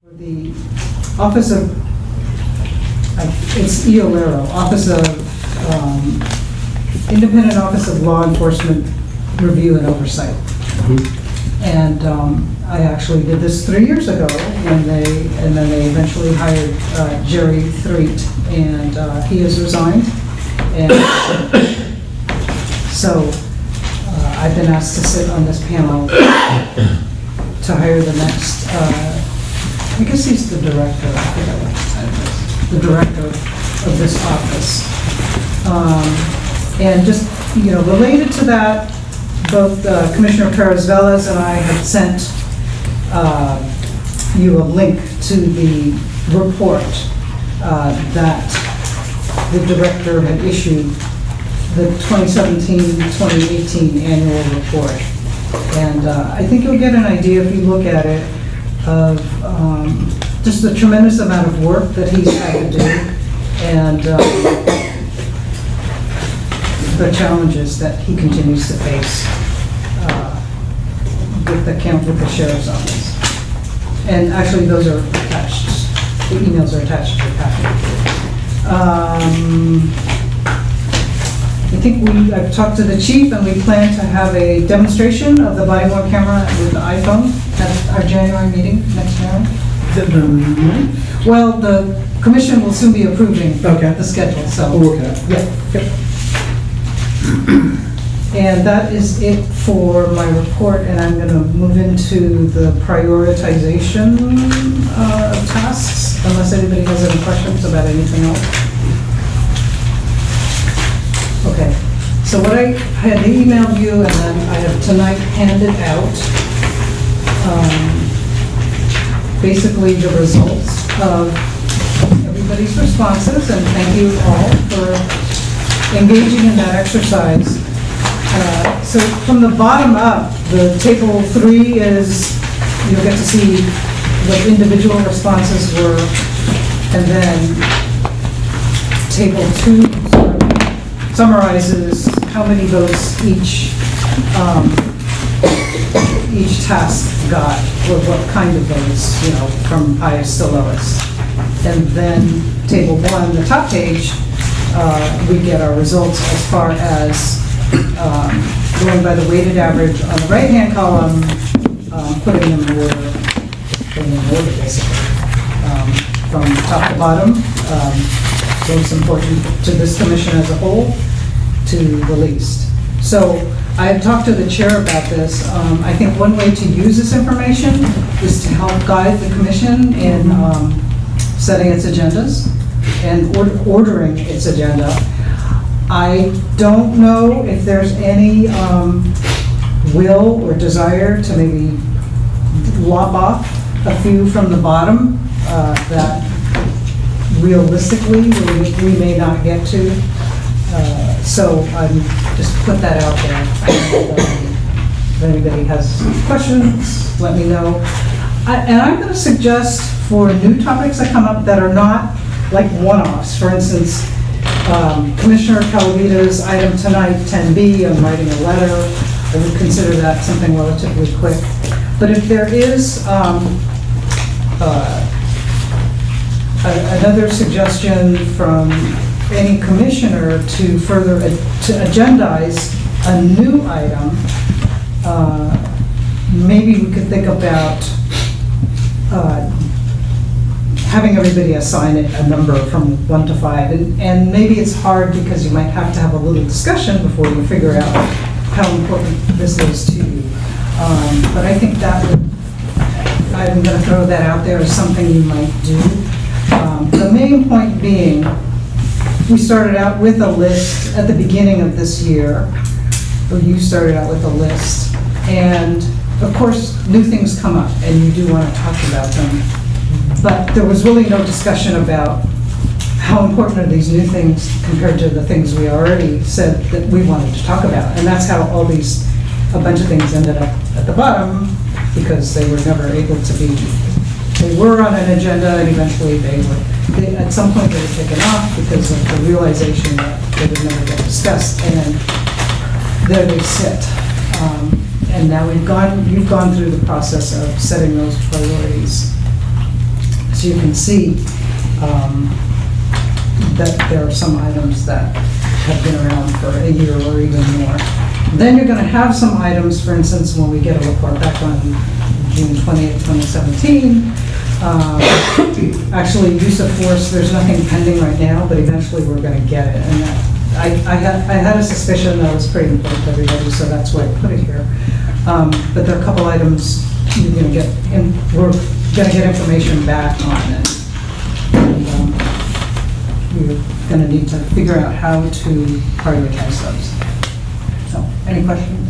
The Office of, it's EOLERO, Office of, Independent Office of Law Enforcement Review and Oversight. And I actually did this 3 years ago and then they eventually hired Jerry Threet, and he has resigned. And so I've been asked to sit on this panel to hire the next, I guess he's the director, I forget what his title is, the director of this office. And just, you know, related to that, both Commissioner Perez-Velez and I have sent you a link to the report that the director had issued, the 2017-2018 annual report. And I think you'll get an idea if you look at it of just the tremendous amount of work that he's had to do and the challenges that he continues to face with the sheriff's office. And actually, those are attached. The emails are attached to the packet. I think I've talked to the chief, and we plan to have a demonstration of the body-worn camera with the iPhone at our January meeting next January. Is that done? Well, the commission will soon be approving the schedule, so. Oh, okay. Yeah. Yep. And that is it for my report, and I'm going to move into the prioritization tasks, unless anybody has any questions about anything else. Okay, so what I had emailed you, and then I have tonight handed out basically the results of everybody's responses, and thank you all for engaging in that exercise. So from the bottom up, the table 3 is, you'll get to see what individual responses were, and then table 2 sort of summarizes how many votes each task got, or what kind of votes, you know, from highest to lowest. And then table 1, the top page, we get our results as far as going by the weighted average on the right-hand column, putting them in order, basically, from top to bottom, most important to this commission as a whole, to the least. So I've talked to the chair about this. I think one way to use this information is to help guide the commission in setting its agendas and ordering its agenda. I don't know if there's any will or desire to maybe lop off a few from the bottom that realistically we may not get to. So I'm just put that out there. If anybody has questions, let me know. And I'm going to suggest for new topics that come up that are not like one-offs. For instance, Commissioner Calavita's item tonight, 10B, I'm writing a letter. I would consider that something relatively quick. But if there is another suggestion from any commissioner to further to agendize a new item, maybe we could think about having everybody assign it a number from 1 to 5. And maybe it's hard because you might have to have a little discussion before you figure out how important this is to you. But I think that I'm going to throw that out there as something you might do. The main point being, we started out with a list at the beginning of this year, or you started out with a list, and of course new things come up and you do want to talk about them, but there was really no discussion about how important are these new things compared to the things we already said that we wanted to talk about. And that's how a bunch of things ended up at the bottom, because they were never able to be, they were on an agenda and eventually at some point they were taken off because of the realization that they would never get discussed, and then there they sit. And now you've gone through the process of setting those priorities. So you can see that there are some items that have been around for a year or even more. Then you're going to have some items, for instance, when we get a report back on June 20th, 2017, actually use of force, there's nothing pending right now, but eventually we're going to get it. And that, I had a suspicion that was pretty important to everybody, so that's why I put it here. But there are a couple items you're going to get, and we're going to get information back on it. And we're going to need to figure out how to prioritize those. So, any questions?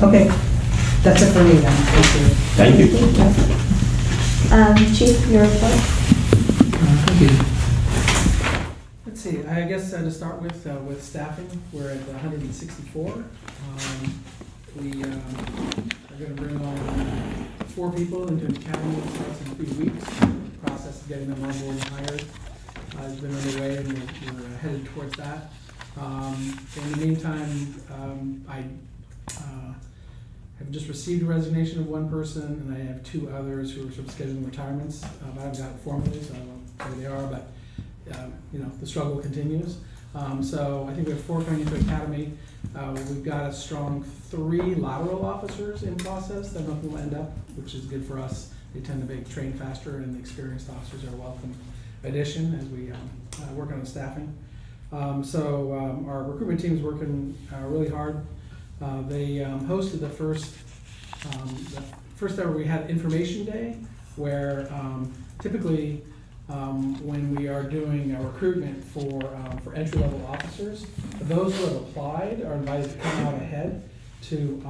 Okay, that's it for me then. Thank you. Thank you. Chief, your report. Thank you. Let's see, I guess to start with staffing, we're at 164. We are going to bring on 4 people into the academy that starts in 3 weeks. The process of getting them on board and hired has been underway, and we're headed towards that. In the meantime, I have just received a resignation of 1 person, and I have 2 others who are sort of scheduling retirements. I haven't got it formally, so I don't know where they are, but you know, the struggle continues. So I think we have 4 coming into academy. We've got a strong 3 lateral officers in process that hopefully will end up, which is good for us. They tend to be trained faster, and the experienced officers are a welcome addition as we work on the staffing. Our recruitment team is working really hard. They hosted the first ever we had information day, where typically when we are doing a recruitment for entry-level officers, those who have applied are invited to come out ahead to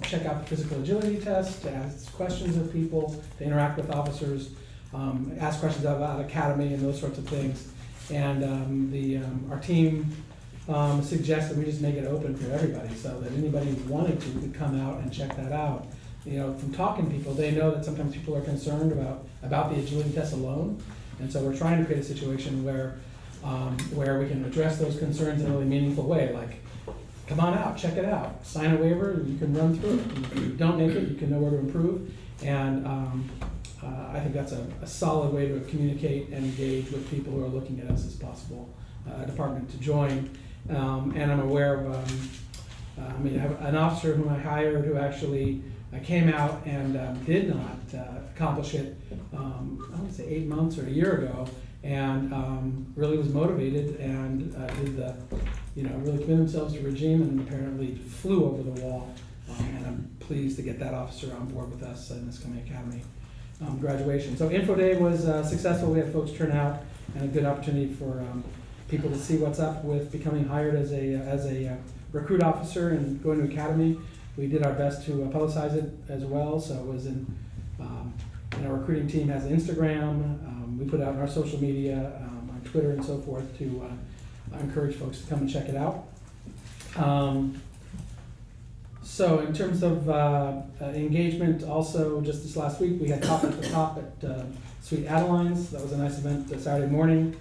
check out the physical agility test, to ask questions of people, to interact with officers, ask questions about academy and those sorts of things. And our team suggested we just make it open for everybody, so that anybody who wanted to could come out and check that out. You know, from talking to people, they know that sometimes people are concerned about the agility test alone, and so we're trying to create a situation where we can address those concerns in a really meaningful way, like, come on out, check it out, sign a waiver, you can run through it. If you don't make it, you can know where to improve, and I think that's a solid way to communicate and engage with people who are looking at us as possible department to join. And I'm aware of, I have an officer whom I hired who actually came out and did not accomplish it, I would say 8 months or a year ago, and really was motivated and did really committed themselves to regime, and apparently flew over the wall. And I'm pleased to get that officer on board with us in this coming academy graduation. So Info Day was successful. We had folks turn out, and a good opportunity for people to see what's up with becoming hired as a recruit officer and going to academy. We did our best to publicize it as well. So it was in our recruiting team has Instagram. We put out on our social media, on Twitter and so forth, to encourage folks to come and check it out. So in terms of engagement, also just this last week we had Top at the Top at Sweet Adeline's. That was a nice event Saturday morning.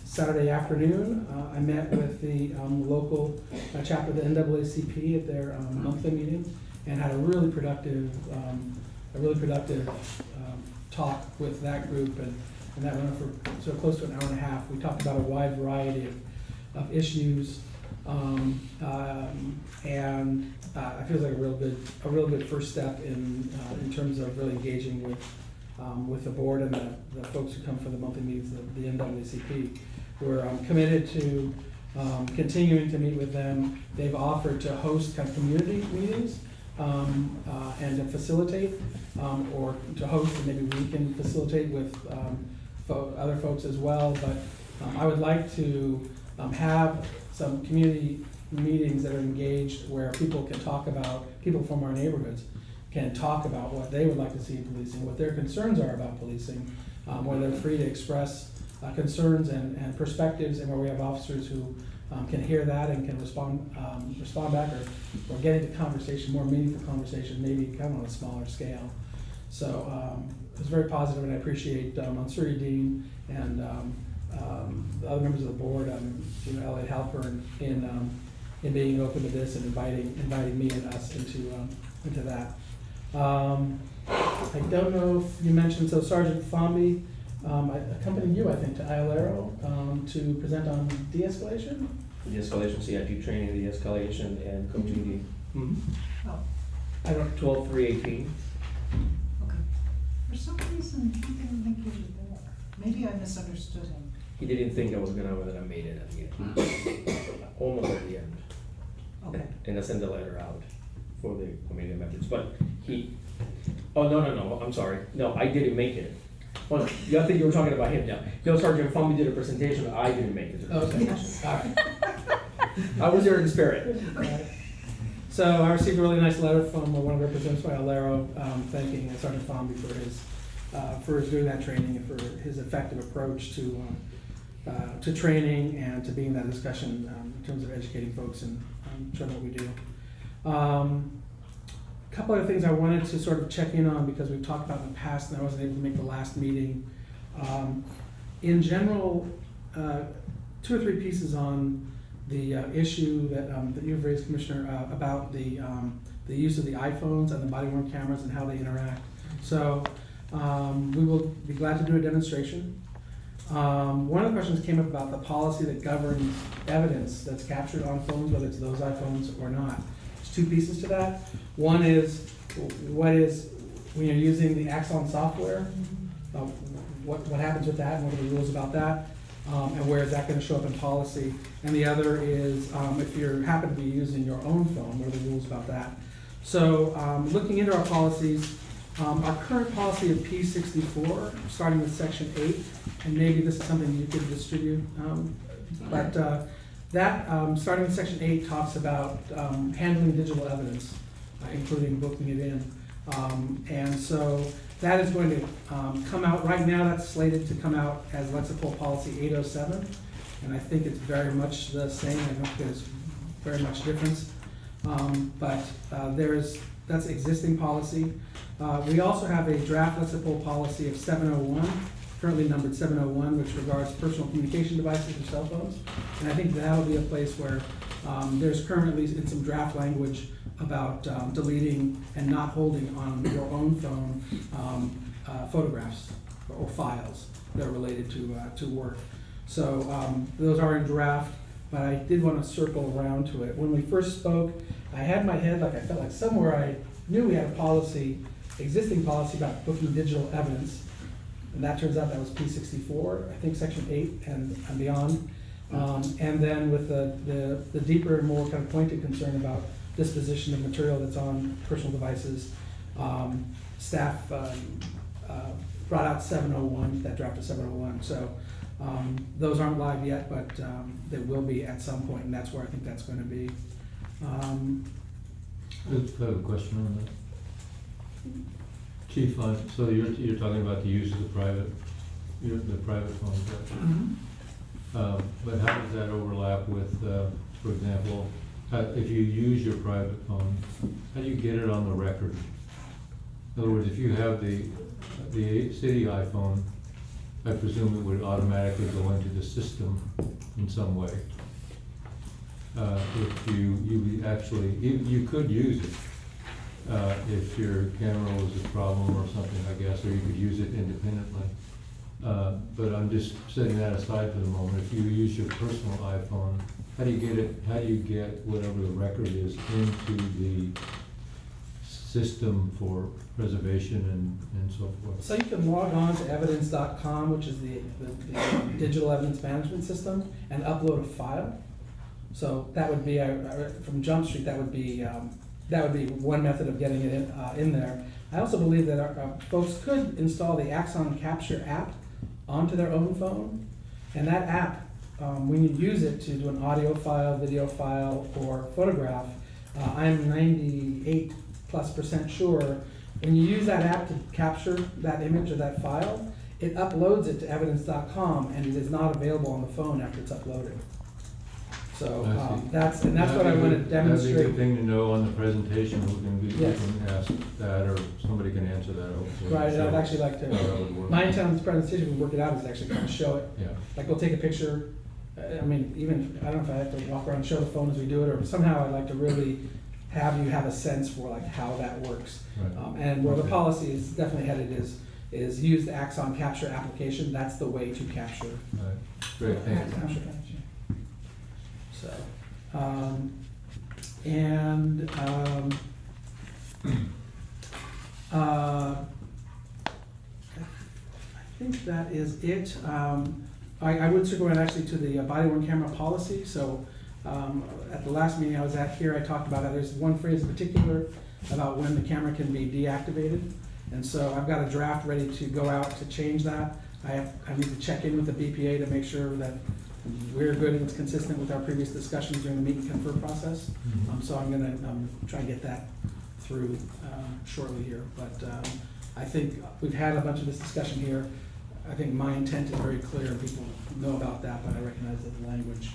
Saturday afternoon, I met with the local chapter of the NAACP at their monthly meeting, and had a really productive talk with that group, and that went on for sort of close to an hour and a half. We talked about a wide variety of issues, and I feel like a real good first step in terms of really engaging with the board and the folks who come for the monthly meetings of the NAACP. We're committed to continuing to meet with them. They've offered to host kind of community meetings and to facilitate, or to host, and maybe we can facilitate with other folks as well. But I would like to have some community meetings that are engaged, where people can talk about, people from our neighborhoods can talk about what they would like to see in policing, what their concerns are about policing, where they're free to express concerns and perspectives, and where we have officers who can hear that and can respond back, or get into conversation, more meaningful conversation, maybe kind of on a smaller scale. So it was very positive, and I appreciate Mansouri Dean and the other members of the board, Elliot Halpern, in being open to this and inviting me and us into into that. I don't know if you mentioned, so Sergeant Fomby accompanied you, I think, to Iolero to present on de-escalation? De-escalation, so yeah, do training, de-escalation, and coaching Oh, I don't, the 12-3-18. okay. For some reason, he didn't think you were there. Maybe I misunderstood him. He didn't think I was gonna, that I made it at the end. Almost at the end. Okay. And I sent the letter out for the committee members, but he, oh, no, I'm sorry. No, I didn't make it. Well, I think you were talking about him now. No, Sergeant Fomby did a presentation, but I didn't make it to the okay, presentation. all right. I was there in spirit. So I received a really nice letter from one of the representatives by Alero, thanking Sergeant Fomby for his doing that training and for his effective approach to training and to being that discussion in terms of educating folks and showing what we do. A couple other things I wanted to sort of check in on because we've talked about in the past and I wasn't able to make the last meeting. In general, 2 or 3 pieces on the issue that you've raised, Commissioner, about the use of the iPhones and the body-worn cameras and how they interact. So we will be glad to do a demonstration. One of the questions came up about the policy that governs evidence that's captured on phones, whether it's those iPhones or not. There's 2 pieces to that. One is when you're using the Axon software, what happens with that and what are the rules about that? And where is that going to show up in policy? And the other is if you happen to be using your own phone, what are the rules about that? So looking into our policies, our current policy of P64, starting with Section 8, and maybe this is something you could distribute, but that, starting with Section 8, talks about handling digital evidence, including booking it in. And so that is going to come out, right now that's slated to come out as Lexipol Policy 807, and I think it's very much the same. I don't think there's very much difference, but that's existing policy. We also have a draft Lexipol policy of 701, currently numbered 701, which regards personal communication devices or cell phones, and I think that'll be a place where there's currently in some draft language about deleting and not holding on your own phone photographs or files that are related to work. So those are in draft, but I did want to circle around to it. When we first spoke, I had in my head, like I felt like somewhere I knew we had a policy, existing policy about booking digital evidence, and that turns out that was P64, I think Section 8 and beyond. And then with the deeper and more kind of pointed concern about disposition of material that's on personal devices, staff brought out 701, that draft of 701. So those aren't live yet, but they will be at some point, and that's where I think that's going to be. I have a question on that. Chief, so you're talking about the use of the private phones, right? But how does that overlap with, for example, if you use your private phone, how do you get it on the record? In other words, if you have the city iPhone, I presume it would automatically go into the system in some way. If you actually, you could use it if your camera was a problem or something, I guess, or you could use it independently. But I'm just setting that aside for the moment. If you use your personal iPhone, how do you get it? How do you get whatever the record is into the system for preservation and so forth? So you can log on to evidence.com, which is the digital evidence management system, and upload a file. So that would be from Jump Street. That would be one method of getting it in there. I also believe that our folks could install the Axon Capture app onto their own phone, and that app, when you use it to do an audio file, video file, or photograph, I'm 98+% sure when you use that app to capture that image or that file, it uploads it to evidence.com, and it is not available on the phone after it's uploaded. So that's what I want to demonstrate. That'd be a good thing to know on the presentation. We Yes. can ask that, or somebody can answer that, hopefully. Right, and I'd actually like How that would to, work. my intent on this presentation, we work it out, is actually kind of show it. Yeah. Like we'll take a picture, I mean, even, I don't know if I have to walk around and show the phone as we do it, or somehow I'd like to really have you have a sense for like how that works. Right. And where the Okay. policy is definitely headed is use the Axon capture application. That's the way to capture. All right. Great, thank you. Capture. So, and, I think that is it. I would circle around actually to the body worn camera policy. So at the last meeting I was at here, I talked about how there's one phrase in particular about when the camera can be deactivated. And so I've got a draft ready to go out to change that. I need to check in with the BPA to make sure that we're good and it's consistent with our previous discussions during the meet and confer process. Mhm. So I'm gonna try and get that through shortly here. But I think we've had a bunch of this discussion here. I think my intent is very clear, people know about that, but I recognize that the language,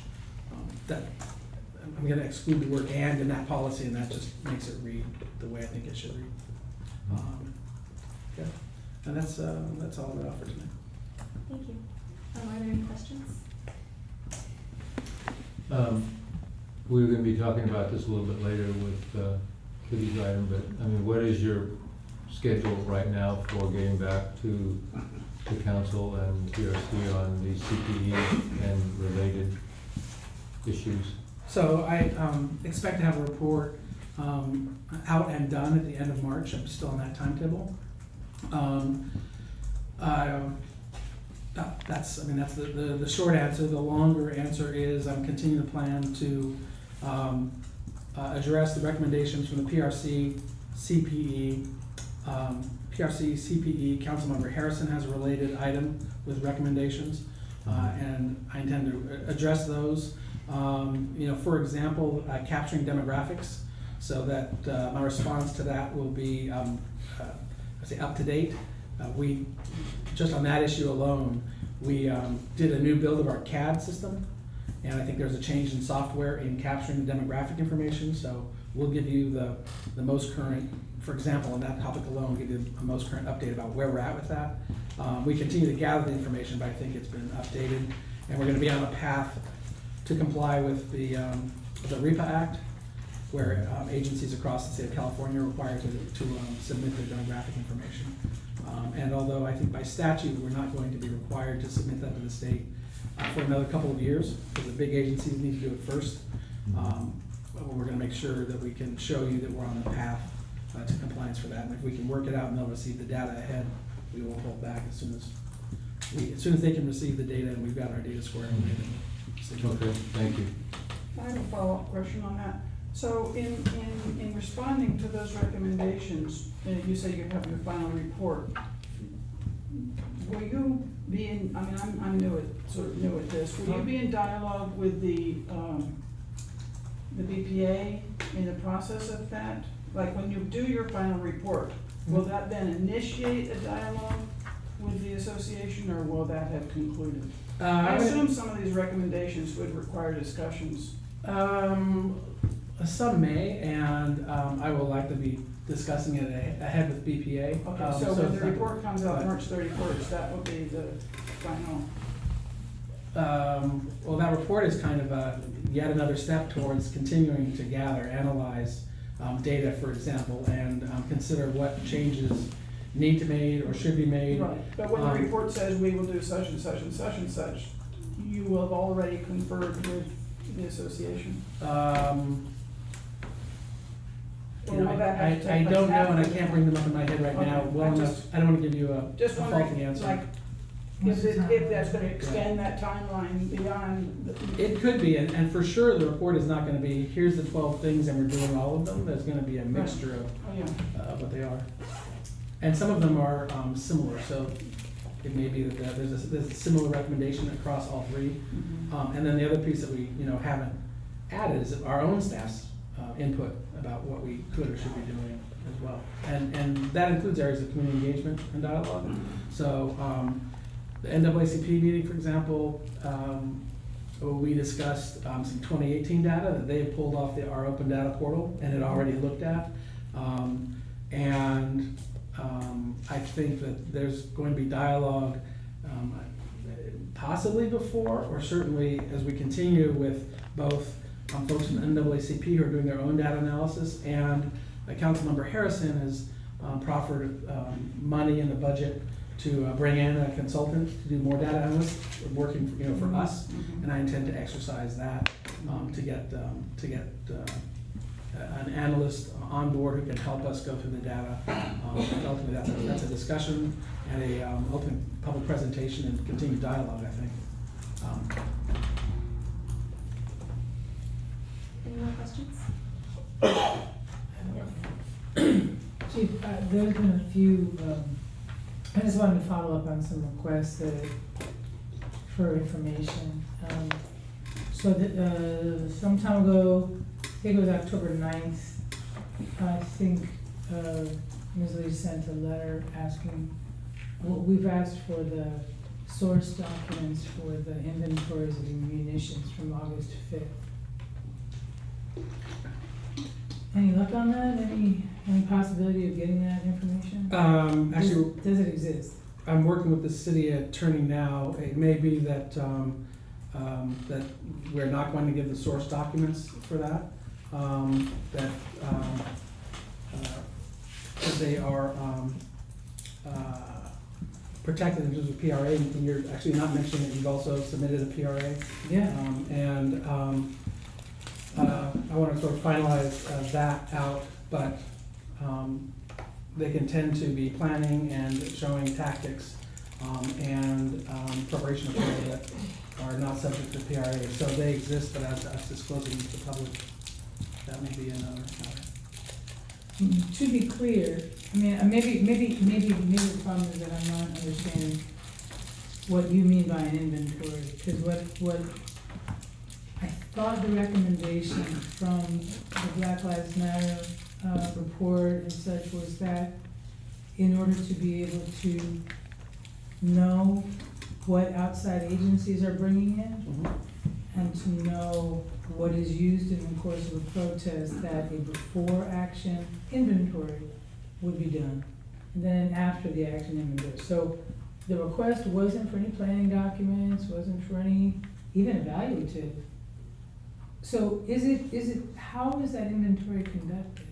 that I'm gonna exclude the word "and" in that policy, and that just makes it read the way I think it should read. Okay, and that's all I offer tonight. Thank you. Are there any questions? We were gonna be talking about this a little bit later with these items, but, I mean, what is your schedule right now for getting back to the council and PRC on the CPE and related issues? So I expect to have a report out and done at the end of March. I'm still on that timetable. That's the short answer. The longer answer is I'm continuing to plan to address the recommendations from the PRC, CPE. PRC, CPE, Councilmember Harrison has a related item with recommendations, and I intend to address those. For example, capturing demographics, so that my response to that will be, up to date. We, just on that issue alone, we did a new build of our CAD system, and I think there's a change in software in capturing the demographic information, so we'll give you the most current, for example, on that topic alone, give you a most current update about where we're at with that. We continue to gather the information, but I think it's been updated, and we're gonna be on a path to comply with the REPA Act, where agencies across the state of California are required to submit their demographic information. And although I think by statute, we're not going to be required to submit that to the state for another couple of years, because the big agencies need to do it first. We're gonna make sure that we can show you that we're on the path to compliance for that. And if we can work it out and they'll receive the data ahead, we won't hold back as soon as they can receive the data and we've got our data squared away. Okay, thank you. I have a follow-up question on that. So in responding to those recommendations, you say you have your final report. Will you be in, I'm sort of new at this, will you be in dialogue with the BPA in the process of that? Like when you do your final report, will that then initiate a dialogue with the association, or will that have concluded? I assume some of these recommendations would require discussions. Some may, and I will likely be discussing it ahead with BPA. Okay, so when the report comes out March 31st, that will be the final. Well, that report is kind of yet another step towards continuing to gather, analyze data, for example, and consider what changes need to be made or should be made. Right, but when the report says we will do such and such and such and such, you will have already conferred with the association? I don't know, and I can't bring them up in my head right now. Okay, Well enough, I don't want to give you a Just faulty wondering, answer. like, if that's gonna extend that timeline beyond It could be, and for sure, the report is not gonna be, here's the 12 things and we're doing all of them. There's gonna be a mixture of oh, yeah. what they are. And some of them are similar, so it may be that there's a similar recommendation across all three. And then the other piece that we haven't added is our own staff's input about what we could or should be doing as well. And that includes areas of community engagement and dialogue. So the NAACP meeting, for example, we discussed some 2018 data that they had pulled off our open data portal and had already looked at. I think that there's going to be dialogue possibly before or certainly as we continue with both folks from the NAACP who are doing their own data analysis, and Councilmember Harrison has proffered money in the budget to bring in a consultant to do more data analysis, working for us, and I intend to exercise that to get an analyst on board who can help us go through the data. And ultimately, that's a discussion and a ultimate public presentation and continued dialogue, I think. Any more questions? Chief, there's been a few, I just wanted to follow up on some requests for information. So that, some time ago, I think it was October 9th, I think Ms. Lee sent a letter asking, we've asked for the source documents for the inventories of munitions from August 5th. Any luck on that? Any possibility of getting that information? Actually, Does it exist? I'm working with the city attorney now. It may be that that we're not going to give the source documents for that. Because they are protected in terms of PRA, and you're actually not mentioning that you've also submitted a PRA. Yeah. I want to sort of finalize that out, but they can tend to be planning and showing tactics and preparation of people that are not subject to PRA. So they exist, but as disclosing to the public, that may be another matter. To be clear, I mean, maybe the problem is that I'm not understanding what you mean by an inventory, because what I thought the recommendation from the Black Lives Matter report and such was that in order to be able to know what outside agencies are bringing in, and to know what is used in the course of a protest, that a before action inventory would be done, and then after the action inventory. So the request wasn't for any planning documents, wasn't for any even evaluative. So how is that inventory conducted?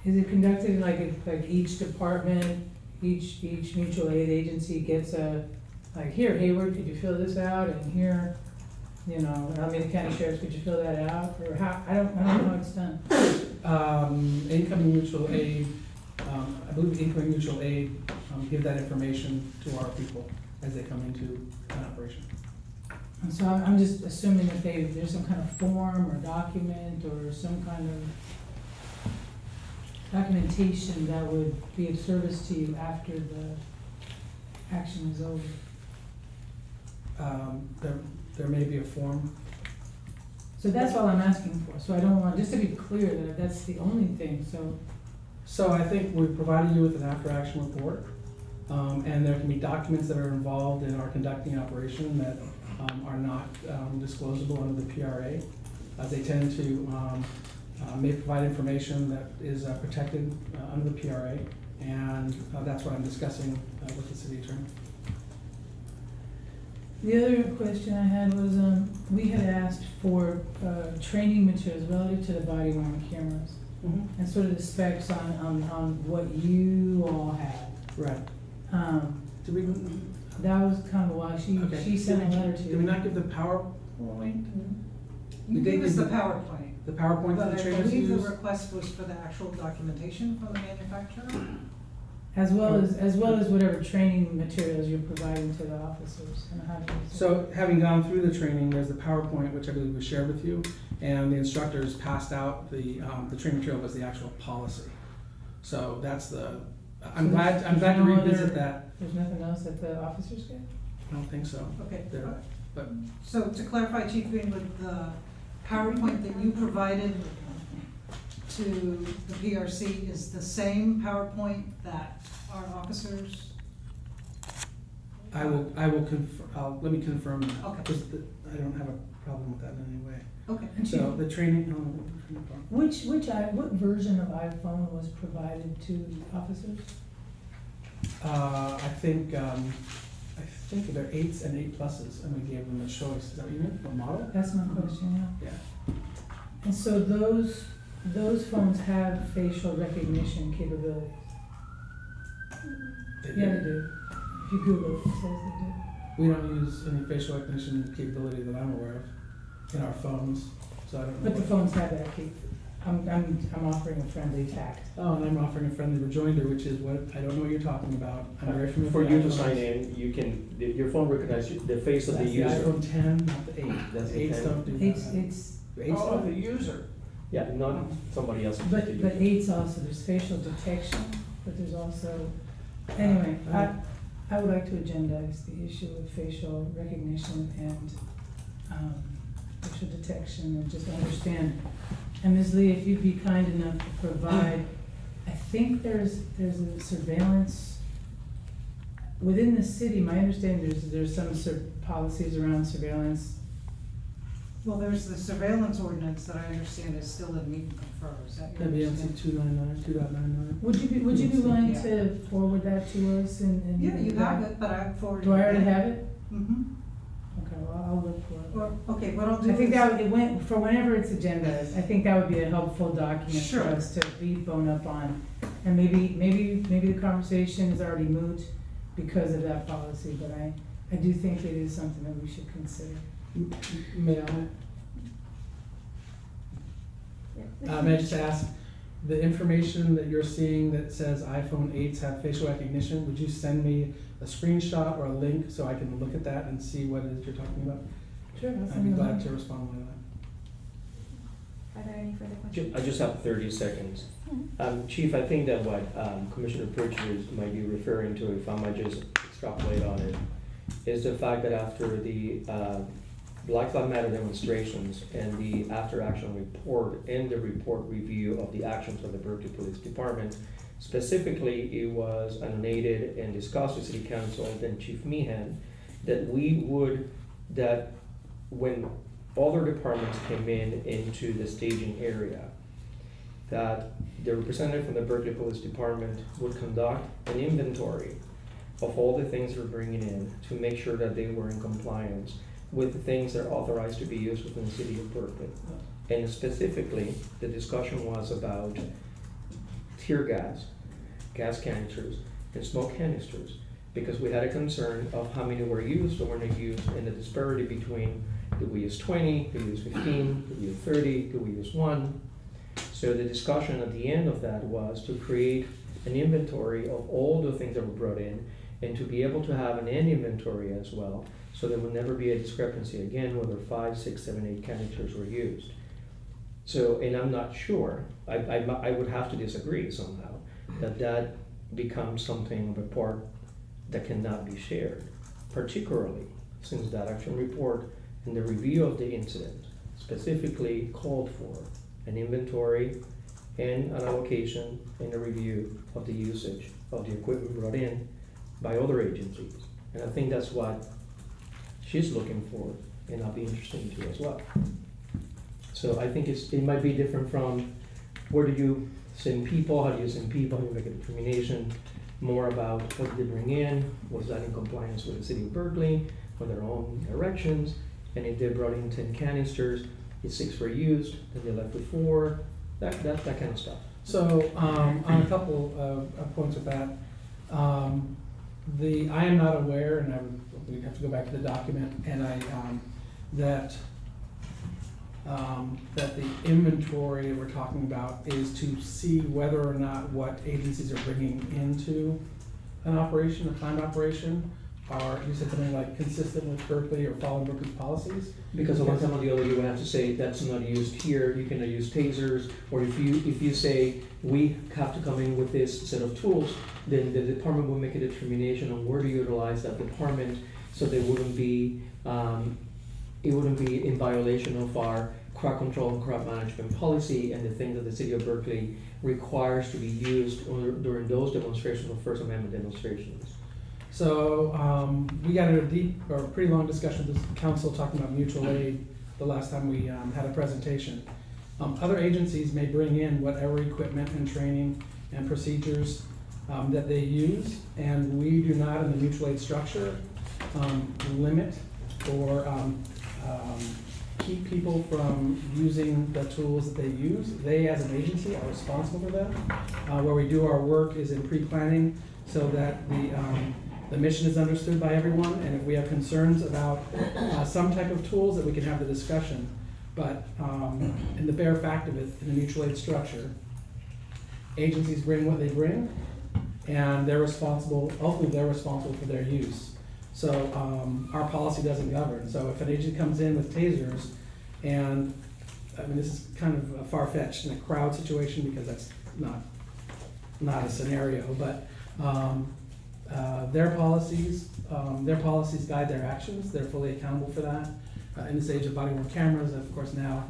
Is it conducted like each department, each mutual aid agency gets like, here, Hayward, could you fill this out? And here, Alameda County Sheriff, could you fill that out? Or how, I don't know how it's done. Incoming mutual aid, I believe incoming mutual aid give that information to our people as they come into an operation. And so I'm just assuming that there's some kind of form or document or some kind of documentation that would be of service to you after the action is over. There may be a form. So that's all I'm asking for. So I don't want, just to be clear that that's the only thing, So I think we've provided you with an after-action report, and there can be documents that are involved in our conducting operation that are not disclosable under the PRA. They tend to may provide information that is protected under the PRA, and that's what I'm discussing with the city attorney. The other question I had was, we had asked for training materials relative to the body worn cameras, and sort of the specs on what you all have. Right. Did we? That was kind of why she sent a letter to you. Did we not give the PowerPoint? You gave us the PowerPoint. The PowerPoint But that the I trainers believe the use? request was for the actual documentation from the manufacturer. As well as whatever training materials you're providing to the officers. And how do you say- So having gone through the training, there's the PowerPoint, which I believe was shared with you, and the instructors passed out the training material was the actual policy. So that's I'm glad to revisit that. There's nothing else that the officers get? I don't think so. Okay. There, but So to clarify, Chief Greenwood, the PowerPoint that you provided to the PRC is the same PowerPoint that our officers? I will let me confirm that. Okay. Because I don't have a problem with that in any way. Okay. And So the training, what version of iPhone was provided to officers? I think I think they're 8s and 8+, and we gave them a choice. Is that what you meant? What model? That's my question, yeah. Yeah. And so those phones have facial recognition capabilities? Yeah, they do. If you Google it, it says they do. We don't use any facial recognition capability that I'm aware of in our phones, so I don't know. But the phones have that I'm offering a friendly fact. Oh, and I'm offering a friendly rejoinder, which is what, I don't know what you're talking about. I'm very familiar. For with you to iPhones. sign in, you can, your phone recognizes the face of the That's the user. iPhone 10, not the 8. That's the 8s 10. don't do that. It's, Eight's Oh, don't? the user. Yeah, not somebody else. but 8's also, there's facial detection, but there's also, anyway, I would like to agendize the issue of facial recognition and facial detection and just understand. And Ms. Lee, if you'd be kind enough to provide, I think there's a surveillance, within the city, my understanding there's some policies around surveillance. Well, there's the surveillance ordinance that I understand is still in meet and confer, is that your understanding? WMC 299, 2.99. Would you be willing Yeah. to forward that to us and? Yeah, you have it, but I forwarded. Do I already have it? Mm-hmm. Okay, well, I'll look for it. Or, okay, what I'll do I think is- that would, it went, for whenever it's agendized, I think that would be a helpful document for Sure. us to be bone up on. And maybe the conversation is already moot because of that policy, but I do think it is something that we should consider. May I? May I just ask, the information that you're seeing that says iPhone 8s have facial recognition, would you send me a screenshot or a link so I can look at that and see what it is you're talking about? Sure, I'll I'd send be you a glad link. to respond to that. Are there any further questions? I just have 30 seconds. Chief, I think that what Commissioner Pritchard might be referring to, if I might just extrapolate on it, is the fact that after the Black Lives Matter demonstrations and the after-action report and the report review of the actions of the Berkeley Police Department, specifically, it was annotated and discussed with City Council and Chief Meehan that that when other departments came into the staging area, that the representative from the Berkeley Police Department would conduct an inventory of all the things they're bringing in to make sure that they were in compliance with the things that are authorized to be used within the city of Berkeley. And specifically, the discussion was about tear gas, gas canisters, and smoke canisters, because we had a concern of how many were used or were not used, and the disparity between, did we use 20, did we use 15, did we use 30, did we use 1? So the discussion at the end of that was to create an inventory of all the things that were brought in, and to be able to have an end inventory as well, so there would never be a discrepancy again whether 5, 6, 7, 8 canisters were used. So, and I'm not sure, I would have to disagree somehow, that becomes something of a part that cannot be shared, particularly since that action report and the review of the incident specifically called for an inventory and an allocation and a review of the usage of the equipment brought in by other agencies. And I think that's what she's looking for, and I'll be interested in too as well. So I think it might be different from where do you send people, how do you send people, how do you make a determination, more about what did they bring in, was that in compliance with the city of Berkeley, or their own directions, and if they brought in 10 canisters, if 6 were used, then they left with 4, that kind of stuff. So, on a couple of points with that, I am not aware, and we'd have to go back to the document, and that the inventory we're talking about is to see whether or not what agencies are bringing into an operation, a planned operation, are, you said something like consistent with Berkeley or following Berkeley's policies? Because one time or the other, you would have to say, that's not used here, you cannot use tasers, or if you say, we have to come in with this set of tools, then the department will make a determination on where to utilize that department, so they wouldn't be, it wouldn't be in violation of our crowd control and crowd management policy and the things that the city of Berkeley requires to be used during those demonstrations or First Amendment demonstrations. So, we got into a deep, or pretty long discussion with the council talking about mutual aid the last time we had a presentation. Other agencies may bring in whatever equipment and training and procedures that they use, and we do not in the mutual aid structure limit or keep people from using the tools that they use. They, as an agency, are responsible for that. Where we do our work is in pre-planning so that the mission is understood by everyone, and if we have concerns about some type of tools, that we can have the discussion. But in the bare fact of it, in a mutual aid structure, agencies bring what they bring, and they're responsible, ultimately they're responsible for their use. So our policy doesn't govern. So if an agency comes in with tasers, and I mean, this is kind of far-fetched in a crowd situation because that's not a scenario, but their policies guide their actions. They're fully accountable for that. In this age of body-worn cameras, of course now,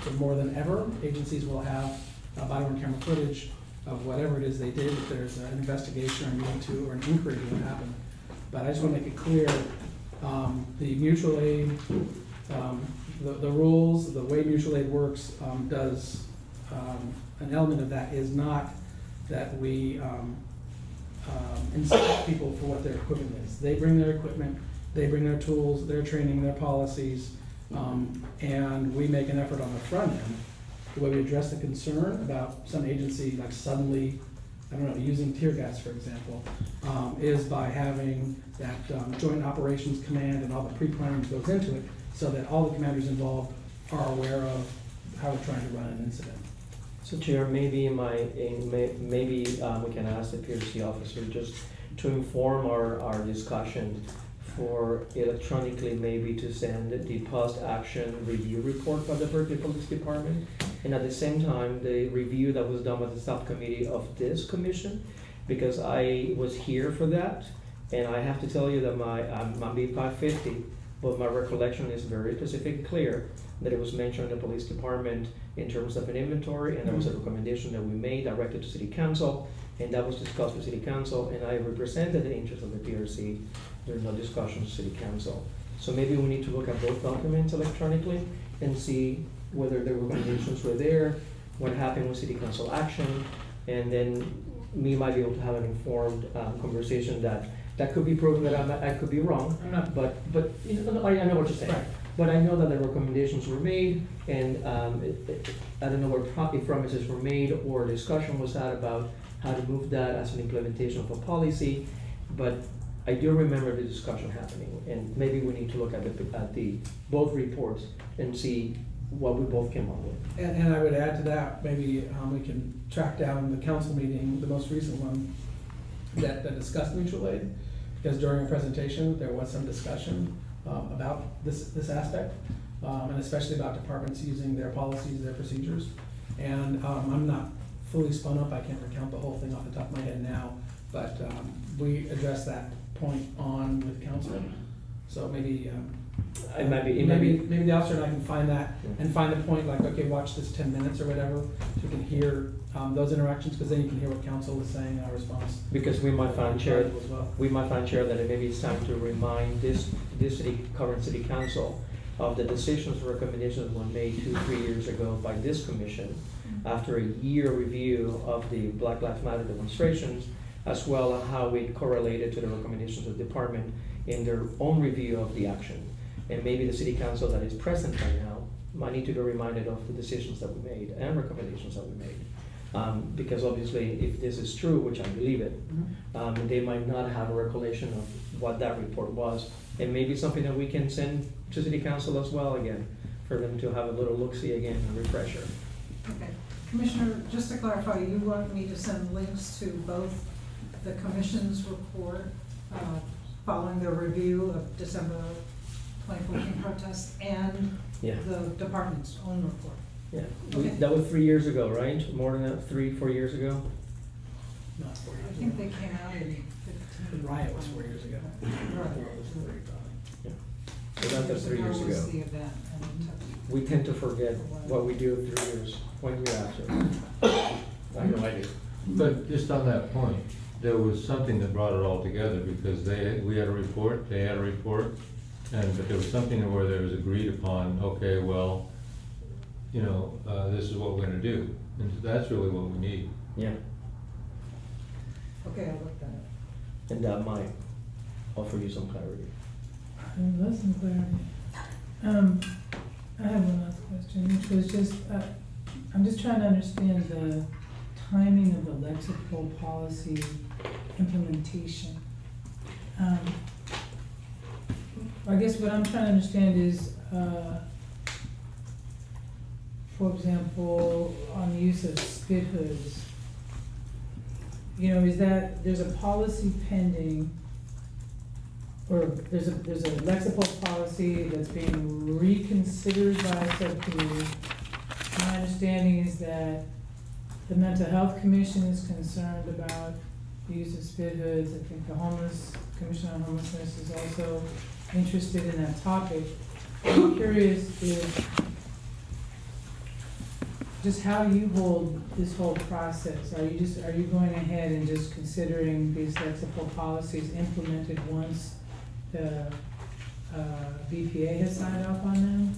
so more than ever, agencies will have body-worn camera footage of whatever it is they did, if there's an investigation or need to, or an inquiry to what happened. But I just want to make it clear, the mutual aid, the rules, the way mutual aid works, does, an element of that is not that we inspect people for what their equipment is. They bring their equipment, they bring their tools, their training, their policies, and we make an effort on the front end. The way we address the concern about some agency like suddenly, I don't know, using tear gas, for example, is by having that Joint Operations Command and all the pre-planning that goes into it, so that all the commanders involved are aware of how we're trying to run an incident. So Chair, maybe maybe we can ask the PRC officer just to inform our discussion for electronically maybe to send the post-action review report by the Berkeley Police Department, and at the same time the review that was done by the subcommittee of this commission, because I was here for that, and I have to tell you that I'm being 550, but my recollection is very specific and clear that it was mentioned in the police department in terms of an inventory, and there was a recommendation that we made directed to City Council, and that was discussed with City Council, and I represented the interest of the PRC. There's no discussion with City Council. So maybe we need to look at both documents electronically and see whether the recommendations were there, what happened with City Council action, and then we might be able to have an informed conversation that could be proven that I could be wrong. I'm not, But you know, I know what you're saying. Right. But I know that the recommendations were made, and I don't know where promises were made or discussion was had about how to move that as an implementation of a policy. But I do remember the discussion happening, and maybe we need to look at the both reports and see what we both came up with. and I would add to that, maybe we can track down the council meeting, the most recent one, that discussed mutual aid, because during a presentation, there was some discussion about this aspect, and especially about departments using their policies, their procedures. And I'm not fully spun up, I can't recount the whole thing off the top of my head now, but we addressed that point on with council. So maybe, maybe the officer and I can find that and find the point, like, okay, watch this 10 minutes or whatever, so we can hear those interactions, because then you can hear what council is saying in our response. Because we might find, Chair, as well. that maybe it's time to remind this current city council of the decisions and recommendations that were made 2-3 years ago by this commission after a year review of the Black Lives Matter demonstrations, as well as how it correlated to the recommendations of the department in their own review of the action. And maybe the city council that is present right now might need to be reminded of the decisions that we made and recommendations that we made. Because obviously, if this is true, which I believe it, they might not have a recollection of what that report was. And maybe something that we can send to city council as well again, for them to have a little look-see again, a refresher. Okay. Commissioner, just to clarify, you want me to send links to both the commission's report following the review of December 2014 protests and Yeah. the department's own report? Yeah, Okay. that was 3 years ago, right? More than that, 3-4 years ago? Not 4 I years think ago. they came out in 15. The riot was 4 years ago. Right. It was 3 probably. Yeah. So that was 3 years was ago. the event, and it took- We tend to forget what we do 3 years, 1 year after. I know I do. But just on that point, there was something that brought it all together, because we had a report, they had a report, but there was something where there was agreed upon, okay, well, you know, this is what we're gonna do, and that's really what we need. Yeah, Okay, I looked at it. and that might offer you some clarity. Less than clarity. I have one last question, which was just, I'm just trying to understand the timing of the lexical policy implementation. I guess what I'm trying to understand is, for example, on the use of spit hoods, you know, is that, there's a policy pending, or there's a lexical policy that's being reconsidered by a subcommittee. My understanding is that the Mental Health Commission is concerned about the use of spit hoods. I think the Commission on Homelessness is also interested in that topic. I'm curious if, just how you hold this whole process. Are you going ahead and just considering these lexical policies implemented once the BPA has signed off on them?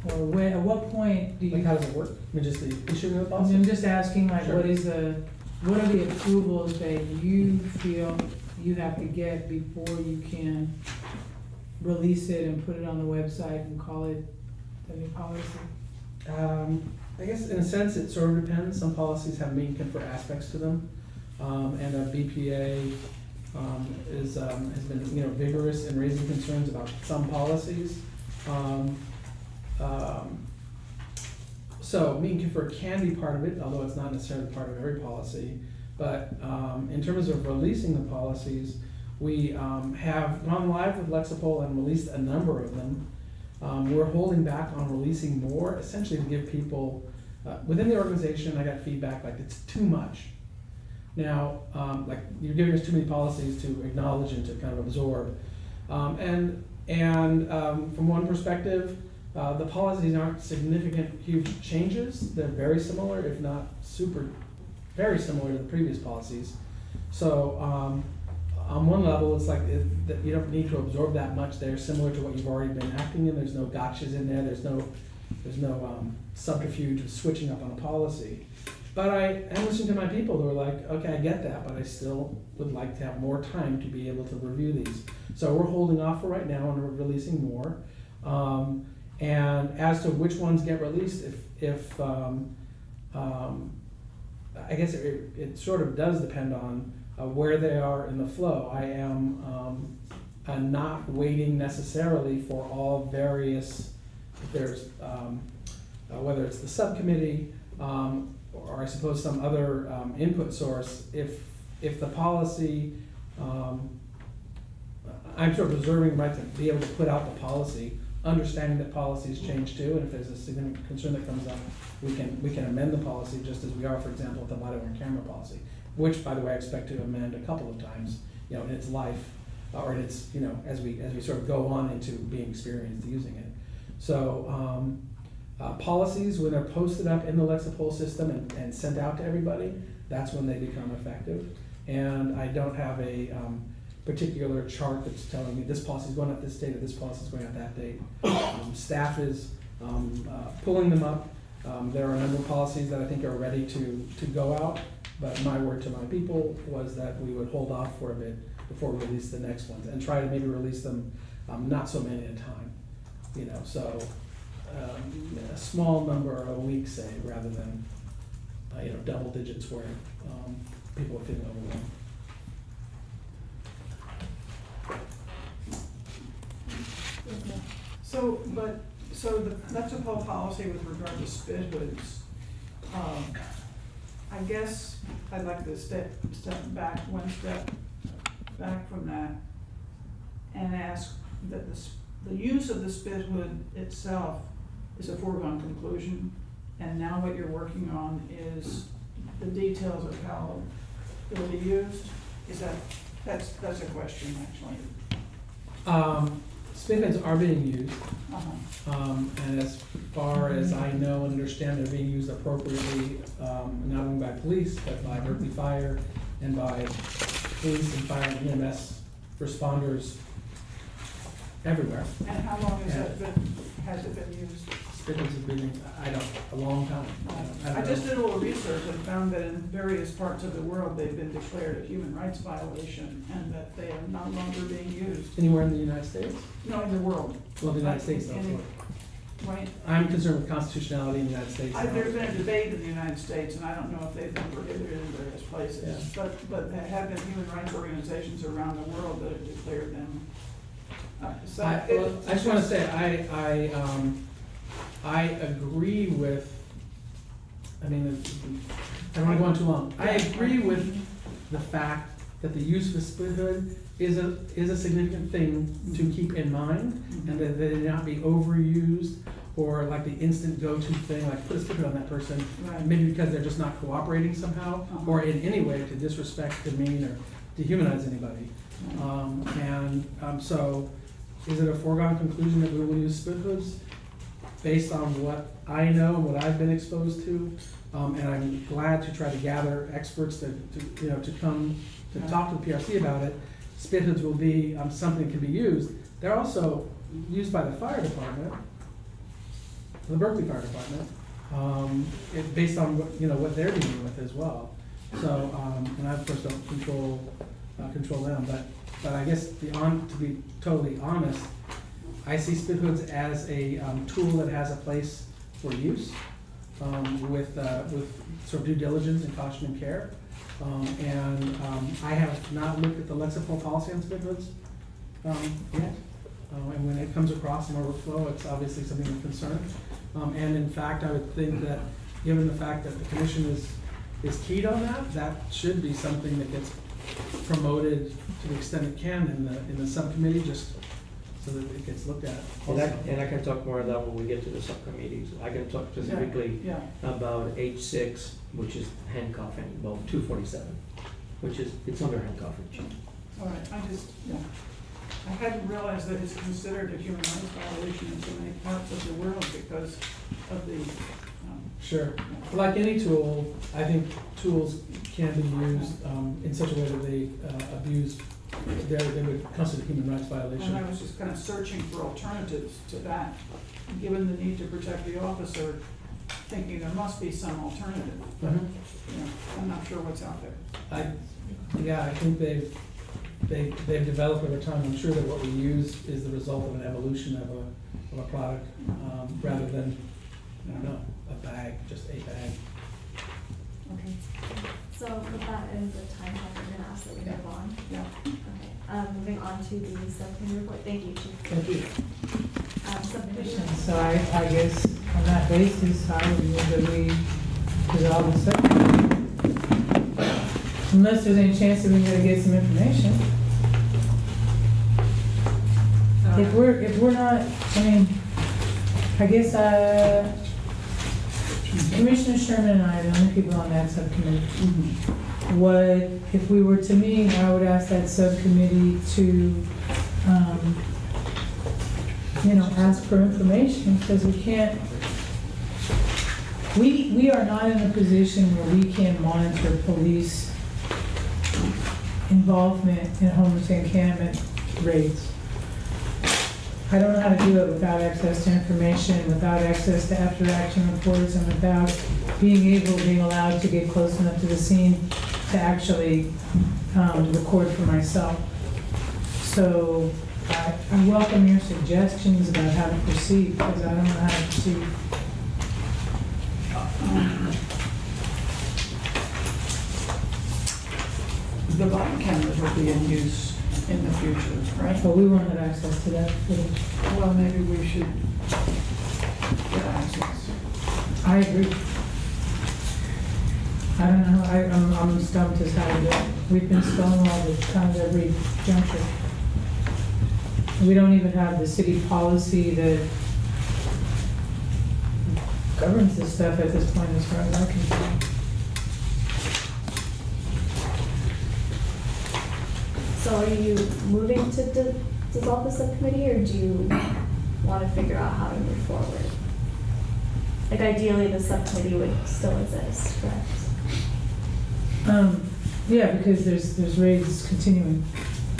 Or at what point do you? Like, how does it work? I mean, just the issuing of the I'm policy? just asking, like, Sure. what are the approvals that you feel you have to get before you can release it and put it on the website and call it the new policy? I guess in a sense, it sort of depends. Some policies have mean confer aspects to them. And a BPA has been, you know, vigorous in raising concerns about some policies. So mean confer can be part of it, although it's not necessarily part of every policy. But in terms of releasing the policies, we have gone live with Lexipol and released a number of them. We're holding back on releasing more, essentially to give people, within the organization, I got feedback like it's too much. Now, like you're giving us too many policies to acknowledge and to kind of absorb. And from one perspective, the policies aren't significant, huge changes. They're very similar, if not very similar to the previous policies. So on one level, it's like that you don't need to absorb that much. They're similar to what you've already been acting in. There's no gotchas in there. There's no subterfuge of switching up on a policy. But I am listening to my people who are like, okay, I get that, but I still would like to have more time to be able to review these. So we're holding off for right now and we're releasing more. And as to which ones get released, if I guess it sort of does depend on where they are in the flow. I am not waiting necessarily for all various, if there's, whether it's the subcommittee, or I suppose some other input source, if the policy, I'm sort of reserving the right to be able to put out the policy, understanding that policies change too, and if there's a significant concern that comes up, we can amend the policy just as we are, for example, with the body-worn camera policy, which, by the way, I expect to amend a couple of times, you know, in its life, or in its, you know, as we sort of go on into being experienced using it. So policies, when they're posted up in the Lexipol system and sent out to everybody, that's when they become effective. And I don't have a particular chart that's telling me this policy is going out this date or this policy is going out that date. Staff is pulling them up. There are a number of policies that I think are ready to go out, but my word to my people was that we would hold off for a bit before we release the next ones and try to maybe release them not so many at a time, you know, so a small number a week, say, rather than you know, double digits where people are feeling overwhelmed. So the Lexipol policy with regard to spit hoods, I guess I'd like to step back one step back from that and ask that the use of the spit hood itself is a foregone conclusion, and now what you're working on is the details of how it will be used. Is that's a question actually. Spit hoods are being used, Uh-huh. and as far as I know and understand, they're being used appropriately, not only by police, but by Berkeley Fire and by police and fire and EMS responders everywhere. And how long has it been used? spit hoods have been, a long time. I I don't just know. did a little research and found that in various parts of the world, they've been declared a human rights violation and that they are no longer being used. Anywhere in the United States? No, in the world, Well, the United States, though. In- right? I'm concerned with constitutionality in the United States. There's been a debate in the United States, and I don't know if they've been prohibited in various places, Yeah. but there have been human rights organizations around the world that have declared them. So I it- just want to say, I agree with, I mean, I don't want to go on too long. I agree with the fact that the use of a split hood is a significant thing to keep in mind, and that they not be overused, or like the instant go-to thing, like put a split hood on that person, Right. maybe because they're just not cooperating somehow, or in any way to disrespect, demean, or dehumanize anybody. So, is it a foregone conclusion that we will use split hoods? Based on what I know and what I've been exposed to, and I'm glad to try to gather experts to come to talk to the PRC about it. Spit hoods will be something that can be used. They're also used by the fire department, the Berkeley Fire Department, based on what they're dealing with as well. So, and I of course don't control them, but I guess to be totally honest, I see spit hoods as a tool that has a place for use, with sort of due diligence and caution and care. I have not looked at the lexical policy on spit hoods yet. And when it comes across in our workflow, it's obviously something of concern. And in fact, I would think that given the fact that the commission is keyed on that should be something that gets promoted to the extent it can in the subcommittee, just so that it gets looked at. And I can talk more about when we get to the subcommittees. I can talk specifically Yeah. about H6, which is handcuffing, well, 247, it's under handcuffing. All right, I hadn't realized that it's considered a human rights violation in so many parts of the world because of the, Sure. Like any tool, I think tools can be used in such a way that they they would constitute a human rights violation. and I was just kind of searching for alternatives to that, given the need to protect the officer, thinking there must be some alternative. But, I'm not sure what's out there. I think they've developed over time. I'm sure that what we use is the result of an evolution of a product, rather than, I don't know, a bag, just a bag. Okay. So with that ends the time, I'm gonna ask that we move on. Yeah. Okay, moving on to the subcommittee report. Thank you, Chief. Thank you. Subcommittee. So I guess on that basis, I would move that we dissolve the subcommittee. Unless there's any chance that we're gonna get some information. If we're not, I mean, I guess, Commissioner Sherman and I are the only people on that subcommittee. What, if we were to meet, I would ask that subcommittee to, ask for information, because we can't, we are not in a position where we can monitor police involvement in homeless encampment raids. I don't know how to do it without access to information, without access to after-action reports, and without being allowed to get close enough to the scene to actually record for myself. So I welcome your suggestions about how to proceed, because I don't know how to proceed. The body cameras will be in use in the future, right? But we won't have access to that footage. Well, maybe we should get access. I agree. I don't know, I'm stumped as how to do it. We've been stonewalled at kind of every juncture. We don't even have the city policy that governs this stuff at this point, as far as I can tell. So are you moving to dissolve the subcommittee, or do you want to figure out how to move forward? Like ideally, the subcommittee would still exist, correct? Yeah, because there's raids continuing.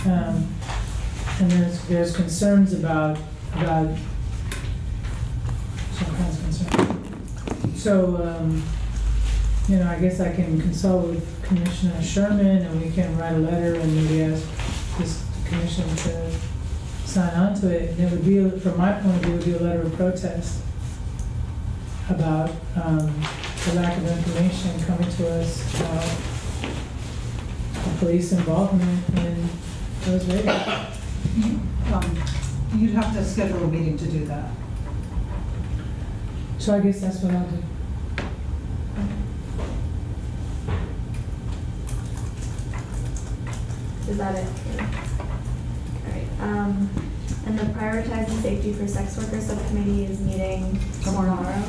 And there's concerns about some kinds of you know, I guess I can consult with Commissioner Sherman and we can write a letter and maybe ask this commission to sign on to it. And it would be, from my point of view, it would be a letter of protest about the lack of information coming to us about the police involvement in those raids. You'd have to schedule a meeting to do that. So I guess that's what I'll do. Is that it? All right, and the prioritizing safety for sex workers subcommittee is meeting tomorrow?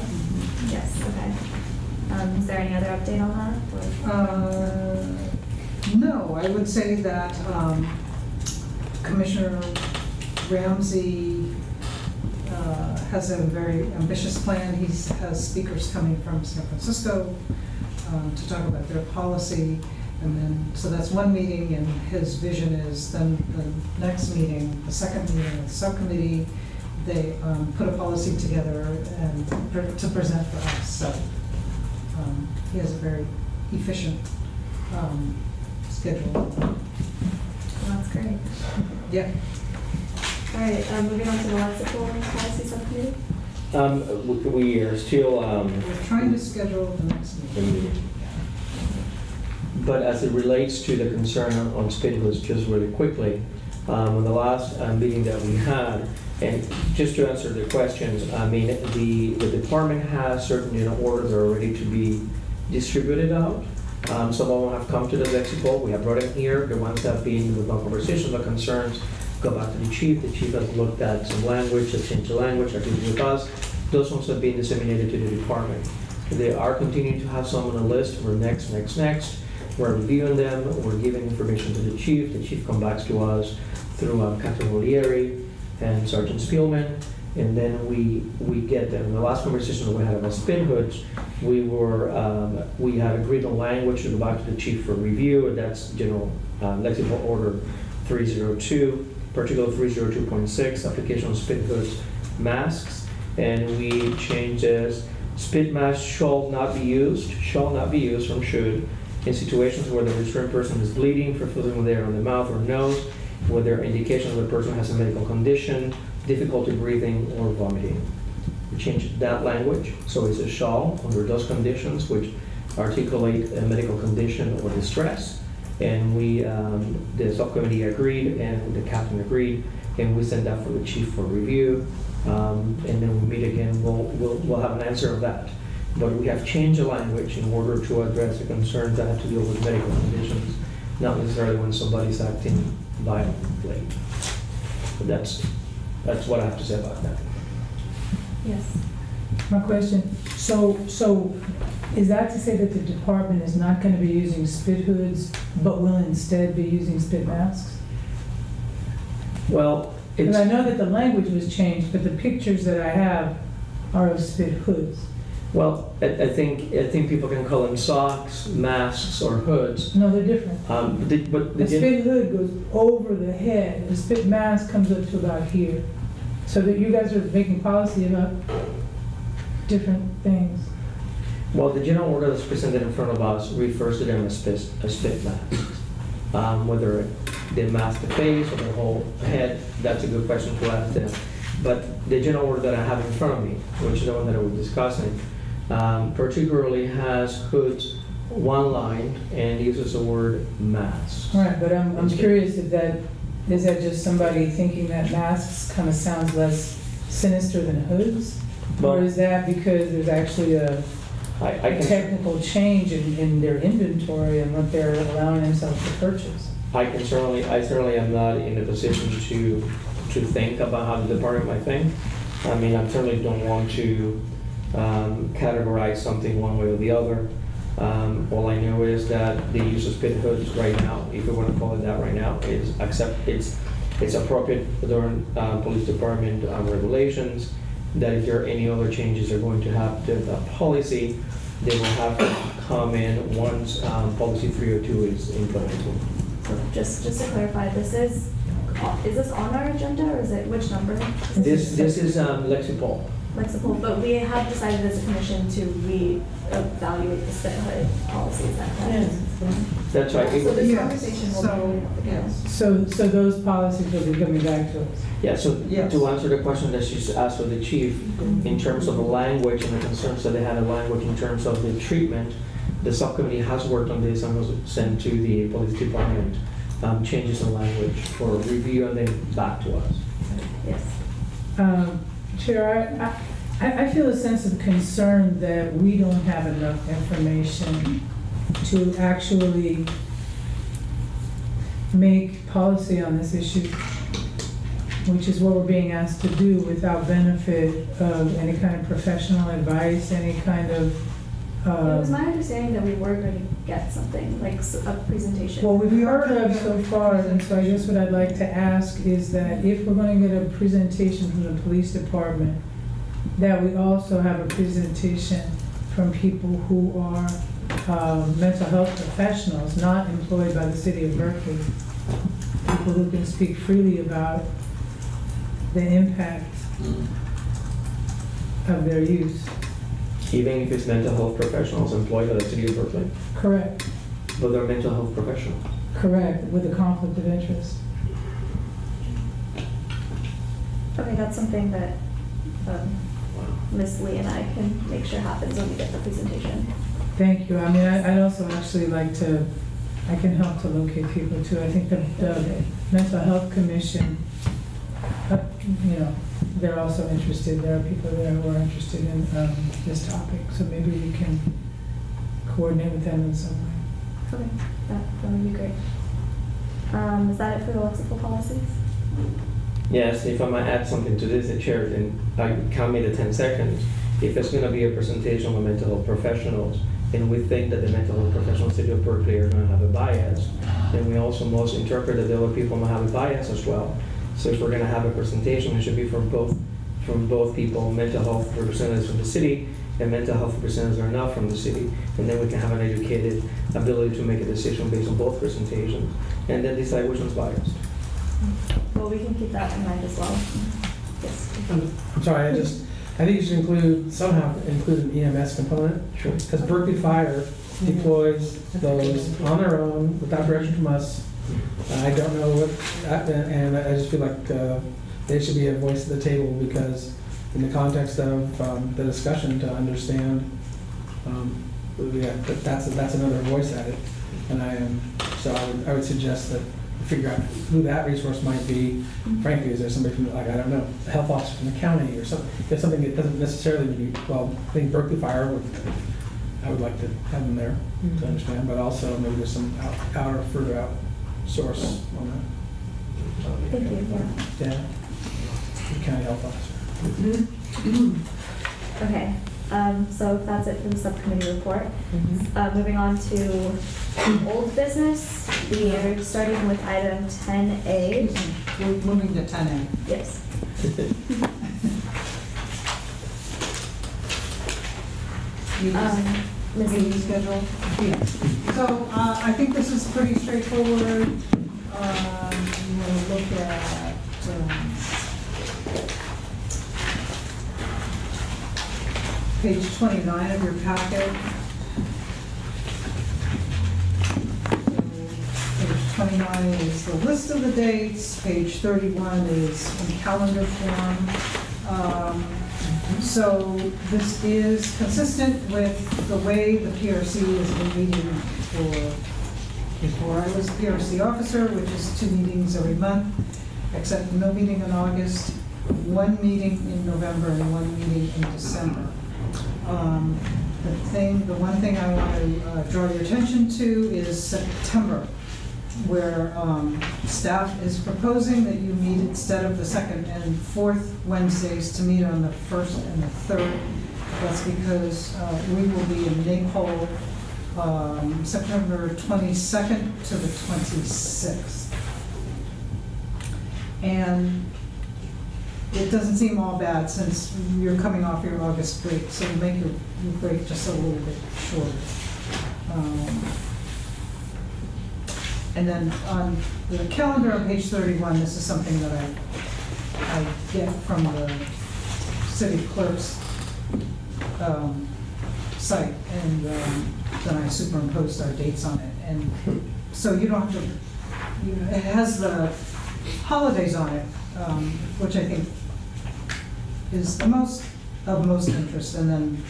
Yes, okay. Is there any other update on that? No, I would say that Commissioner Ramsey has a very ambitious plan. He has speakers coming from San Francisco to talk about their policy. And then, so that's one meeting, and his vision is then the next meeting, the second meeting of the subcommittee, they put a policy together and to present for us. So he has a very efficient schedule. Well, that's great. Yeah. All right, moving on to the lexical policy subcommittee. We are still, We're trying to schedule the next meeting. but as it relates to the concern on speedboats, just really quickly, on the last meeting that we had, and just to answer the questions, I mean, the department has certain, you know, orders that are ready to be distributed out. Some of them have come to the lexical. We have brought them here. The ones that have been with no conversations or concerns go back to the chief. The chief has looked at some language, has changed the language, agreed with us. Those ones have been disseminated to the department. They are continuing to have some on the list for next. We're reviewing them. We're giving information to the chief. The chief comes back to us through Captain Molieri and Sergeant Spielman, and then we get them. In the last conversation that we had about spin hoods, we had agreed on language to go back to the chief for review, and that's General Lexical Order 302, particular 302.6, application of spin hoods masks, and we changed this. Spit mask shall not be used from should, in situations where the restrained person is bleeding, profusing with air on the mouth or nose, where there are indications the person has a medical condition, difficulty breathing, or vomiting. We changed that language, so it's a shall under those conditions which articulate a medical condition or distress. And the subcommittee agreed, and the captain agreed, and we sent that for the chief for review. And then we meet again, we'll have an answer of that. But we have changed the language in order to address the concerns that have to deal with medical conditions, not necessarily when somebody's acting violently. But that's what I have to say about that. Yes. My question, so is that to say that the department is not going to be using spit hoods, but will instead be using spit masks? Well, Because I know that the language was changed, but the pictures that I have are of spit hoods. Well, I think people can call them socks, masks, or hoods. No, they're different. But The spit hood goes over the head, the spit mask comes up to about here. So that you guys are making policy about different things. well, the general order that's presented in front of us refers to them as spit masks. Whether they mask the face or the whole head, that's a good question to ask them. But the general order that I have in front of me, which is the one that I was discussing, particularly has hoods one line and uses the word mask. All right, but I'm curious if is that just somebody thinking that masks kind of sounds less sinister than hoods? Well- Or is that because there's actually a I can technical change in their inventory and what they're allowing themselves to purchase? I certainly am not in a position to think about how the department might think. I mean, I certainly don't want to categorize something one way or the other. All I know is that the use of spit hoods right now, if we want to call it that right now, it's appropriate during police department regulations, that if there are any other changes they're going to have to the policy, they will have to come in once policy 302 is implemented. So just to clarify, is this on our agenda, or is it, which number? This is Lexipol. flexible, but we have decided as a commission to reevaluate the sped policies that time. That's right. So this Yes, conversation will so, be up again. yes. So those policies will be coming back to us. Yeah, so Yes. to answer the question that she's asked for the chief, in terms of the language and the concerns that they had, the language in terms of the treatment, the subcommittee has worked on this and was sent to the police department, changes in language for review and then back to us. Yes. Chair, I feel a sense of concern that we don't have enough information to actually make policy on this issue, which is what we're being asked to do without benefit of any kind of professional advice, any kind of. It was my understanding that we were going to get something, like a presentation. Well, we've heard of so far, and so I guess what I'd like to ask is that if we're going to get a presentation from the police department, that we also have a presentation from people who are mental health professionals, not employed by the city of Berkeley, people who can speak freely about the impact of their use. Even if it's mental health professionals employed by the city of Berkeley, Correct, but they're mental health professionals. correct, with a conflict of interest. Okay, that's something that Ms. Lee and I can make sure happens when we get the presentation. Thank you. I mean, I'd also actually like to, I can help to locate people too. I think the Mental Health Commission, you know, they're also interested. There are people there who are interested in this topic, so maybe we can coordinate with them in some way. Okay, that would be great. Is that it for the lexical policies? Yes, if I might add something to this, the chair, then count me the 10 seconds. If it's going to be a presentation with mental health professionals, and we think that the mental health professionals in the city of Berkeley are going to have a bias, then we also must interpret that the other people might have a bias as well. So if we're going to have a presentation, it should be from both people, mental health representatives from the city and mental health representatives that are not from the city, and then we can have an educated ability to make a decision based on both presentations, and then decide which one's biased. Well, we can keep that in mind as well. Yes. I'm sorry, I think you should somehow include an EMS component. Sure. Because Berkeley Fire deploys those on their own without direction from us. I don't know what, and I just feel like they should be a voice at the table, because in the context of the discussion, to understand, that's another voice at it. And so I would suggest that we figure out who that resource might be. Frankly, is there somebody from, like, I don't know, a health officer from the county or something? If something that doesn't necessarily be, well, I think Berkeley Fire I would like to have them there to understand, but also maybe there's some further out source on that. Thank you, yeah. Yeah, the county health officer. Okay, so that's it for the subcommittee report. Moving on to old business, we are starting with item 10A. We're moving to 10A. Yes. Ms. Meeting Lee. schedule? Yes. So I think this is pretty straightforward. We'll look at page 29 of your packet. So page 29 is the list of the dates. Page 31 is in calendar form. So this is consistent with the way the PRC has been meeting before I was a PRC officer, which is 2 meetings every month, except no meeting in August, 1 meeting in November, and 1 meeting in December. The one thing I want to draw your attention to is September, where staff is proposing that you meet instead of the 2nd and 4th Wednesdays to meet on the 1st and the 3rd. That's because we will be in NACOLE September 22nd to the 26th. And it doesn't seem all bad since you're coming off your August break, so make your break just a little bit shorter. And then on the calendar on page 31, this is something that I get from the city clerk's site, and then I superimposed our dates on it. And so you don't have to, you know, it has the holidays on it, which I think is the most interest, and then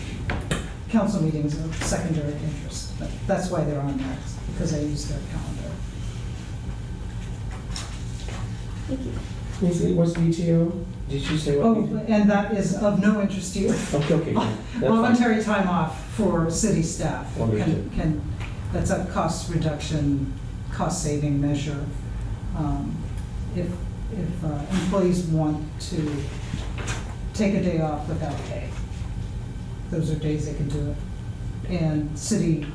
council meetings of secondary interest. But that's why they're on there, because I use their calendar. Thank you. Lindsay, what's VTO? Did you say what? Oh, and that is of no interest to you. Okay, that's fine. Voluntary time off for city staff Understood. that's a cost reduction, cost saving measure. If employees want to take a day off without pay, those are days they can do it. And city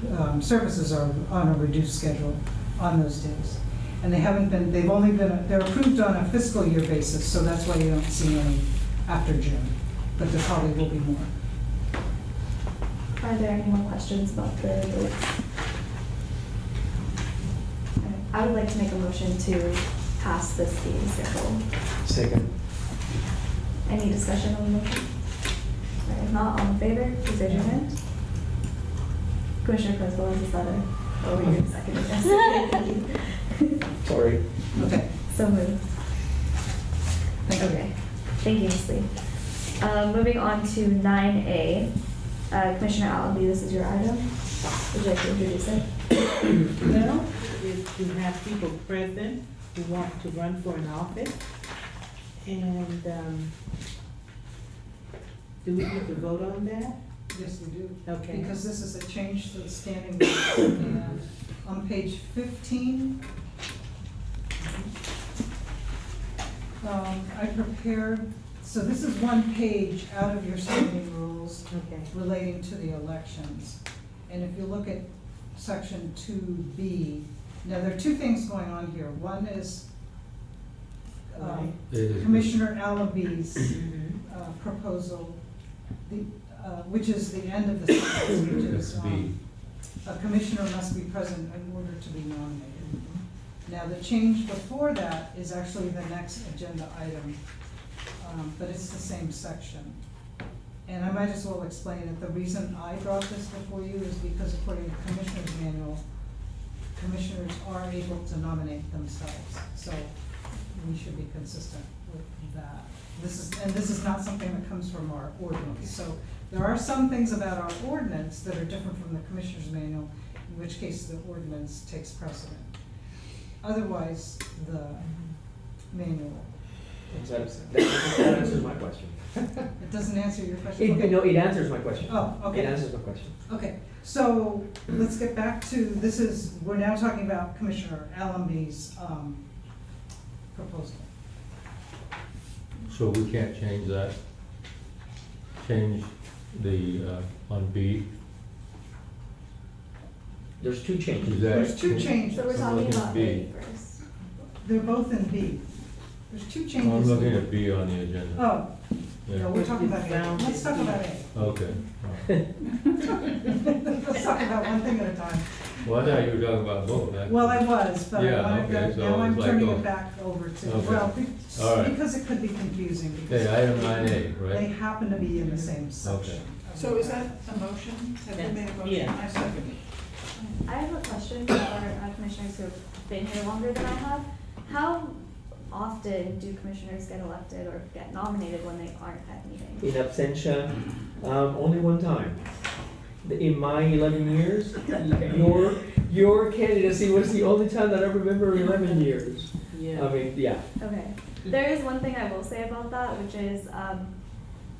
services are on a reduced schedule on those days. And they're approved on a fiscal year basis, so that's why you don't see any after June, but there probably will be more. Are there any more questions about the dates? Okay. I would like to make a motion to pass this meeting schedule. Second. Any discussion on the motion? All right, if not, all in favor, please raise your hand. Commissioner Criswell, is that a, oh, you're second, yes. Sorry. Okay, So moved. thank you. Okay, thank you, Ms. Lee. Moving on to 9A, Commissioner Allenby, this is your item. Would you like to introduce it? Well, is to have people present who want to run for an office. And, do we need to vote on that? Yes, we do. Okay. Because this is a change to the standing rules. And on page 15, I prepared, so this is one page out of your standing rules Okay. relating to the elections. And if you look at section 2B, now there are two things going on here. One is Right. Commissioner Allenby's Mhm. proposal, which is the end of the sentence, which is That's B. a commissioner must be present in order to be nominated. Now, the change before that is actually the next agenda item, but it's the same section. And I might as well explain it. The reason I brought this before you is because according to the Commissioner's Manual, commissioners are able to nominate themselves. So we should be consistent with that. This is not something that comes from our ordinance. So there are some things about our ordinance that are different from the Commissioner's Manual, in which case the ordinance takes precedent. Otherwise, the manual, That answers my question. it doesn't answer your question. Okay. No, it answers my question. Oh, okay. It answers my question. Okay, so let's get back to, we're now talking about Commissioner Allenby's proposal. So we can't change that? Change the, on B? There's two changes. Is that- There's two changes. So we're I'm talking looking at about B. A first. They're both in B. There's two changes. I'm looking at B on the agenda. Oh, Yeah. no, we're talking about A. Found Let's talk it. about A. Okay. Let's talk about one thing at a time. Well, I thought you were talking about both. actually. Well, I was, but Yeah, I wanted okay, to, so now I'm it's like, turning oh. it back over to, Okay. well, All right. because it could be confusing. because Okay, item 9A, They right? happen to be in the same section. So is that a motion? Have you made a motion? Yeah. I second it. I have a question for our commissioners who have been here longer than I have. How often do commissioners get elected or get nominated when they aren't at meetings? In absentia, only one time. In my 11 years, your candidacy was the only time that I remember in 11 years. I mean, yeah. Okay. There is one thing I will say about that, which is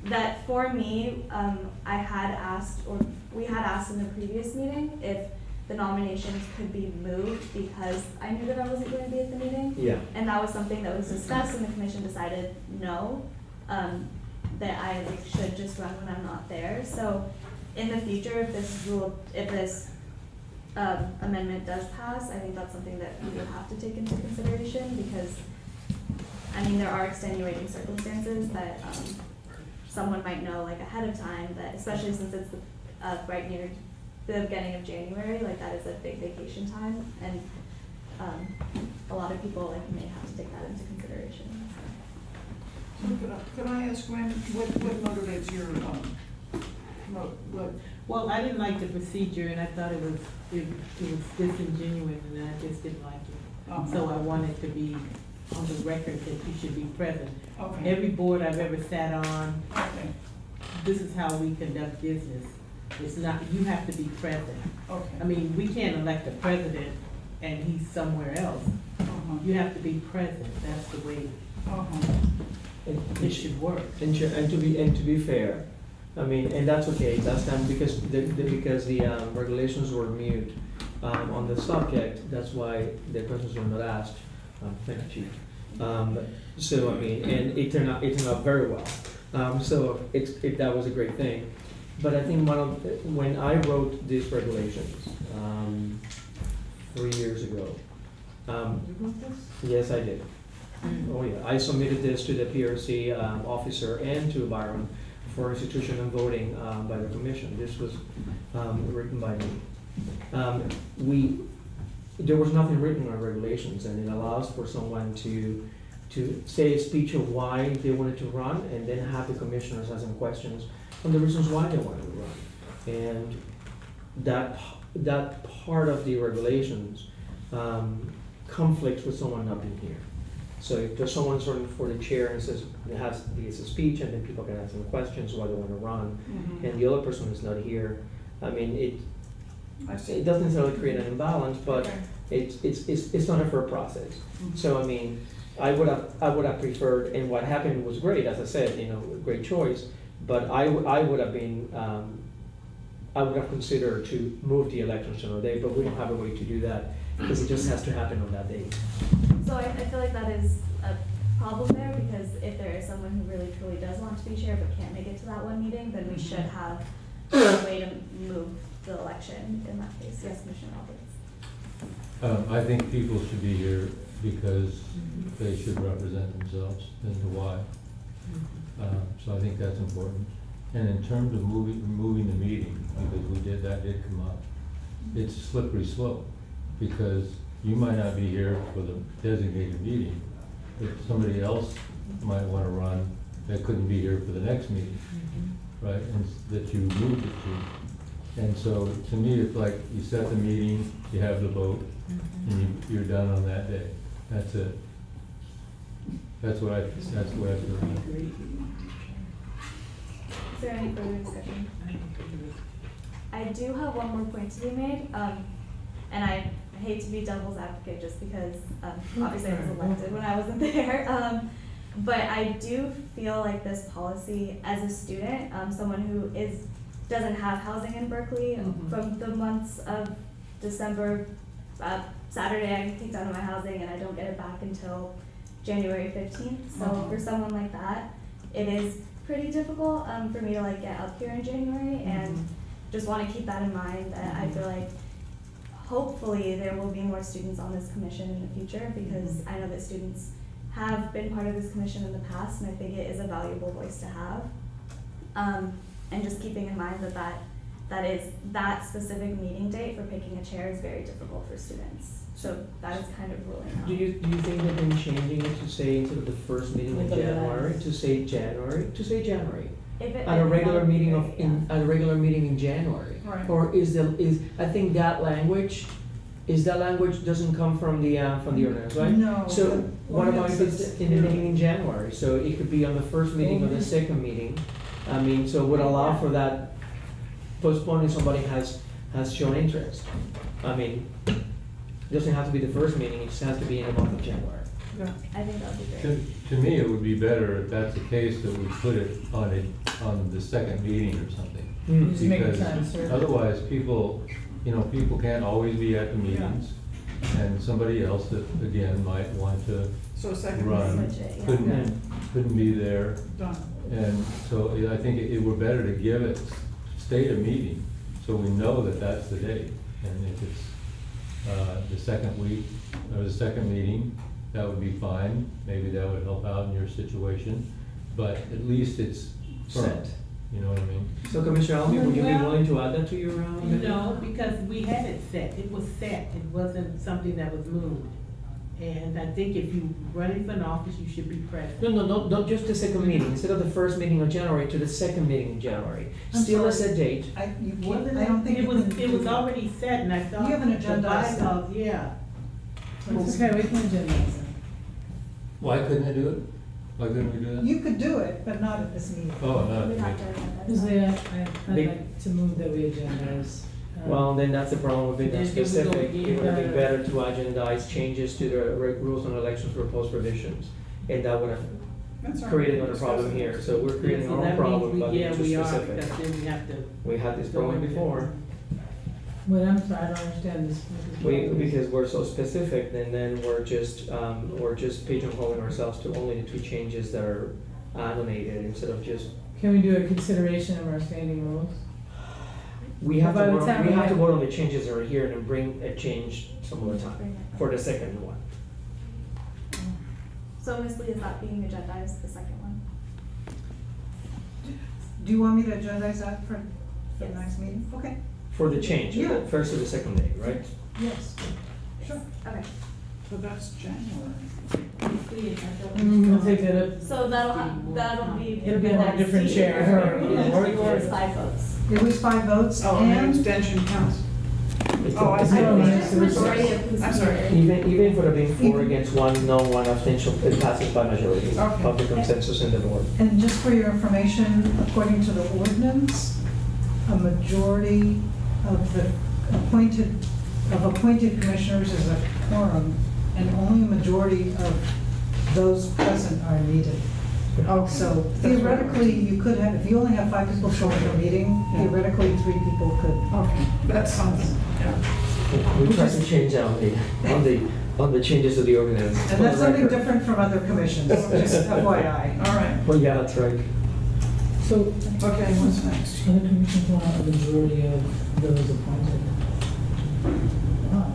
that for me, I had asked, or we had asked in the previous meeting if the nominations could be moved because I knew that I wasn't going to be at the meeting. Yeah. And that was something that was discussed and the commission decided no, that I should just run when I'm not there. So in the future, if this amendment does pass, I think that's something that we will have to take into consideration because, I mean, there are extenuating circumstances that someone might know like ahead of time that, especially since it's right near the beginning of January, like that is a big vacation time, and a lot of people like may have to take that into consideration. Could I ask, Gwen, what motivates your, what? Well, I didn't like the procedure, and I thought it was disingenuous, and I just didn't like it. So I wanted to be on the record that you should be present. Okay. Every board I've ever sat on, Okay, this is how we conduct business. It's not, you have to be present. okay. I mean, we can't elect a president and he's somewhere else. Uh-huh. You have to be present, that's the way Uh-huh. it should work. And to be fair, I mean, and that's okay, that's them, because the regulations were mute on the subject, that's why the questions were not asked. Thank you, Chief. So, I mean, and it turned out very well. So that was a great thing. But I think when I wrote these regulations, 3 years ago, yes, I did. Oh, yeah, I submitted this to the PRC officer and to Byron for institution and voting by the commission. This was written by me. There was nothing written in our regulations, and it allows for someone to say a speech of why they wanted to run, and then have the commissioners asking questions on the reasons why they wanted to run. And that part of the regulations conflicts with someone not being here. So if there's someone running for the chair and says, gives a speech, and then people can ask them questions why they want to run, and the other person is not here, I mean, it doesn't necessarily create an imbalance, but Okay. it's not a fair process. So I mean, I would have preferred, and what happened was great, as I said, great choice, but I would have been, I would have considered to move the elections to another day, but we don't have a way to do that, because it just has to happen on that day. So I feel like that is a problem there, because if there is someone who really truly does want to be chair but can't make it to that one meeting, then we should have a way to move the election in that case. Yes, Commissioner Roberts. I think people should be here because they should represent themselves as to why. So I think that's important. And in terms of moving the meeting, because that did come up, it's a slippery slope, because you might not be here for the designated meeting, but somebody else might want to run that couldn't be here for the next meeting, right, and that you moved it to. And so, to me, it's like you set the meeting, you have the vote, and you're done on that day. That's it. That's the way I feel. Is there any further discussion? I do have one more point to be made, and I hate to be devil's advocate just because obviously I was elected when I wasn't there, but I do feel like this policy, as a student, someone who doesn't have housing in Berkeley from the months of December, Saturday I get kicked out of my housing and I don't get it back until January 15th. So for someone like that, it is pretty difficult for me to get up here in January, and just want to keep that in mind, that I feel like hopefully there will be more students on this commission in the future, because I know that students have been part of this commission in the past, and I think it is a valuable voice to have. And just keeping in mind that specific meeting date for picking a chair is very difficult for students. So that is kind of ruling out. Do you think they've been changing it to say instead of the first meeting in January, to say January? At a regular meeting in January? Right. Or I think that language doesn't come from the ordinance, right? No. So what about if Ordinance it's in the meeting in January? So it could be on the first meeting or the second meeting. I mean, so it would allow for that postponing somebody has shown interest. I mean, it doesn't have to be the first meeting, it just has to be in the month of January. I think that would be great. To me, it would be better if that's the case, that we put it on the second meeting or something. Just make it Because time certain. otherwise, people can't always be at the meetings, and somebody else that, again, might want to So second run, meeting, Switch it, yeah. couldn't be there. done. And so I think it would better to state a meeting, so we know that that's the date. And if it's the second week, or the second meeting, that would be fine. Maybe that would help out in your situation, but at least it's firm. Set. You know what I mean? So Commissioner Alvey, would you be Well, willing to add that to your? No, because we had it set, it was set, it wasn't something that was moved. And I think if you running for an office, you should be present. No, just the second meeting, instead of the first meeting of January to the second meeting in January. I'm Still a sorry. set date. Wasn't I don't think it you was, can it was do that. already set, and I thought. You have an the agendized bylaws, yeah. It's okay, we can agendize it. Why couldn't I do it? Why couldn't we do that? You could do it, but not at this meeting. Oh, not We me. have to agenda Because that. I'd Big- like to move that we agendize. Well, then that's the problem with it, that's Then it would go specific. again. It would have been better to agendize changes to the rules on elections proposed provisions. And that would have That's all created right. another problem here. So we're creating So our own that problem, means but we- it's Yeah, too we are, specific. because then we have to. We had this problem before. Wait, I'm sorry, I don't understand this. Because we're so specific, then we're just pigeonholing ourselves to only the two changes that are annotated instead of just, Can we do a consideration of our standing rules? we have to By the vote on, time we we have to have- vote on the changes that are here and then bring a change some other time for the second one. So Ms. Lee, is that being agendized, the second one? Do you want me to agendize that for the Yes. next meeting? Okay, For the change, Yeah. first to the second day, right? yes, sure. Okay, So that's January. We'll take that up. so that'll be. It'll be on a next different meeting. chair. It's 5 votes. It was 5 votes Oh, and and abstention counts. It's Oh, I the- see. I don't believe know. it's majority of I'm sorry. considered. Even for the being 4 against 1, no, 1 abstention, it passes by majority Okay. of the consensus in the board. And just for your information, according to the ordinance, a majority of the appointed commissioners is a quorum, and only a majority of those present are needed. So theoretically, you could have, if you only have 5 people showing a meeting, Yeah. theoretically, 3 people could. Okay, that sounds, yeah. We try to change on the changes to the ordinance. And that's something different from other commissions, just FYI. All right, Well, yeah, that's right. So, okay, what's next? other commissions want a majority of those appointed. Wow.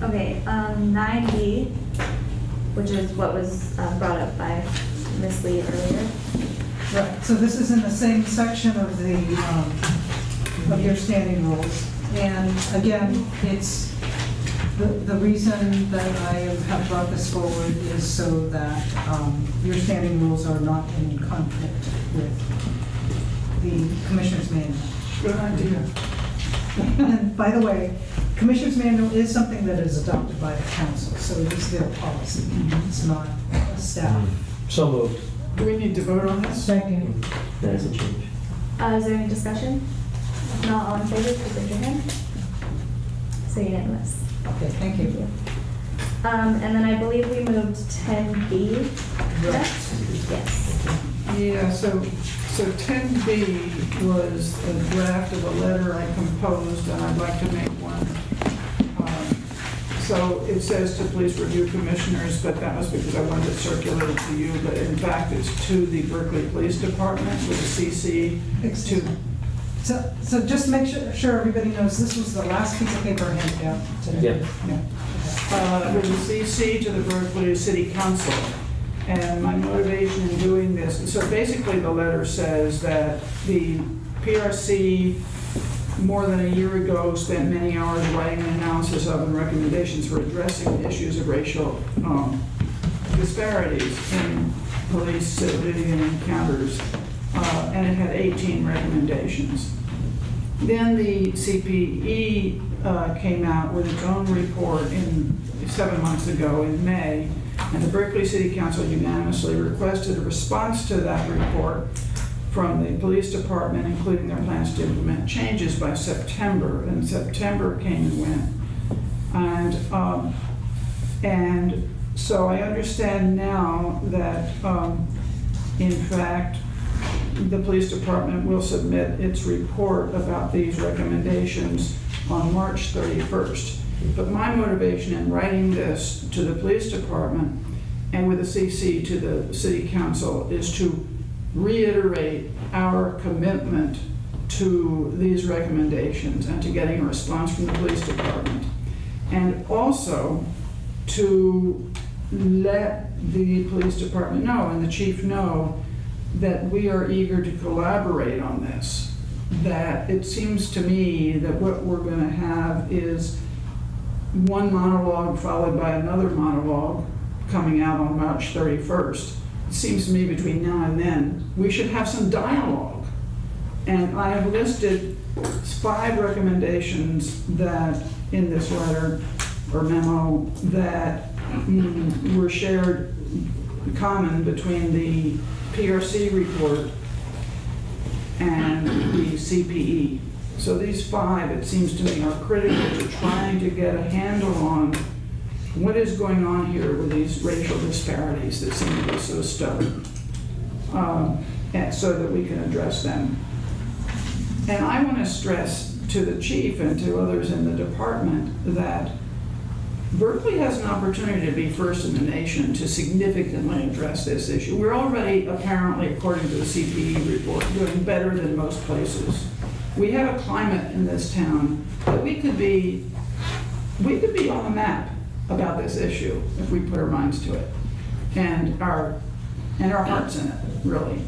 Okay, 9B, which is what was brought up by Ms. Lee earlier. Right, so this is in the same section of the, of your standing rules. And again, it's, the reason that I have brought this forward is so that your standing rules are not in conflict with the Commissioner's Manual. Good idea. And by the way, Commissioner's Manual is something that is adopted by the council, so it is their policy. It's not a staff. So moved. Do we need to vote on this? Second. That is a change. Is there any discussion? If not, all in favor, please raise your hand. So unanimous. Okay, thank you. And then I believe we moved 10B. Right. Yes. Yeah, so 10B was a draft of a letter I composed, and I'd like to make one. So it says to please review commissioners, but that was because I wanted it circulated to you, but in fact, it's to the Berkeley Police Department with a CC to, So just to make sure everybody knows, this was the last piece of paper handed out today. Yeah. with a CC to the Berkeley City Council. And my motivation in doing this, so basically the letter says that the PRC more than a year ago spent many hours writing an analysis of and recommendations for addressing issues of racial disparities in police civilian encounters, and it had 18 recommendations. Then the CPE came out with its own report 7 months ago in May, and the Berkeley City Council unanimously requested a response to that report from the police department, including their plans to implement changes by September. And September came and went. And so I understand now that, in fact, the police department will submit its report about these recommendations on March 31st. But my motivation in writing this to the police department and with a CC to the city council is to reiterate our commitment to these recommendations and to getting a response from the police department. And also to let the police department know and the chief know that we are eager to collaborate on this. That it seems to me that what we're going to have is one monologue followed by another monologue coming out on March 31st. It seems to me between now and then, we should have some dialogue. And I have listed 5 recommendations that, in this letter or memo, that were shared common between the PRC report and the CPE. So these 5, it seems to me, are critical to trying to get a handle on what is going on here with these racial disparities that seem to be so stubborn, and so that we can address them. And I want to stress to the chief and to others in the department that Berkeley has an opportunity to be first in the nation to significantly address this issue. We're already, apparently, according to the CPE report, doing better than most places. We have a climate in this town that we could be on the map about this issue if we put our minds to it, and our hearts in it, really.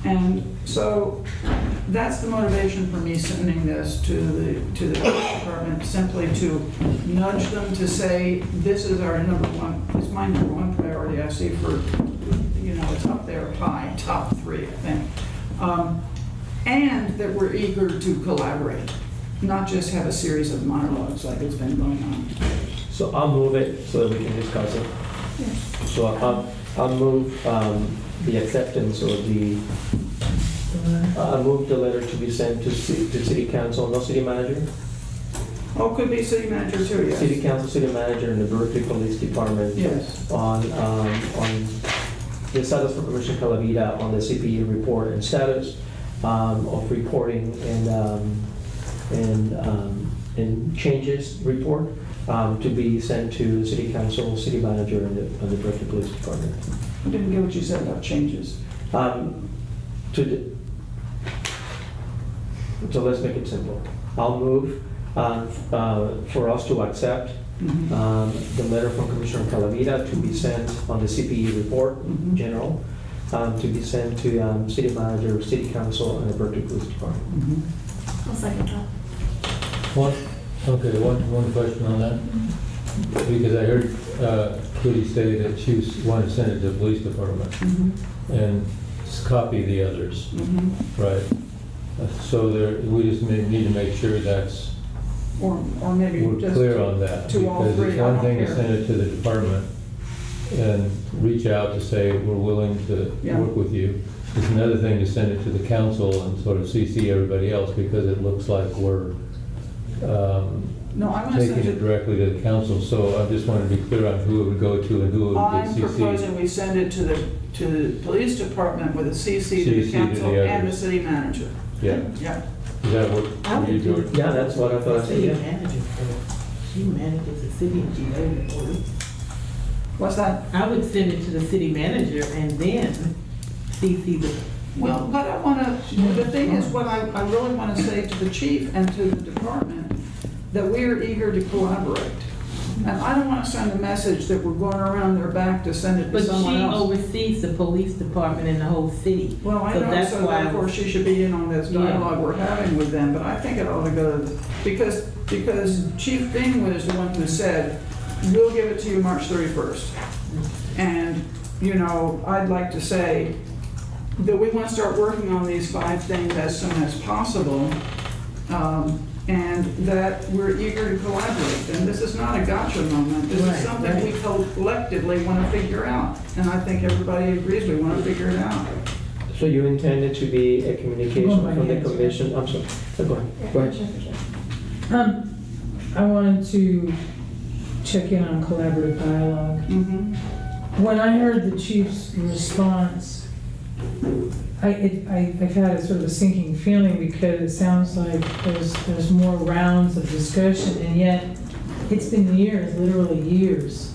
And so that's the motivation for me sending this to the police department, simply to nudge them to say, this is our it's my number one priority. I see for, it's up there high, top 3, I think. And that we're eager to collaborate, not just have a series of monologues like it's been going on. So I'll move it so that we can discuss it. Yes. So I'll move the acceptance of the, I'll move the letter to be sent to city council, no city manager? Oh, could be city manager too, yes. City council, city manager, and the Berkeley Police Department. Yes. On the status for Commissioner Calavita on the CPE report and status of reporting and changes report to be sent to city council, city manager, and the Berkeley Police Department. I didn't get what you said about changes. So let's make it simple. I'll move for us to accept the letter from Commissioner Calavita to be sent on the CPE report, general, to be sent to city manager, city council, and the Berkeley Police Department. I'll second that. One question on that. Because I heard Cootie say that she wanted to send it to the police department and copy the others, right? So we just need to make sure that's, Or maybe we're just clear on that. to all Because three, it's I one don't thing to care. send it to the department and reach out to say, we're willing to Yeah. work with you. It's another thing to send it to the council and sort of CC everybody else, because it looks like we're No, I want to taking send it it, directly to the council. So I just wanted to be clear on who it would go to and who it would I'm get proposing CC. we send it to the police department with a CC to CC the to council the and the others. city manager. Yeah, Yeah. is that what I would you do do? Yeah, that's what I thought I said, City yeah. manager, she manages the city and she knows the police. What's that? I would send it to the city manager and then CC the. Well, what I want to, the thing is, what I really want to say to the chief and to the department, that we are eager to collaborate. And I don't want to send a message that we're going around their back to send it to But someone she else. oversees the police department in the whole city. Well, I So know, that's so why therefore she should be in on this Yeah. dialogue we're having with them, but I think it ought to go to, because Chief Bing was the one who said, we'll give it to you March 31st. And, I'd like to say that we want to start working on these 5 things as soon as possible, and that we're eager to collaborate. And this is not a gotcha moment. This Right, is something right. we collectively want to figure out. And I think everybody agrees we want to figure it out. So you intend it to be a communication Oh, my from the hands. commission? I'm sorry. Go ahead. Yeah, Go ahead. Commissioner Fisher. I wanted to check in on collaborative dialogue. When I heard the chief's response, I've had a sort of a sinking feeling, because it sounds like there's more rounds of discussion, and yet it's been years, literally years,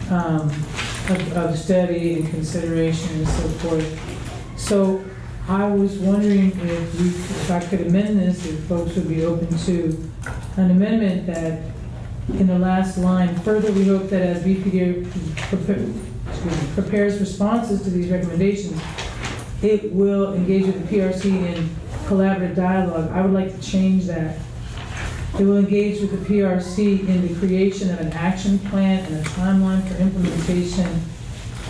of study and consideration and so forth. So I was wondering if I could amend this, if folks would be open to an amendment that, in the last line, further, we hope that as BPD prepares responses to these recommendations, it will engage with the PRC in collaborative dialogue. I would like to change that It will engage with the PRC in the creation of an action plan and a timeline for implementation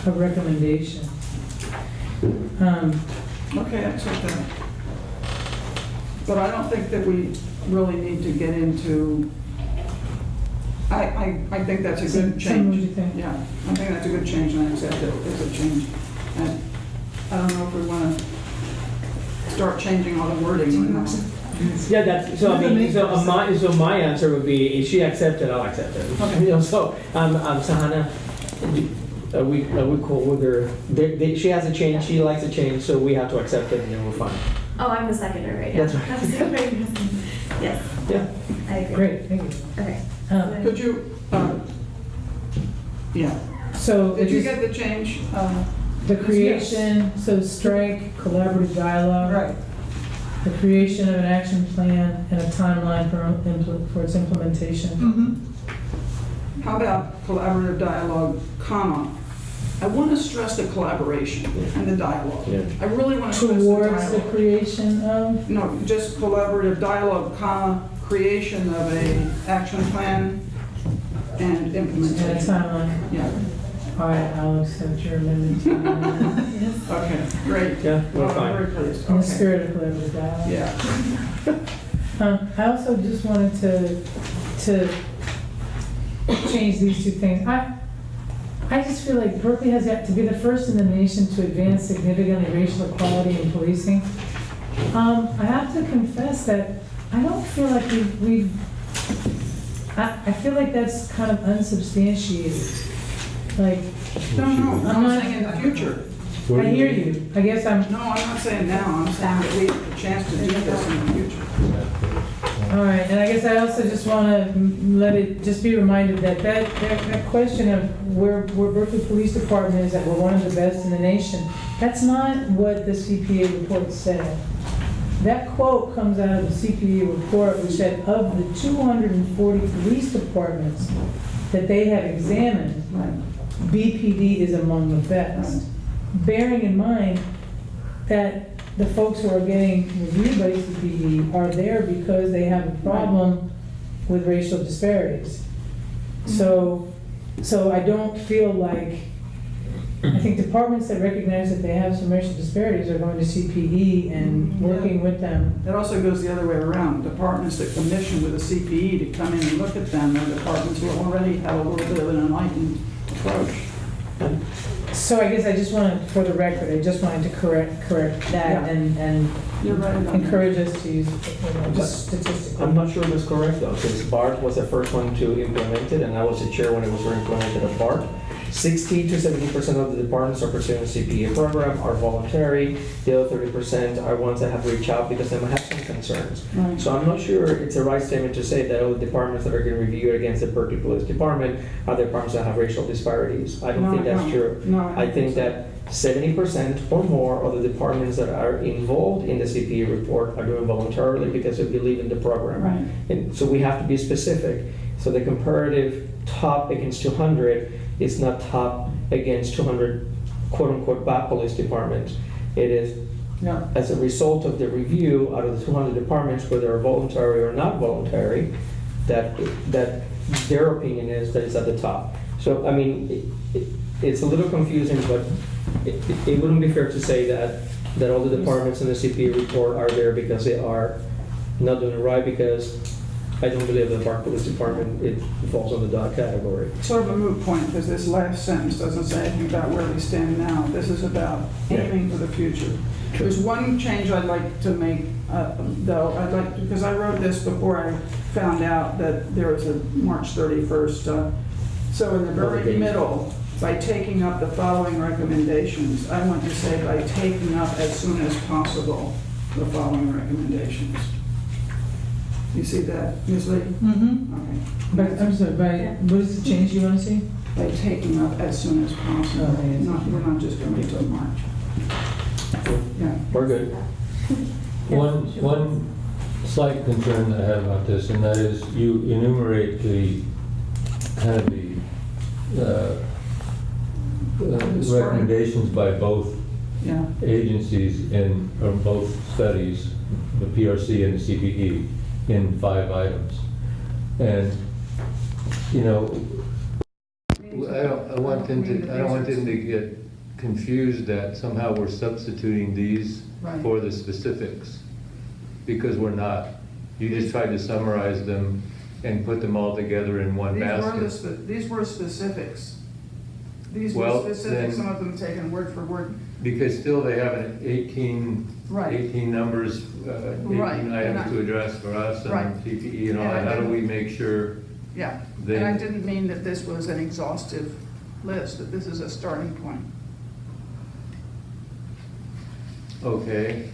of recommendations. Okay, I accept that. But I don't think that we really need to get into, I think that's a good Sam, what do you change. think? Yeah, I think that's a good change, and I accept it as a change. And I don't know if we want to start changing all the wording or not. Yeah, that's, so I mean, so my answer would be, if she accepts it, I'll accept it. Okay. You know, so, Sahana, are we cool with her? She has a change, she likes a change, so we have to accept it and then we're fine. Oh, I'm the seconder, right? Yeah. That's right. I'm the seconder. Yes, Yeah. I agree. Great, thank you. Okay. Could you, yeah, So did you just get the change? the creation, so strike collaborative dialogue. Right. The creation of an action plan and a timeline for its implementation. Mm-hmm. How about collaborative dialogue, comma? I want to stress the collaboration and the dialogue. Yeah. I really want to stress the Towards the dialogue. creation of, No, just collaborative dialogue, comma, creation of a action plan and and a implementation. timeline. Yeah, All right, I'll accept your amendment. okay, great. Yeah, we're Oh, I'm fine. very pleased, In the okay. spirit of collaborative dialogue. Yeah, I also just wanted to change these two things. I just feel like Berkeley has got to be the first in the nation to advance significantly racial equality in policing. I have to confess that I don't feel like I feel like that's kind of unsubstantiated. Like, no, I'm I'm not- saying in the future. I hear you. I guess I'm, No, I'm not saying now, I'm saying that we have a chance to do this in the future. all right, and I guess I also just want to let it, just be reminded that that question of where Berkeley Police Department is, that we're one of the best in the nation, that's not what the CPA report said. That quote comes out of the CPA report, which said of the 240 police departments that they have examined, BPD is among the best. Bearing in mind that the folks who are getting reviewed by CPD are there because they have a problem with racial disparities. So I don't feel like, I think departments that recognize that they have some racial disparities are going to CPE and working with them. It also goes the other way around. Departments that commission with a CPE to come in and look at them are departments who already have a little bit of an enlightened approach. So I guess I just wanted, for the record, I just wanted to correct that Yeah. and You're right about that. encourage us to use, just statistically. I'm not sure that's correct though, because BART was the first one to implement it, and I was the chair when it was implemented at BART. 60 to 70% of the departments are pursuing a CPA program, are voluntary. The other 30% are ones that have reached out because they might have some concerns. Right. So I'm not sure it's a right statement to say that all the departments that are getting reviewed against the Berkeley Police Department are the departments that have racial disparities. I don't No, think that's no. true. No, I think that 70% or more of the departments that are involved in the CPA report are doing voluntarily because they believe in the program. Right. And so we have to be specific. So the comparative top against 200 is not top against 200 quote-unquote bad police departments. It is Yeah. as a result of the review out of the 200 departments, whether they're voluntary or not voluntary, that their opinion is that it's at the top. So, I mean, it's a little confusing, but it wouldn't be fair to say that all the departments in the CPA report are there because they are not doing it right, because I don't believe the Park Police Department, it falls on the dot category. Sort of a moot point, because this last sentence doesn't say anything about where we stand now. This is about aiming for the future. There's one change I'd like to make, though. I'd like, because I wrote this before I found out that there was a March 31st. So in the very middle, by taking up the following recommendations, I want to say by taking up as soon as possible the following recommendations. You see that, Ms. Lee? Mm-hmm. Okay. But, I'm sorry, what is the change you want to see? By taking up as soon as possible. Oh, yes. We're not just going to wait till March. Yeah. We're good. One slight concern that I have about this, and that is you enumerate the kind of the recommendations by both Yeah. agencies or both studies, the PRC and the CPE, in 5 items. And, you know, I don't want them to get confused that somehow we're substituting these Right. for the specifics, because we're not. You just tried to summarize them and put them all together in one basket. These were specifics. These Well, were specifics, then- some of them taken word for word. Because still they have an 18 Right. numbers, 18 Right, and items to address for us Right. and PPE and all And I that. How do didn't- we make sure? Yeah, They- and I didn't mean that this was an exhaustive list, that this is a starting point. Okay.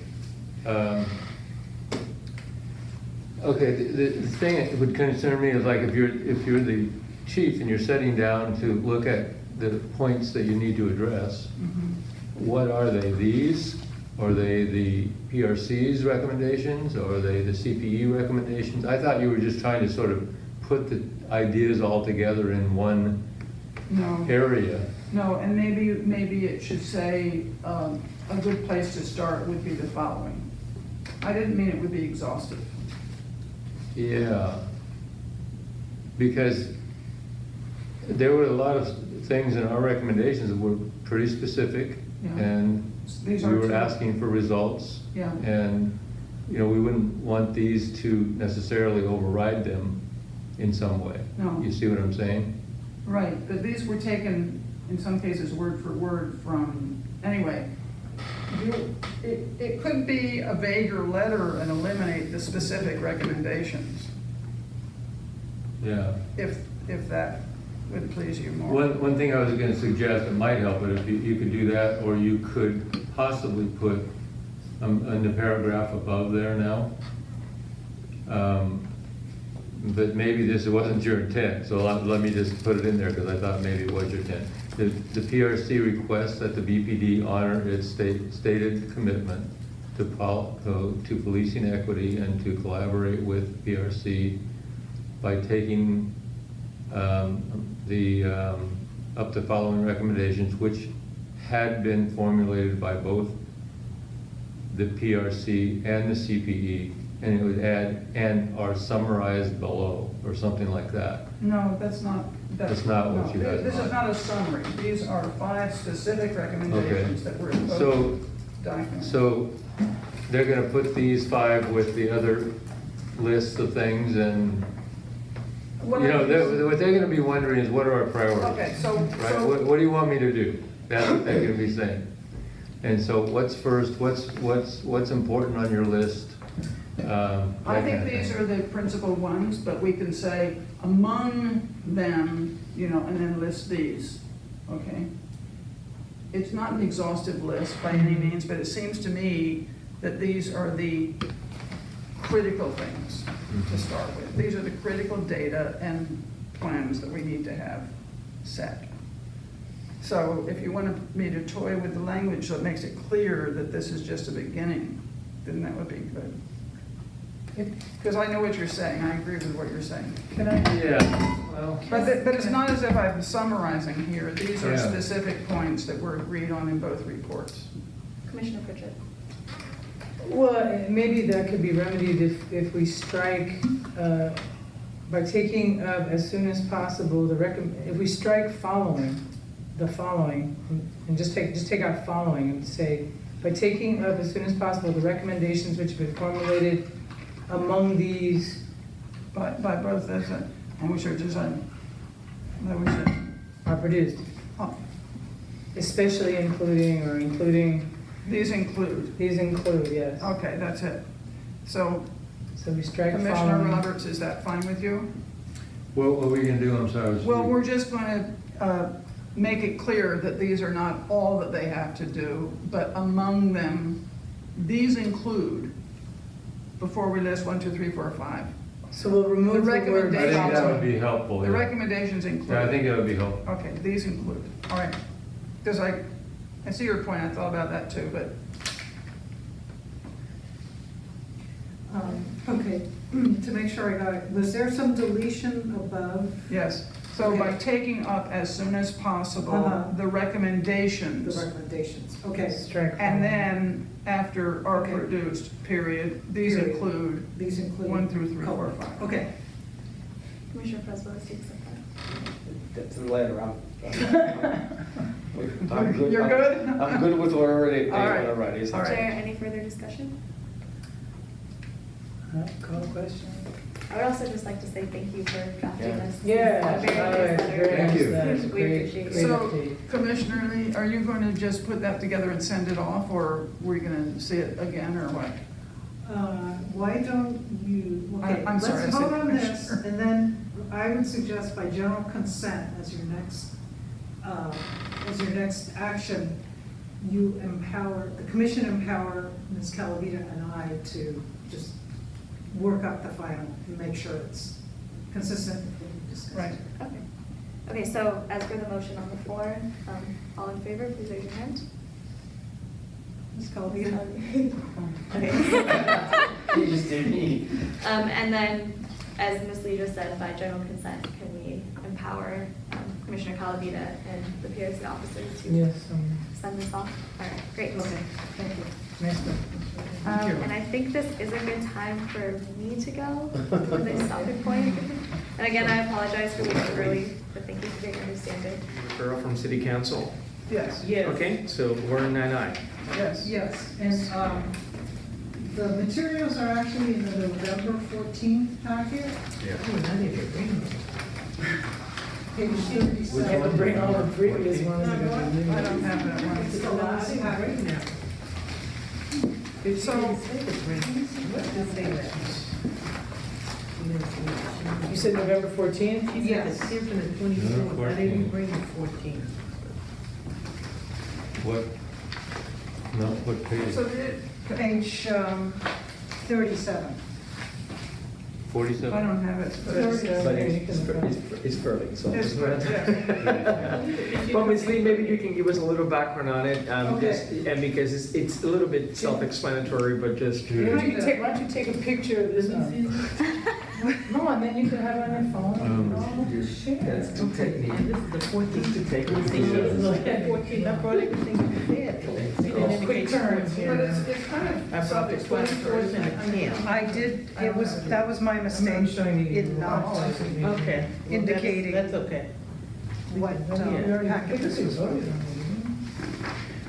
Okay, the thing that would concern me is like if you're the chief and you're sitting down to look at the points that you need to address, what are they? These? Are they the PRC's recommendations? Or are they the CPE recommendations? I thought you were just trying to sort of put the ideas all together in one No, area. no, and maybe it should say, a good place to start would be the following. I didn't mean it would be exhaustive. Yeah, because there were a lot of things in our recommendations that were pretty specific, Yeah. and These we are were too. asking for results. Yeah. And, you know, we wouldn't want these to necessarily override them in some way. No. You see what I'm saying? Right, but these were taken, in some cases, word for word from, anyway. It could be a vaguer letter and eliminate the specific recommendations, Yeah. if that would please you more. One thing I was gonna suggest, it might help, but if you could do that, or you could possibly put in the paragraph above there now. But maybe this wasn't your intent, so let me just put it in there, because I thought maybe it was your intent. The PRC requests that the BPD honor its stated commitment to policing equity and to collaborate with PRC by taking up the following recommendations, which had been formulated by both the PRC and the CPE, and it would add, and are summarized below, or something like that. No, that's not. That's not what no, you had in This is mind. not a summary. These are 5 specific recommendations that were in both So, documents. so they're gonna put these 5 with the other lists of things, and, What you know, I- what they're gonna be wondering is, what are our priorities? Okay, so, Right, what do you want me to do? That's what they're gonna be saying. And so what's first, what's important on your list? I think these are the principal ones, but we can say among them, you know, and then list these, okay? It's not an exhaustive list by any means, but it seems to me that these are the critical things to start with. These are the critical data and plans that we need to have set. So if you wanted me to toy with the language so it makes it clear that this is just a beginning, then that would be good. Because I know what you're saying, I agree with what you're saying. Can I, Yeah, well, But it's not as if I'm summarizing here, these are Yeah. specific points that were agreed on in both reports. Commissioner Pritchett. well, maybe that could be remedied if we strike, by taking up as soon as possible, if we strike the following, and just take out following and say, by taking up as soon as possible the recommendations which have been formulated among these By both us and which are designed, that was it. are produced, Oh, especially including, these include, these include, yes. okay, that's it. So So we strike Commissioner following. Roberts, is that fine with you? what we can do, I'm sorry. Well, we're just going to make it clear that these are not all that they have to do, but among them, these include, before we list 1, 2, 3, 4, 5. So we'll remove the word I think recommendations. that would be helpful. The yeah. recommendations include. Yeah, I think that would be helpful. Okay, these include, all right. Because I see your point, I thought about that too, but Okay, to make sure I got it, was there some deletion above yes. So by Okay. taking up as soon as possible, Uh-huh. the recommendations. the recommendations? Okay, Strike And following. then after are Okay. produced, period, these Period. include these include. 1 through 3, 4, color. 5. Okay, Commissioner Preswell, is to accept that. That's the letter, I'm good. You're good? I'm good with whatever they All right. want to write. Is there any further discussion? Call question? I would also just like to say thank you for drafting Yeah. this. Yeah. It's a very nice letter. Thank you. That is We great, appreciate it. great So, update. Commissioner Lee, are you going to just put that together and send it off, or were you going to see it again, or what? Why don't you, okay, I'm sorry, I let's said vote on this, commissioner. and then I would suggest by general consent as your next action, you empower, the commission empower Ms. Calavita and I to just work up the final and make sure it's consistent with what we discussed. Right. Okay. Okay, so as for the motion on the floor, all in favor, please raise your hand. Ms. Calavita? Okay. You just did me. And then, as Ms. Lee just said, by general consent, can we empower Commissioner Calavita and the PRC officers to Yes, send this off? All right, great. Okay, thank you. nice one. And I think this is a good time for me to go with a stopping point. And again, I apologize for leaving early, but thank you for being understanding. Referral from city council. Yes, Yes. Okay, so we're in 9I. yes. Yes, and the materials are actually in the November 14th packet, Yeah. Oh, now they can bring them. page We 37. have to bring all the previous ones. No, I don't have that one. It's the last packet now. So- What did it say that? You said November 14th? Yes. It's here from the 24th, I didn't bring the 14th. What, no, what page? So Page 37. 47? I don't have it, but it's, But it's fairly, so. it's, Well, Ms. Lee, maybe you can give us a little background on it, Okay. and because it's a little bit self-explanatory, but just. Why don't you take a picture of this? No, and then you can have it on your phone. Share. That's too technical. And this is the 14th. To take Look at 14th, I brought everything prepared. Quick turns but here. it's kind of I brought the 24th and the 10th. I did, that was my mistake I'm showing you. in not Okay. Well, indicating That's okay. what packet this was for.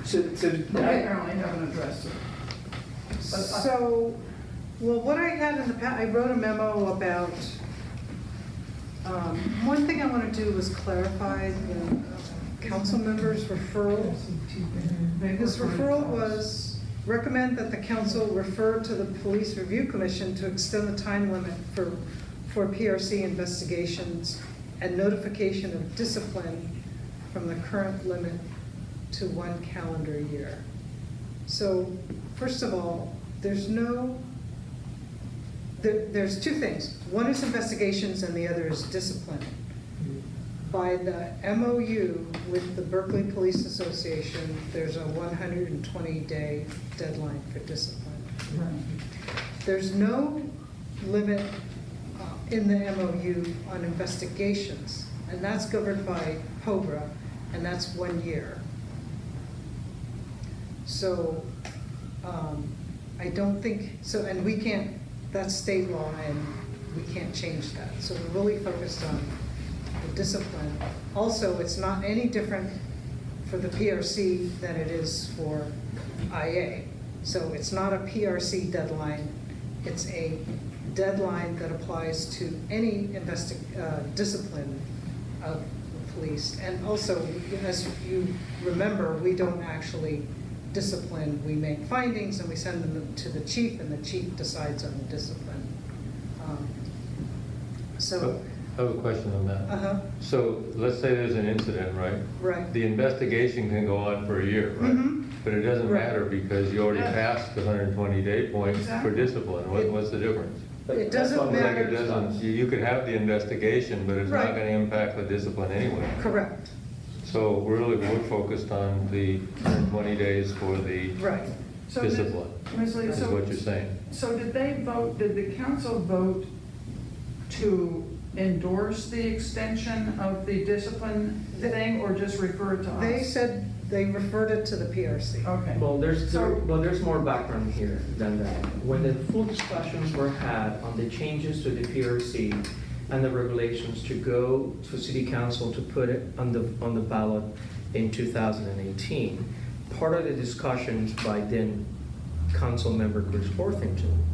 So, They apparently haven't addressed it. So, well, what I had in the past, I wrote a memo about, one thing I want to do was clarify the council members' referral. His referral was recommend that the council refer to the Police Review Commission to extend the time limit for PRC investigations and notification of discipline from the current limit to 1 calendar year. So, first of all, there's two things. One is investigations and the other is discipline. By the MOU with the Berkeley Police Association, there's a 120-day deadline for discipline. There's no limit in the MOU on investigations, and that's governed by POBRA, and that's 1 year. So, I don't think, so, and we can't, that's state law, and we can't change that. So we're really focused on the discipline. Also, it's not any different for the PRC than it is for IA. So it's not a PRC deadline, it's a deadline that applies to any discipline of the police. And also, as you remember, we don't actually discipline, we make findings and we send them to the chief, and the chief decides on the discipline. So, I have a question on that. So let's say there's an incident, right? right. The investigation can go on for a year, right? Mhm. But it doesn't Right. matter because you already Yeah. passed the 120-day point for Exactly. discipline. What's the difference? It doesn't Like matter. it doesn't, you could have the investigation, but it's not Right. gonna impact the discipline anyway. Correct, So really, we're focused on the 120 days for the right. So discipline, Ms. Lee, is what you're saying. so did the council vote to endorse the extension of the discipline thing, or just refer it to us? They said they referred it to the PRC. Okay. Well, So- there's more background here than that. When the full discussions were had on the changes to the PRC, and the regulations to go to city council to put it on the ballot in 2018. Part of the discussions by then council member Chris Worthington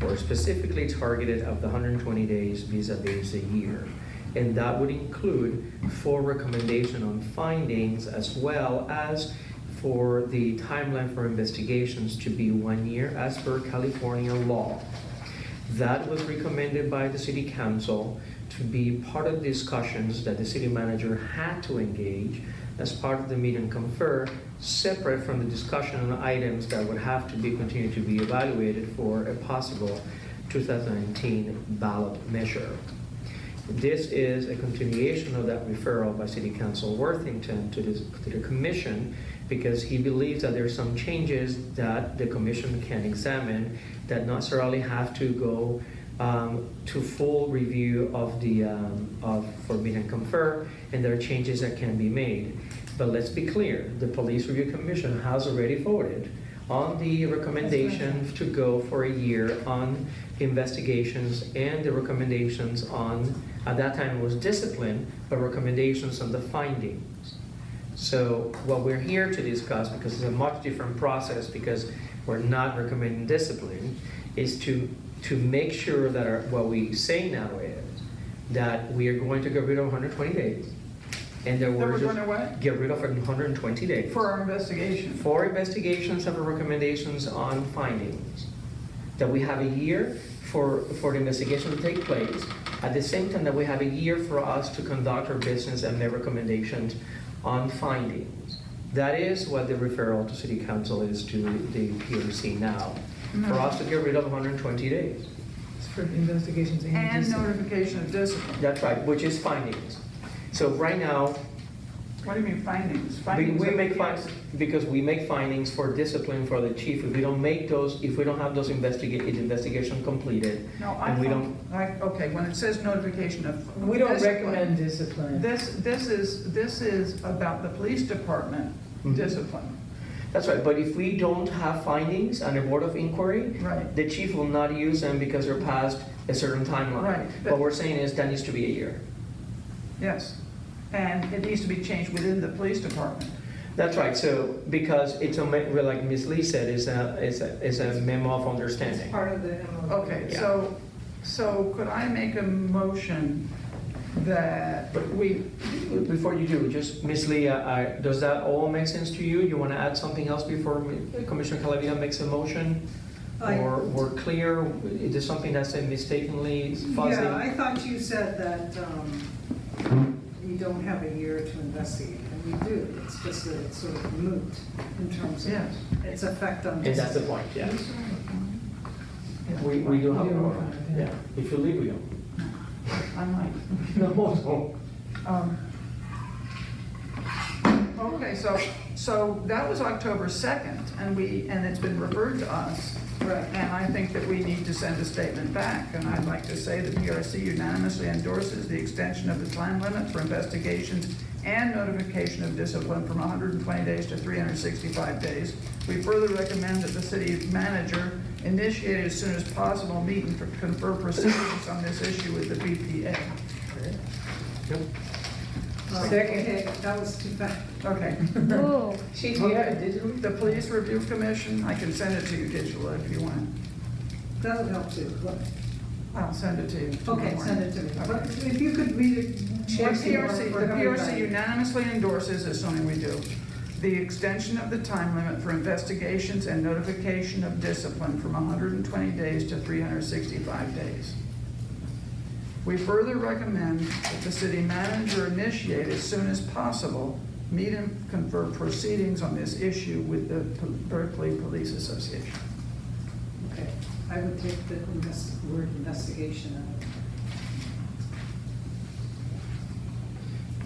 were specifically targeted of the 120 days vis-a-vis a year. And that would include for recommendation on findings as well as for the timeline for investigations to be 1 year as per California law. That was recommended by the city council to be part of the discussions that the city manager had to engage as part of the meet and confer, separate from the discussion on items that would have to be continued to be evaluated for a possible 2019 ballot measure. This is a continuation of that referral by City Council Worthington to the commission, because he believes that there are some changes that the commission can examine that not necessarily have to go to full review of the for meet and confer, and there are changes that can be made. But let's be clear, the Police Review Commission has already voted on the recommendation to go for a year on investigations and the recommendations on, at that time it was discipline, but recommendations on the findings. So what we're here to discuss, because it's a much different process, because we're not recommending discipline, is to make sure that what we say now is that we are going to get rid of 120 days. And there were That we're just going to what? get rid of 120 days. For our investigation. For investigations of recommendations on findings. That we have a year for the investigation to take place, at the same time that we have a year for us to conduct our business and make recommendations on findings. That is what the referral to City Council is to the PRC now. For us to get rid of 120 days. It's for investigations And notification of discipline. That's right, which is findings. So right now, What do you mean findings? we of make the findings, because we make findings for discipline for the chief. If we don't make those, if we don't have those investigation completed, No, I and we don't, okay, when it says notification of. We don't discipline, recommend discipline. This is about the police department Mhm. discipline. That's right, but if we don't have findings on a board of inquiry, Right. the chief will not use them because they're past a certain timeline. Right, but- What we're saying is that needs to be a year. Yes. And it needs to be changed within the police department. That's right, so, because it's a, like Ms. Lee said, is a memo of understanding. Part of the MOU. Okay, Yeah. so could I make a motion that But before you do, just, Ms. Lee, does that all make sense to you? You want to add something else before Commissioner Calavia makes a motion? Or we're clear? Is there something that's mistakenly fuzzy? Yeah, I thought you said that you don't have a year to investigate, and we do. It's just that it's sort of moot in terms of Yes. its effect on. And that's the point, yeah. We do have a quorum, yeah. If you leave, we don't. I might. No, no. Okay, so that was October 2nd, and it's been referred to us. Right. And I think that we need to send a statement back, and I'd like to say the PRC unanimously endorses the extension of the time limit for investigations and notification of discipline from 120 days to 365 days. We further recommend that the city manager initiate as soon as possible meet and confer proceedings on this issue with the BPA. Yep. Second. Okay, that was too fast. Okay. Ooh. Chief, do you have it digitally? The Police Review Commission, I can send it to you digital if you want. That would help too. I'll send it to you. Okay, send it to me. Okay. But if you could read it. The Chelsea, PRC for everybody. unanimously endorses, assuming we do, the extension of the time limit for investigations and notification of discipline from 120 days to 365 days. We further recommend that the city manager initiate as soon as possible meet and confer proceedings on this issue with the Berkeley Police Association. Okay, I would take the word investigation out.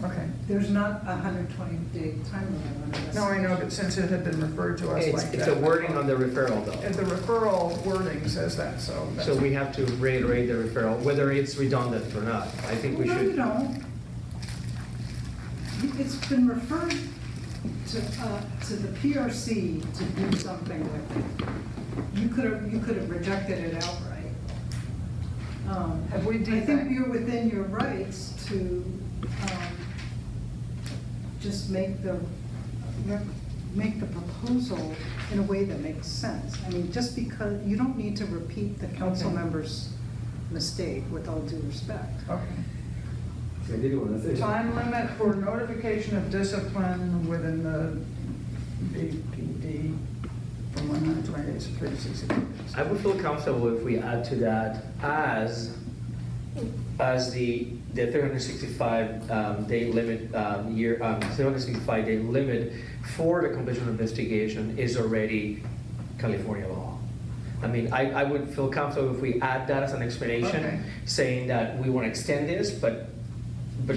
Okay. There's not a 120-day time limit on investigation. No, I know, but since it had been referred to us like that. It's a wording on the referral, though. And the referral wording says that, so. So we have to reiterate the referral, whether it's redundant or not. I think we No, you should. don't. It's been referred to the PRC to do something with it. You could have rejected it outright. Have we I think defined? you're within your rights to just make the proposal in a way that makes sense. I mean, just because, you don't need to repeat the council Okay. member's mistake, with all due respect. Okay. Time limit for notification of discipline within the BPD from 120 days to 360 days. I would feel comfortable if we add to that as the 365 day limit, 365 day limit for the completion of investigation is already California law. I mean, I would feel comfortable if we add that as an explanation, Okay. saying that we want to extend this, but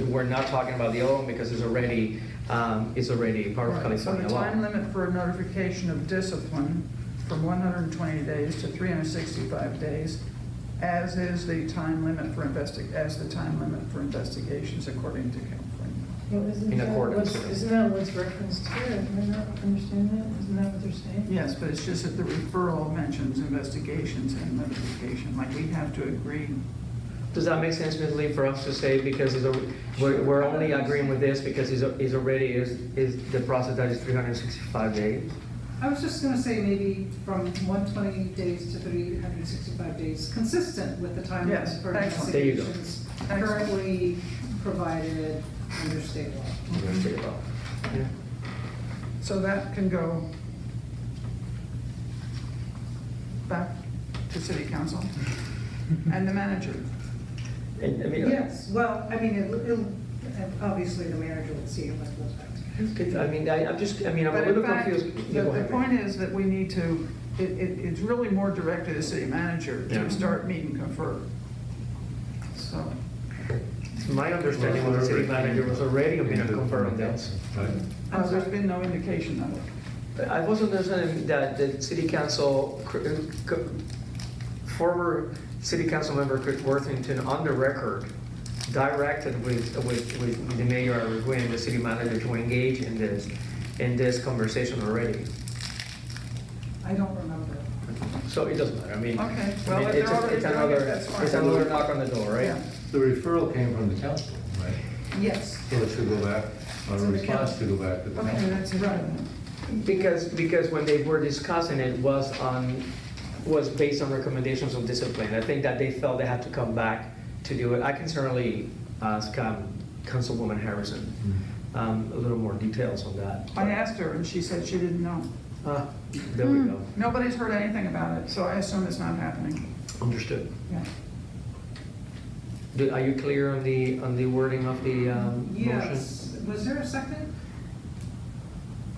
we're not talking about the other one because it's already part of Right, so California the law. time limit for notification of discipline from 120 days to 365 days, as is the time limit for investigations according to California. Well, isn't In that accordance what's- with it. Isn't that what's referenced here? Am I not understanding that? Isn't that what they're saying? Yes, but it's just that the referral mentions investigations and notification, like we have to agree. Does that make sense, Ms. Lee, for us to say, because we're only agreeing with this because is the process that is 365 days? I was just gonna say maybe from 120 days to 365 days, consistent with the time limit Yes, for excellent. There you go. investigations Excellent. currently provided under state law. Yeah. So that can go back to city council and the manager. And, I mean, Yes, well, I mean, it'll, obviously the manager will see it when it goes back to. I mean, I'm a But in little fact, confused. Yeah, go the ahead. point is that we need to, it's really more directed to city manager Yeah. to start meet and confer. So, My understanding was the city manager was already going to confirm on this. Right. there's been no indication of it. But I was understanding that the city council, former city council member Chris Worthington, on the record, directed with the mayor and the city manager to engage in this conversation already. I don't remember. So it doesn't matter, I mean. Okay, I well, mean, if it's they're already it's doing it, another, that's fine. it's another knock on the door, right? Yeah. The referral came from the council, right? Yes. So it should go back, or To a the response council. to go back to the Okay, council. that's it. Right. Because when they were discussing it was based on recommendations of discipline. I think that they felt they had to come back to do it. I can certainly ask Councilwoman Harrison a little more details on that. I asked her and she said she didn't know. There we go. Nobody's heard anything about it, so I assume it's not happening. Understood. Yeah. Are you clear on the wording of the motion? Yes. Was there a second?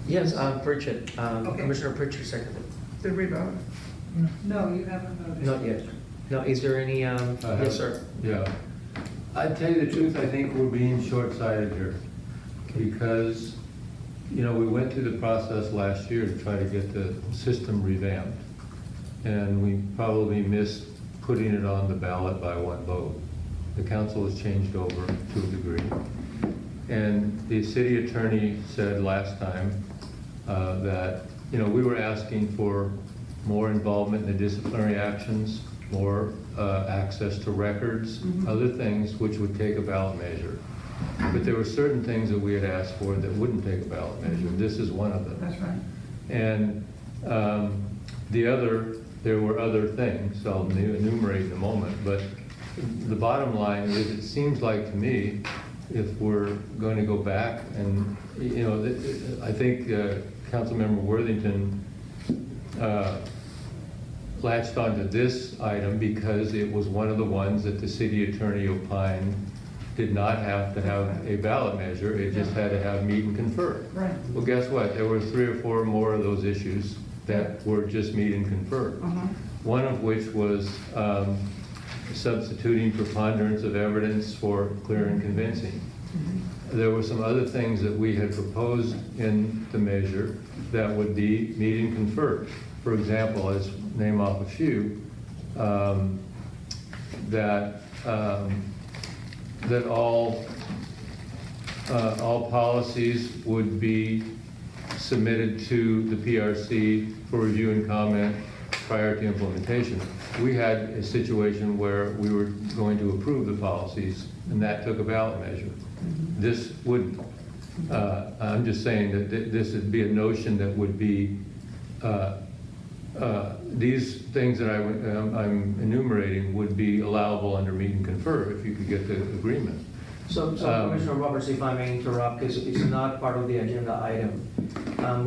Yes, Pritchett, Okay. Commissioner Pritchett seconded. Did we vote? No, you haven't voted. Not yet. No, is there any, yes, sir? Yeah. I'd tell you the truth, I think we're being short-sighted here. Because, you know, we went through the process last year to try to get the system revamped. And we probably missed putting it on the ballot by one vote. The council has changed over to a degree. And the city attorney said last time that, you know, we were asking for more involvement in the disciplinary actions, more access to records, other things which would take a ballot measure. But there were certain things that we had asked for that wouldn't take a ballot measure. This is one of them. That's right. And there were other things, I'll enumerate in a moment, but the bottom line is, it seems like to me, if we're going to go back and, you know, I think Councilmember Worthington latched onto this item because it was one of the ones that the city attorney opined did not have to have a ballot measure, it just had to have meet and confer. Right. Well, guess what? There were 3 or 4 more of those issues that were just meet and confer. One of which was substituting preponderance of evidence for clear and convincing. There were some other things that we had proposed in the measure that would be meet and confer. For example, let's name off a few, that all policies would be submitted to the PRC for review and comment prior to implementation. we had a situation where we were going to approve the policies, and that took a ballot measure. This would, I'm just saying that this would be a notion that would be, these things that I'm enumerating would be allowable under meet and confer if you could get the agreement. So Commissioner Roberts, if I may interrupt, because it's not part of the agenda item.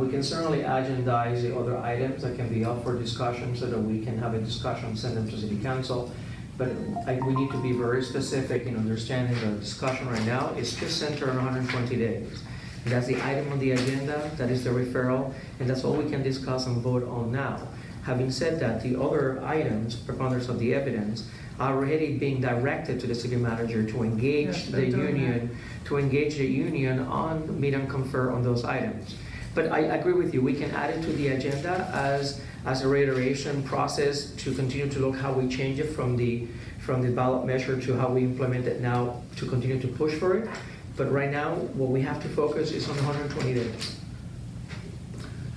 We can certainly agendize the other items that can be up for discussion so that we can have a discussion, send them to City Council. But we need to be very specific in understanding the discussion right now. It's just centered on 120 days. And that's the item on the agenda, that is the referral, and that's all we can discuss and vote on now. Having said that, the other items, preponderance of the evidence, are already being directed to the city manager to engage Yes, the they're doing union, on meet and confer on those items. But I agree with you, we can add it to the agenda as a reiteration process to continue to look how we change it from the ballot measure to how we implement it now to continue to push for it. But right now, what we have to focus is on 120 days.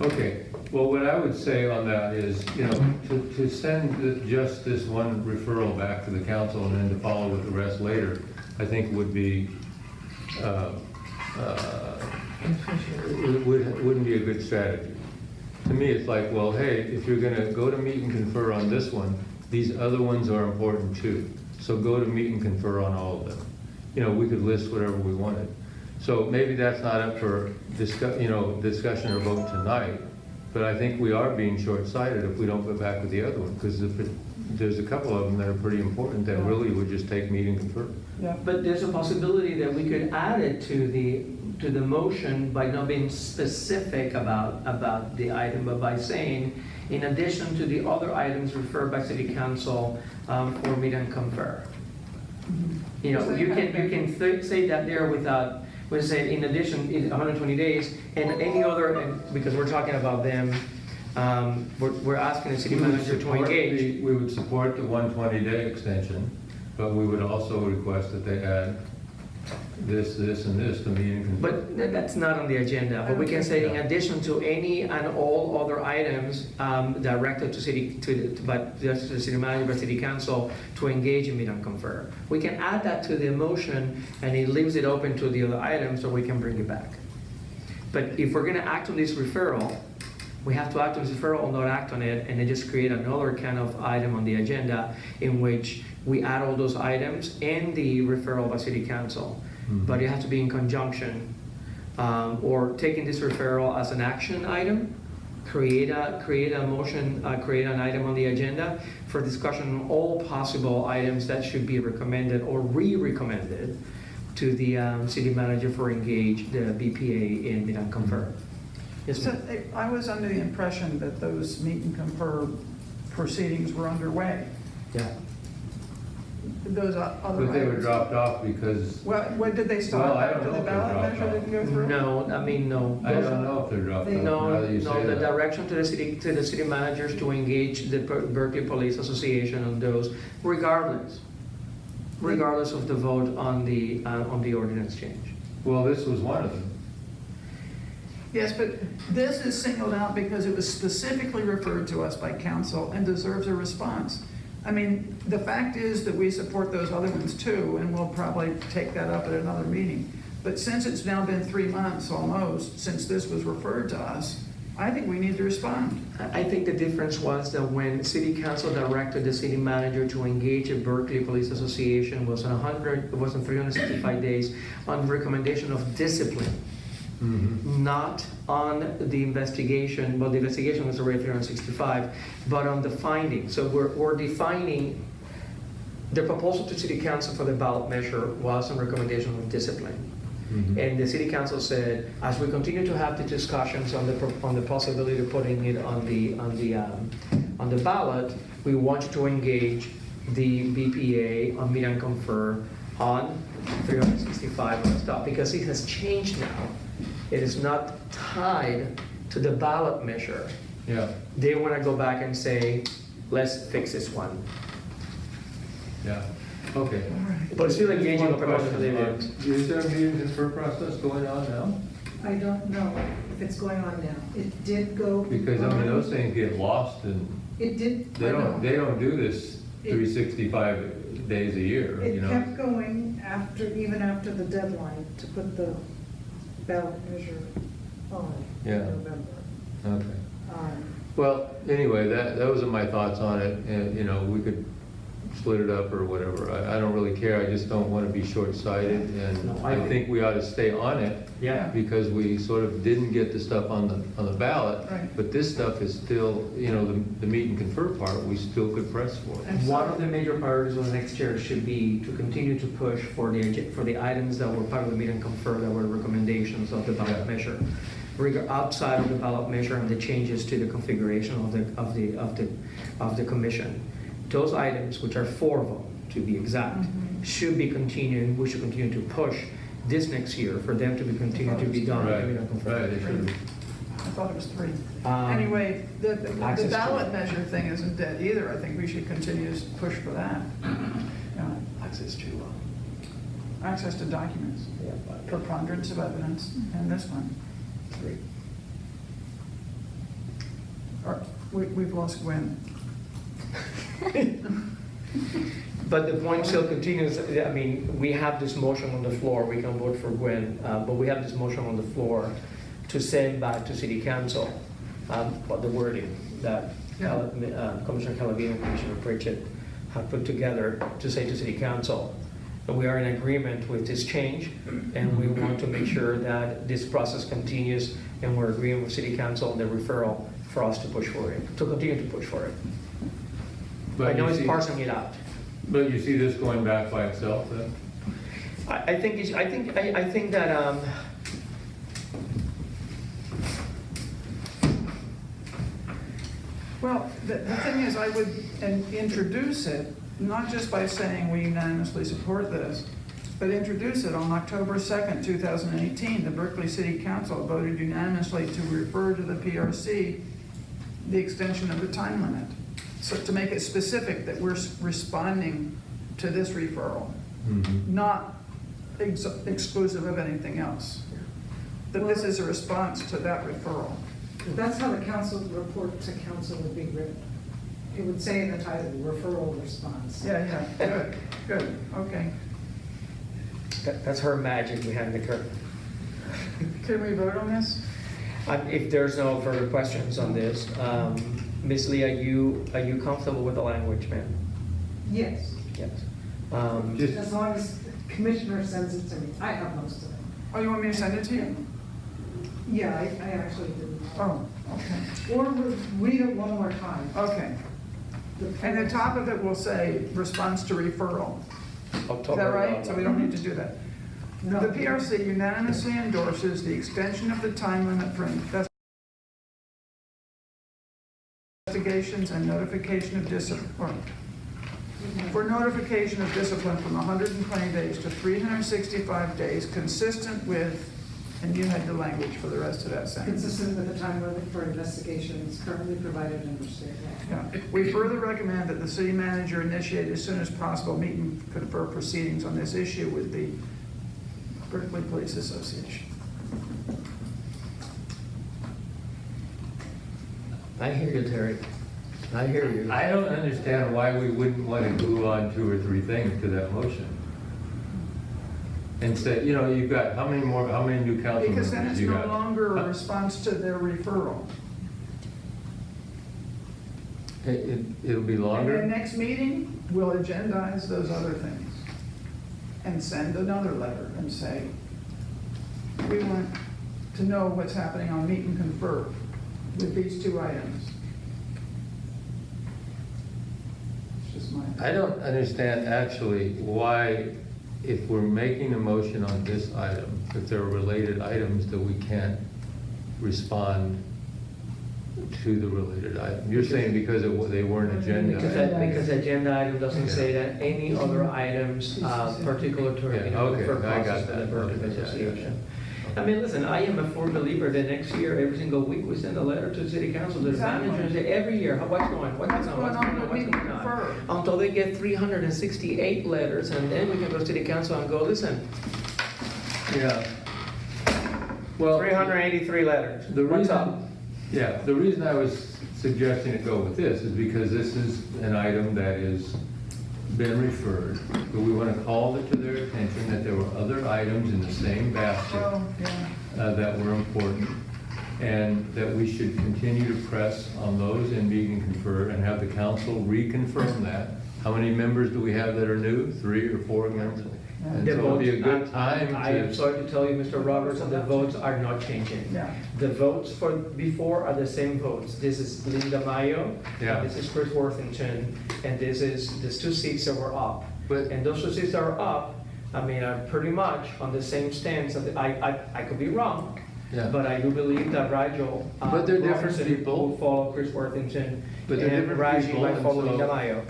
Okay, well, what I would say on that is, to send just this one referral back to the council and then to follow with the rest later, I think would be, wouldn't be a good strategy. To me, it's like, well, hey, if you're gonna go to meet and confer on this one, these other ones are important too. So go to meet and confer on all of them. We could list whatever we wanted. So maybe that's not up for discussion or vote tonight, but I think we are being short-sighted if we don't go back with the other one, because there's a couple of them that are pretty important that really would just take meet and confer. Yeah. But there's a possibility that we could add it to the motion by not being specific about the item, but by saying, in addition to the other items referred by City Council for meet and confer. You can say that there without, we say in addition, in 120 days, and any other, because we're talking about them, we're asking the city manager to engage. We would support the 120-day extension, but we would also request that they add this, and this to meet and confer. But that's not on the agenda, but we can say in addition to any and all other items directed to the city manager, by City Council to engage in meet and confer. We can add that to the motion and it leaves it open to the other items so we can bring it back. But if we're gonna act on this referral, we have to act on this referral or not act on it and then just create another kind of item on the agenda in which we add all those items and the referral by City Council. But it has to be in conjunction, or taking this referral as an action item, create a motion, create an item on the agenda for discussion on all possible items that should be recommended or re-recommended to the city manager for engage the BPA in meet and confer. Yes, So ma'am. I was under the impression that those meet and confer proceedings were underway. Yeah. Those other But they were items. dropped off because, What did they stop Well, I don't after know the if they're ballot dropped measure off. didn't go through? No, I mean, no. I don't know if they're dropped off now that you say The that. direction to the city managers to engage the Berkeley Police Association on those, regardless of the vote on the ordinance change. Well, this was one of them. Yes, but this is singled out because it was specifically referred to us by council and deserves a response. I mean, the fact is that we support those other ones too, and we'll probably take that up at another meeting. But since it's now been 3 months almost since this was referred to us, I think we need to respond. I think the difference was that when City Council directed the city manager to engage the Berkeley Police Association was on 365 days on recommendation of discipline. Not on the investigation, well, the investigation was already 365, but on the finding. So we're defining, the proposal to City Council for the ballot measure was on recommendation of discipline. And the City Council said, as we continue to have the discussions on the possibility of putting it on the ballot, we want you to engage the BPA on meet and confer on 365 on stuff, because it has changed now. It is not tied to the ballot measure. Yeah, They want to go back and say, let's fix this one. yeah, okay. But still engaging One the proposal question, for the Is there a meet and confer process going on now? I don't know if it's going on now. It did go. Because, I mean, those things get lost in It did. They don't do this 365 days a year, you It know? kept going even after the deadline to put the ballot measure on in Yeah. November. Okay. Um, Well, anyway, those are my thoughts on it, and, you know, we could split it up or whatever. I don't really care, I just don't want to be short-sighted, and No, I I think we ought to stay on it, Yeah. because we sort of didn't get the stuff on the ballot, Right. but this stuff is still, you know, the meet and confer part, we still could press for. One of the major priorities of the next year should be to continue to push for the items that were part of the meet and confer, that were recommendations of the ballot Yeah. measure. Outside of the ballot measure and the changes to the configuration of the commission. Those items, which are 4 of them, to be exact, should be continuing, we should continue to push this next year for them to be continued to be done. Right, in the meet and confer. right, it should. I thought it was 3. Um, Anyway, the access to ballot it. measure thing isn't dead either. I think we should continue to push for that. Yeah. Access to, Access to documents, preponderance of evidence, and this one. 3. We've lost Gwen. But the point still continues, I mean, we have this motion on the floor, we can vote for Gwen, but we have this motion on the floor to send back to City Council, but the wording that Commissioner Calavino and Commissioner Pritchett have put together to say to City Council, that we are in agreement with this change, and we want to make sure that this process continues, and we're agreeing with City Council on the referral for us to push for it, to continue to push for it. I know you it's see- parsing it out. But you see this going back by itself, then? I think that, Well, the thing is, I would introduce it, not just by saying we unanimously support this, but introduce it on October 2nd, 2018. The Berkeley City Council voted unanimously to refer to the PRC the extension of the time limit. So to make it specific that we're responding to this referral, not exclusive of anything else. That this is a response to that referral. That's how the council report to council would be written. It would say in the title, referral response. Yeah, good, okay. that's her magic behind the curtain. Can we vote on this? If there's no further questions on this, Ms. Lee, are you comfortable with the language, ma'am? Yes, Yes. Just- as long as the commissioner sends it to me. I have most of it. Oh, you want me to send it to you? Yeah, I actually didn't. Oh, okay, Or read it one more time. okay. And the top of it will say, response to referral. Is that right? So we don't need to do that. No. The PRC unanimously endorses the extension of the time limit for investigations and notification of discipline. For notification of discipline from 120 days to 365 days, consistent with, and you had the language for the rest of that sentence. Consistent with the time limit for investigations currently provided under state law. Yeah. We further recommend that the city manager initiate as soon as possible meet and confer proceedings on this issue with the Berkeley Police Association. I hear you, Terry. I hear you. I don't understand why we wouldn't want to glue on 2 or 3 things to that motion. And say, you know, you've got, how many new council Because then members it's you no got? longer a response to their referral. It'll be And longer? then next meeting, we'll agendize those other things and send another letter and say, we want to know what's happening on meet and confer with these 2 items. It's just my. I don't understand actually why, if we're making a motion on this item, if there are related items, that we can't respond to the related item. You're saying because they weren't agenda Because items? the agenda item doesn't say that any other items particular to Yeah, the okay, confer I got process for the that. Berkeley Okay, yeah, Association. yeah. I mean, listen, I am a firm believer that next year, every single week, we send a letter to the city council, to the Exactly. manager, and say, every year, what's going on, What's going on with meet and confer? Until they get 368 letters, and then we can go to city council and go, listen, Yeah. Well, 383 letters, the what's up? reason, Yeah, the reason I was suggesting to go with this is because this is an item that is been referred, but we want to call it to their attention that there were other items in the same basket Well, yeah. that were important, and that we should continue to press on those and meet and confer, and have the council reconfirm that. How many members do we have that are new? 3 or 4 members? And The so it'll be a votes- good time I am to, sorry to tell you, Mr. Roberts, the votes are not changing. Yeah. The votes for before are the same votes. This is Linda Mayo, Yeah. and this is Chris Worthington, and this is, there's 2 seats that were up. but, And those 2 seats that are up, I mean, are pretty much on the same stance. I could be wrong, yeah. but I do believe that Rigel. But they're different Robertson people. will follow Chris Worthington, But they're and different Raji people, might and follow so- Linda Mayo.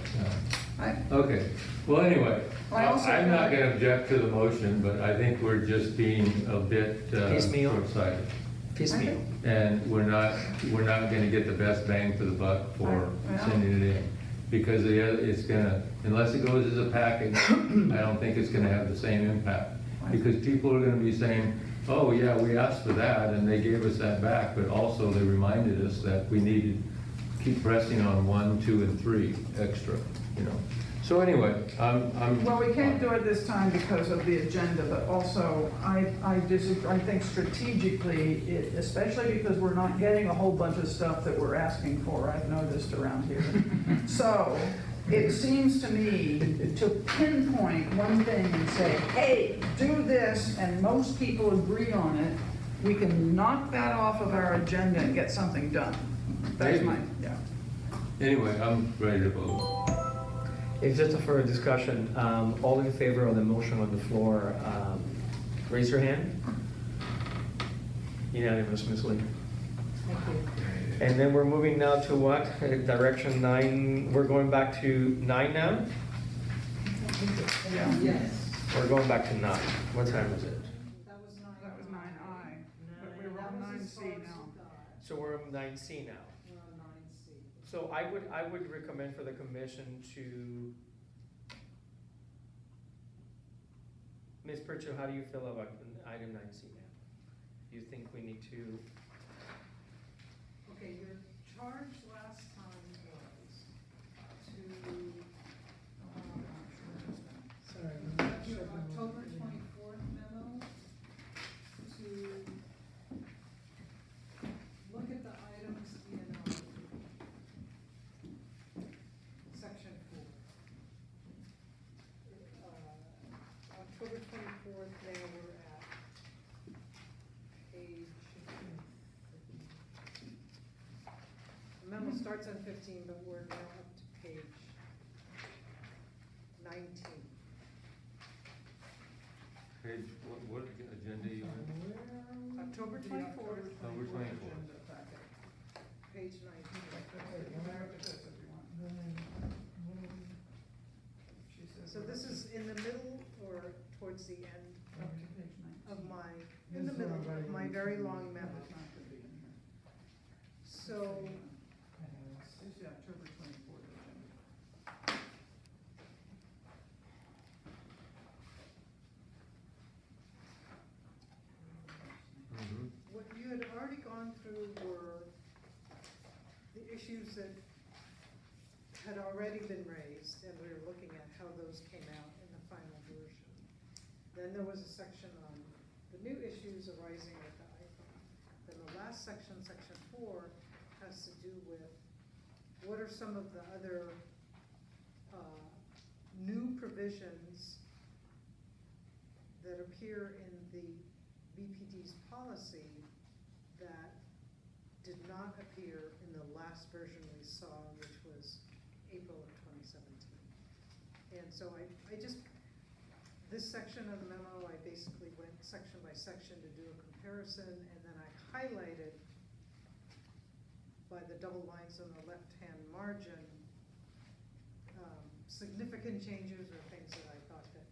Okay, well, anyway, I also- I'm not gonna object to the motion, but I think we're just being a bit Piecemeal. short-sighted. Piecemeal. And we're not gonna get the best bang for the buck for I- sending it in. Because it's gonna, unless it goes as a package, I don't think it's gonna have the same impact. Because people are gonna be saying, oh, yeah, we asked for that, and they gave us that back, but also they reminded us that we needed, keep pressing on 1, 2, and 3 extra, you know. So anyway, I'm. Well, we can't do it this time because of the agenda, but also I disagree. I think strategically, especially because we're not getting a whole bunch of stuff that we're asking for, I've noticed around here. So it seems to me to pinpoint one thing and say, hey, do this, and most people agree on it, we can knock that off of our agenda and get something done. That's Maybe. my, yeah. Anyway, I'm ready to vote. It's just a further discussion. All in favor of the motion on the floor, raise your hand. Unanimous, Ms. Lee. Thank you. And then we're moving now to what? Direction 9, we're going back to 9 now? Yeah. Yes. We're going back to 9. What time is it? That was nine. That was 9I, but we were on 9C now. So we're on 9C now. We're on 9C. So I would recommend for the commission to, Ms. Pritchard, how do you feel about item 9C now? You think we need to? Okay, your charge last time was to, Sorry. that's your October 24th memo, to look at the items in section 4. October 24th, now we're at page, the memo starts on 15, but we're now up to page 19. Page, what agenda you on? October 24th, October 24th. Agenda packet. page 19. You can look at this if you want. She says So this is in the middle or towards the end up to page 19. of my, in the middle of my very long memo. It's not gonna be in here. So, It's the October 24th agenda. Mhm. what you had already gone through were the issues that had already been raised, and we were looking at how those came out in the final version. Then there was a section on the new issues arising with the iPhone. Then the last section, section 4, has to do with what are some of the other new provisions that appear in the BPD's policy that did not appear in the last version we saw, which was April of 2017. And so I just, this section of the memo, I basically went section by section to do a comparison, and then I highlighted by the double lines on the left-hand margin, significant changes or things that I thought that.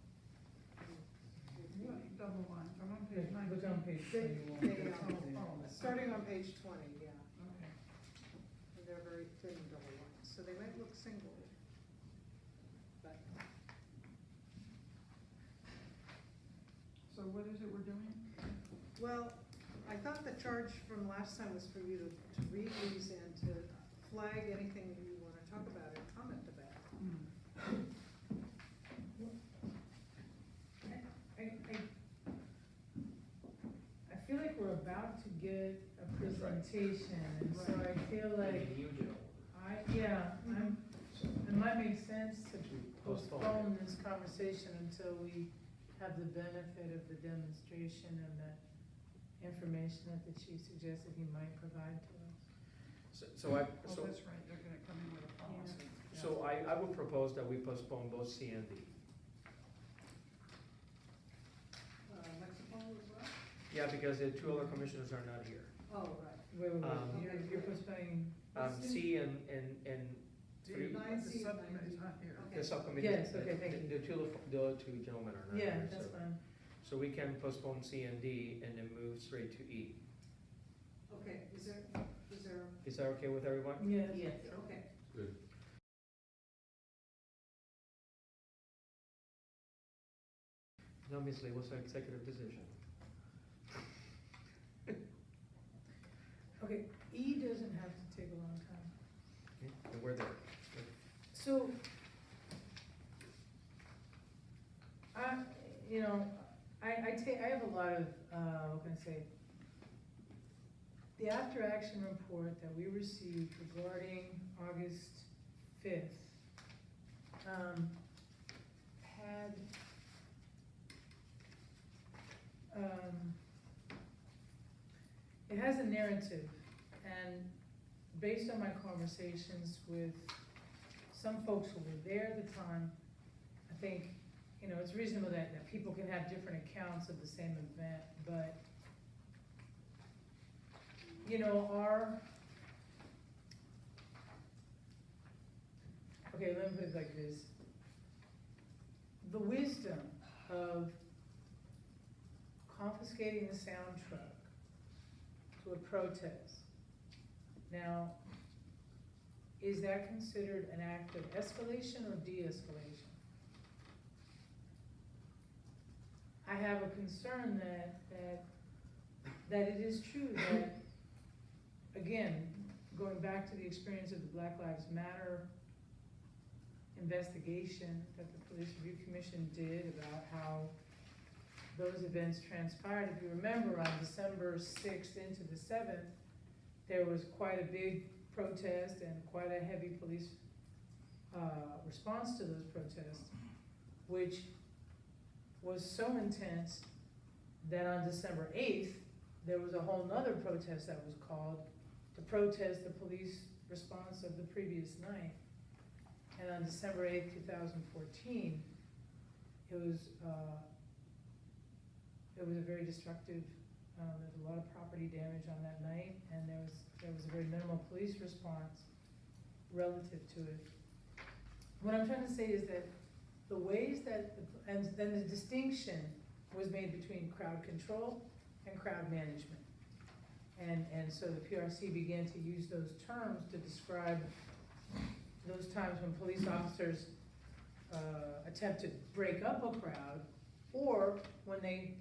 What, double lines, I'm on page 19. Look on page They, 21. starting on page 20, yeah, Okay. and they're very thin double lines, so they might look single, but. So what is it we're doing? Well, I I thought the charge from last time was for you to read these and to flag anything that you want to talk about and comment about. I feel like we're about to get a presentation, and so I feel like, it might make sense to postpone this conversation until we have the benefit of the demonstration and the information that the chief suggested he might provide to us. So I, Oh, so, that's right, they're gonna come in with a policy. so I would propose that we postpone both C and D. Mexico as well? Yeah, because the two other commissioners are not here. Oh, right. Um, You're postponing. C and three, Nine The C, subcommittee's nine not here. D. the subcommittee. Yes, okay, thank you. The two gentlemen are not here. Yeah, that's so- fine. So we can postpone C and D and then move straight to E. Okay, is there, Is that okay with everyone? Yes. okay. Good. No, Ms. Lee, what's our executive decision? Okay, E doesn't have to take a long time. Okay, and we're there. So, I have a lot of, what can I say? The after action report that we received regarding August 5th had it has a narrative, and based on my conversations with some folks who were there at the time, I think, it's reasonable that people can have different accounts of the same event, but, okay, let me put it like this. The wisdom of confiscating the sound truck to a protest. Now, is that considered an act of escalation or de-escalation? I have a concern that it is true that, again, going back to the experience of the Black Lives Matter investigation that the Police Review Commission did about how those events transpired. If you remember, on December 6th into the 7th, there was quite a big protest and quite a heavy police response to those protests, which was so intense that on December 8th, there was a whole nother protest that was called to protest the police response of the previous night. And on December 8th, 2014, it was a very destructive, there was a lot of property damage on that night, and there was a very minimal police response relative to it. What I'm trying to say is that the ways that, and then the distinction was made between crowd control and crowd management. And so the PRC began to use those terms to describe those times when police officers attempt to break up a crowd, or when they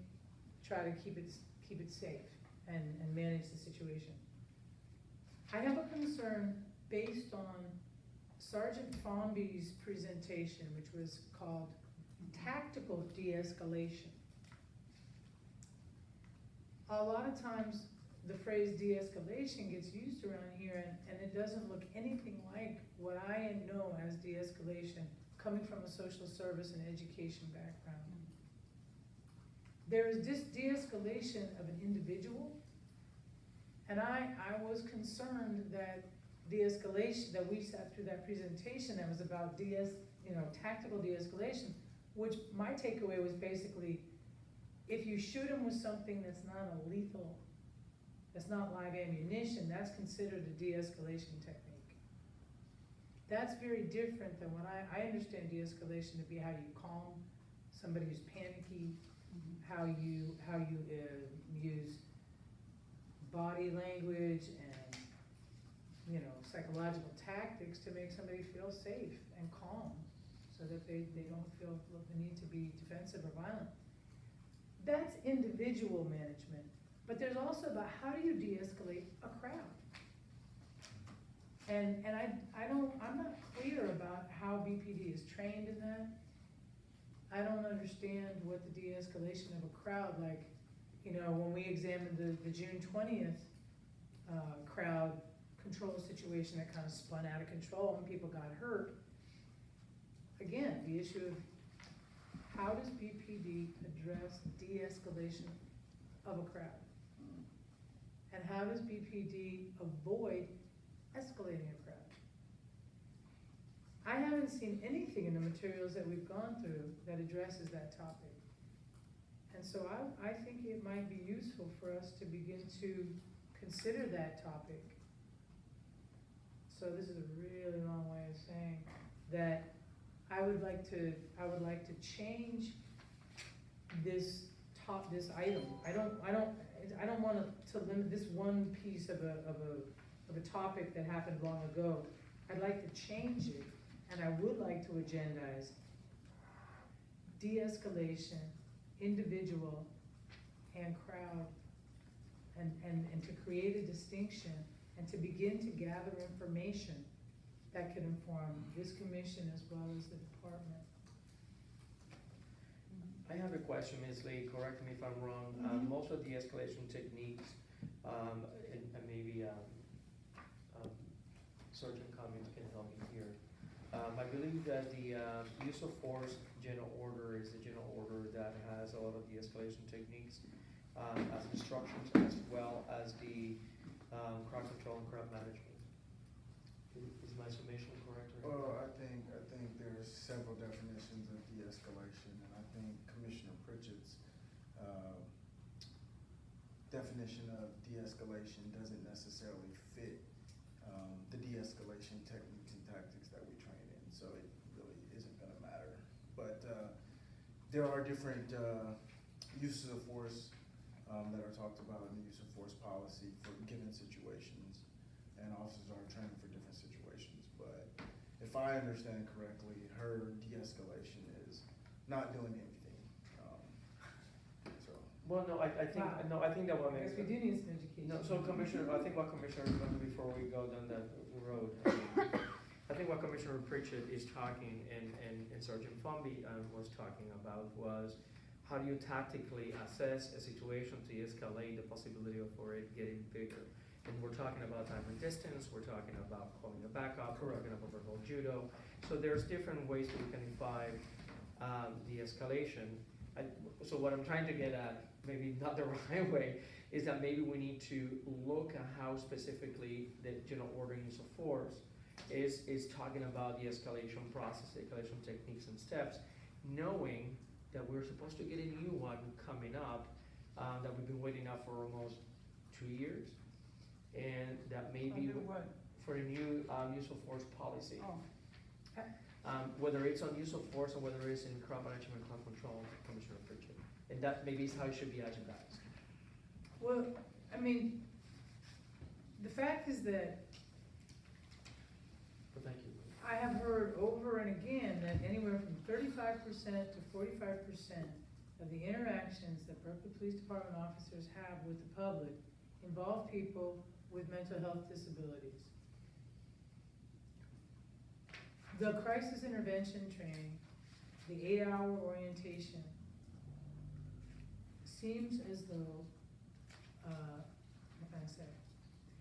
try to keep it safe and manage the situation. I have a concern based on Sergeant Formby's presentation, which was called Tactical De-Escalation. A lot of times the phrase de-escalation gets used around here, and it doesn't look anything like what I know as de-escalation coming from a social service and education background. There is this de-escalation of an individual, and I was concerned that de-escalation, that we sat through that presentation that was about tactical de-escalation, which my takeaway was basically, if you shoot them with something that's not a lethal, that's not live ammunition, that's considered a de-escalation technique. That's very different than what I understand de-escalation to be how you calm somebody who's panicky, how you use body language and psychological tactics to make somebody feel safe and calm so that they don't feel the need to be defensive or violent. That's individual management. But there's also about how do you de-escalate a crowd? And I'm not clear about how BPD is trained in that. I don't understand what the de-escalation of a crowd, like, you know, when we examined the June 20th crowd control situation that kind of spun out of control and people got hurt. Again, the issue of how does BPD address de-escalation of a crowd? And how does BPD avoid escalating a crowd? I haven't seen anything in the materials that we've gone through that addresses that topic. And so I think it might be useful for us to begin to consider that topic. So this is a really long way of saying that I would like to change this item. I don't want to limit this one piece of a topic that happened long ago. I'd like to change it, and I would like to agendize de-escalation, individual and crowd, and to create a distinction and to begin to gather information that could inform this commission as well as the department. I have a question, Ms. Lee, correct me if I'm wrong. Most of the escalation techniques, and maybe Sergeant Cummings can help me here. I believe that the use of force general order is the general order that has a lot of the escalation techniques as instructions, as well as the crowd control and crowd management. Is my summation correct? Well, I think there's several definitions of de-escalation, and I think Commissioner Pritchett's definition of de-escalation doesn't necessarily fit the de-escalation techniques and tactics that we train in, so it really isn't going to matter. But there are different uses of force that are talked about in the use of force policy for given situations, and officers are trained for different situations. But if I understand correctly, her de-escalation is not doing anything. So. Well, no, I think Wow. no, I think that what I makes guess we do need some education. no. So, Commissioner, I think what Commissioner, before we go down that road, I think what Commissioner Pritchett is talking and Sergeant Fumby was talking about was how do you tactically assess a situation to escalate the possibility of for it getting bigger. And we're talking about time and distance, we're talking about calling a backup, we're talking about verbal judo. So there's different ways that we can define the escalation. So what I'm trying to get at, maybe not the right way, is that maybe we need to look at how specifically the general order use of force is talking about the escalation process, the escalation techniques and steps, knowing that we're supposed to get a new one coming up that we've been waiting up for almost 2 years. And that maybe what? for a new use of force policy. Oh. Whether it's on use of force or whether it's in crowd management and crowd control, Commissioner Pritchett. And that maybe is how it should be agendized. Well, I mean, the fact is that But thank you. I have heard over and again that anywhere from 35% to 45% of the interactions that Berkeley Police Department officers have with the public involve people with mental health disabilities. The crisis intervention training, the 8-hour orientation, seems as though, what can I say?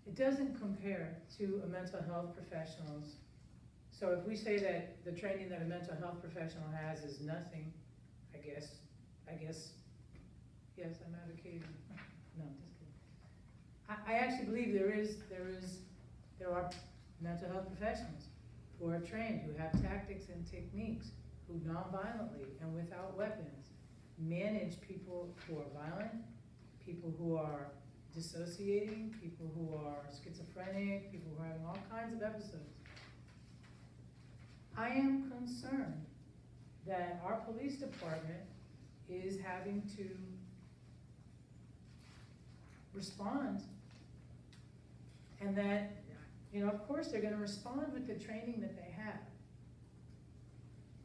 It doesn't compare to a mental health professional's. So if we say that the training that a mental health professional has is nothing, I guess, yes, I'm advocating. No, I'm just kidding. I actually believe there are mental health professionals who are trained, who have tactics and techniques, who nonviolently and without weapons manage people who are violent, people who are dissociating, people who are schizophrenic, people who are having all kinds of episodes. I am concerned that our police department is having to respond, and that, of course they're gonna respond with the training that they have.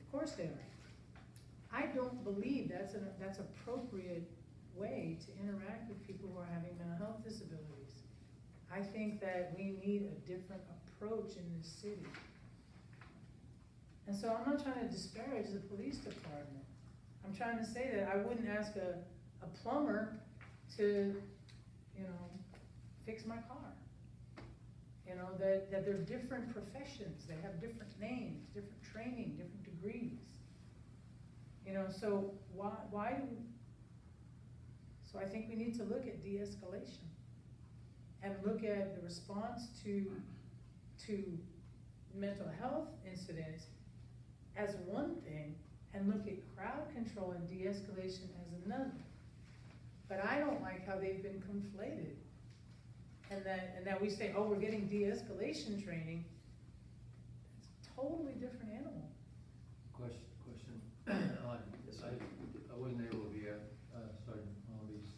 Of course they are. I don't believe that's appropriate way to interact with people who are having mental health disabilities. I think that we need a different approach in this city. And so I'm not trying to disparage the police department. I'm trying to say that I wouldn't ask a plumber to, you know, fix my car. You know, that they're different professions, they have different names, different training, different degrees. You know, so why do, so I think we need to look at de-escalation and look at the response to mental health incidents as one thing, and look at crowd control and de-escalation as another. But I don't like how they've been conflated. And that we say, oh, we're getting de-escalation training. It's a totally different animal. Question. I wasn't able to be at Sergeant Holly's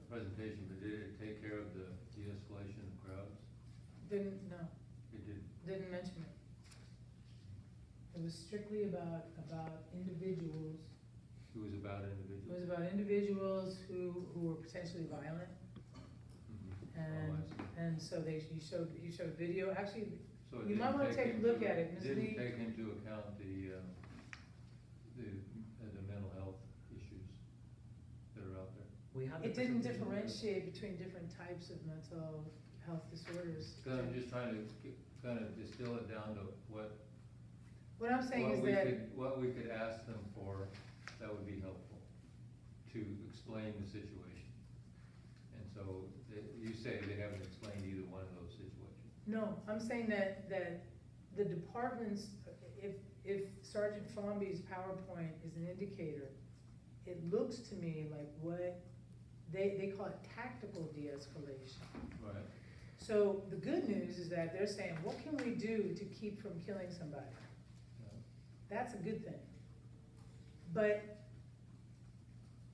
presentation, but did it take care of the de-escalation of crowds? No, It did. didn't mention it. It was strictly about individuals. It was about It individuals. was about individuals who were potentially violent. Mhm. And, Oh, I see. and so you showed video, actually, So it you might didn't want to take a into- look at it, Ms. Didn't Lee. take into account the mental health issues that are out there. We have It the didn't presentation. differentiate between different types of mental health disorders. Because I'm just trying to kind of distill it down to what What I'm saying is that, what we could ask them for that would be helpful to explain the situation. And so you say they haven't explained either one of those situations. no, I'm saying that the departments, if Sergeant Fomby's PowerPoint is an indicator, it looks to me like what, they call it tactical de-escalation. Right. So the good news is that they're saying, what can we do to keep from killing somebody? Yeah. That's a good thing. But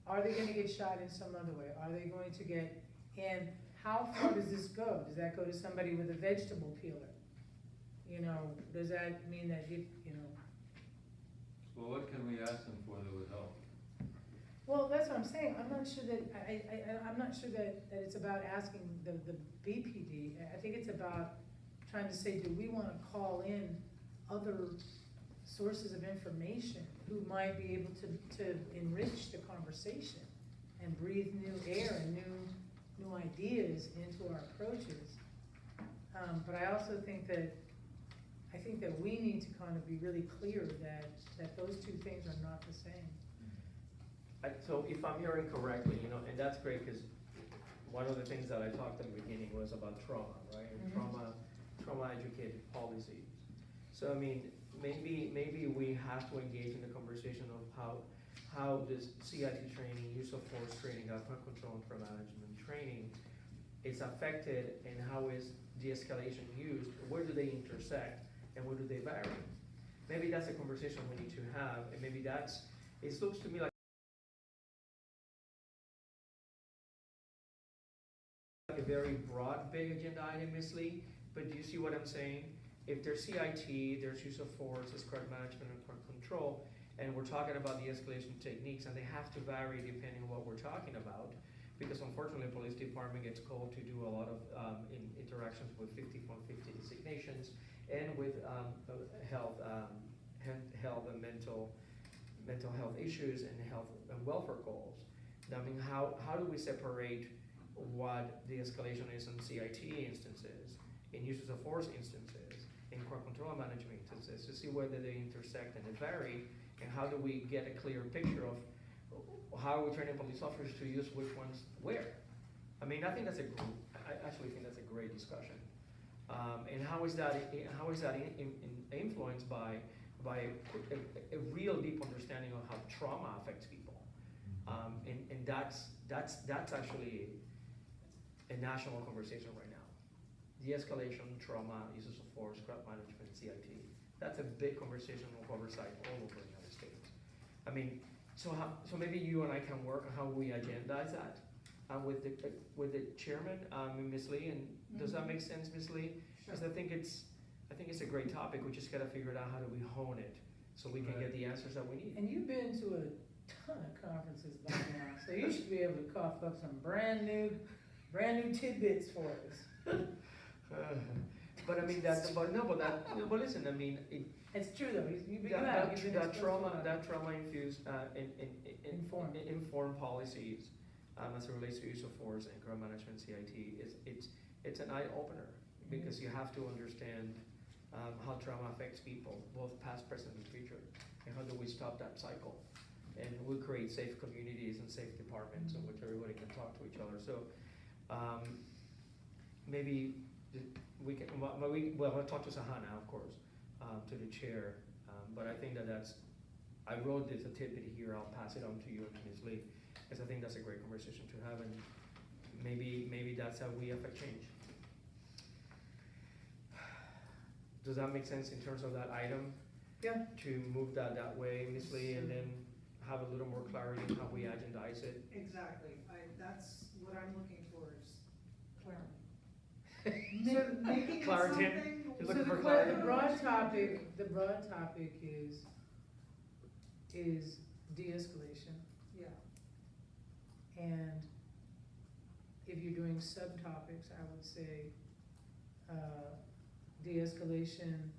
are they gonna get shot in some other way? Are they going to get, and how far does this go? Does that go to somebody with a vegetable peeler? You know, does that mean that if, you know? Well, what can we ask them for that would help? Well, that's what I'm saying. I'm not sure that, I'm not sure that it's about asking the BPD. I think it's about trying to say, do we wanna call in other sources of information who might be able to enrich the conversation and breathe new air and new ideas into our approaches. But I also think that, we need to kind of be really clear that those two things are not the same. So if I'm hearing correctly, you know, and that's great, because one of the things that I talked in the beginning was about trauma, right? And Mhm. trauma educated policies. So I mean, maybe we have to engage in the conversation of how this CIT training, use of force training, alcohol control and threat management training is affected, and how is de-escalation used, where do they intersect, and where do they vary? Maybe that's a conversation we need to have, and maybe it looks to me like a very broad, big agenda item, Ms. Lee, but do you see what I'm saying? If there's CIT, there's use of force, there's crowd management and crowd control, and we're talking about de-escalation techniques, and they have to vary depending on what we're talking about, because unfortunately, the police department gets called to do a lot of interactions with 5150 designations and with health and mental health issues and health and welfare goals. I mean, how do we separate what de-escalation is in CIT instances, in uses of force instances, in crowd control and management instances, to see whether they intersect and they vary, and how do we get a clear picture of how are we training police officers to use which ones where? I mean, I actually think that's a great discussion. And how is that influenced by a real deep understanding of how trauma affects people? And that's actually a national conversation right now. De-escalation, trauma, uses of force, crowd management, CIT. That's a big conversation of oversight all over the United States. I mean, so maybe you and I can work on how we agendize that with the chairman, Ms. Lee. And does that make sense, Ms. Lee? Because I think it's a great topic. We just got to figure out how do we hone it so we can get the answers that we need. And you've been to ton of conferences by now, so you should be able to cough up some brand new tidbits for us. But I mean, but listen, I mean, It's true though, you've been that exposed to trauma, it. that trauma infused, informed policies, as it relates to use of force and crime management CIT, it's an eye opener, because you have to understand, how trauma affects people, both past, present, and future, and how do we stop that cycle? And we create safe communities and safe departments in which everybody can talk to each other, so, maybe we can, well, I'll talk to Sahana, of course, to the chair, but I think I wrote this a tidbit here, I'll pass it on to you and to Ms. Lee, because I think that's a great conversation to have, and maybe that's how we affect change. Does that make sense in terms of that item? Yeah. To move that way, Ms. Lee, and then have a little more clarity on how we agendize it? Exactly, that's what I'm looking for is clarity. Making Clarity. something- You're So looking for the clarity? broad topic is de-escalation. Yeah, And if you're doing subtopics, I would say, de-escalation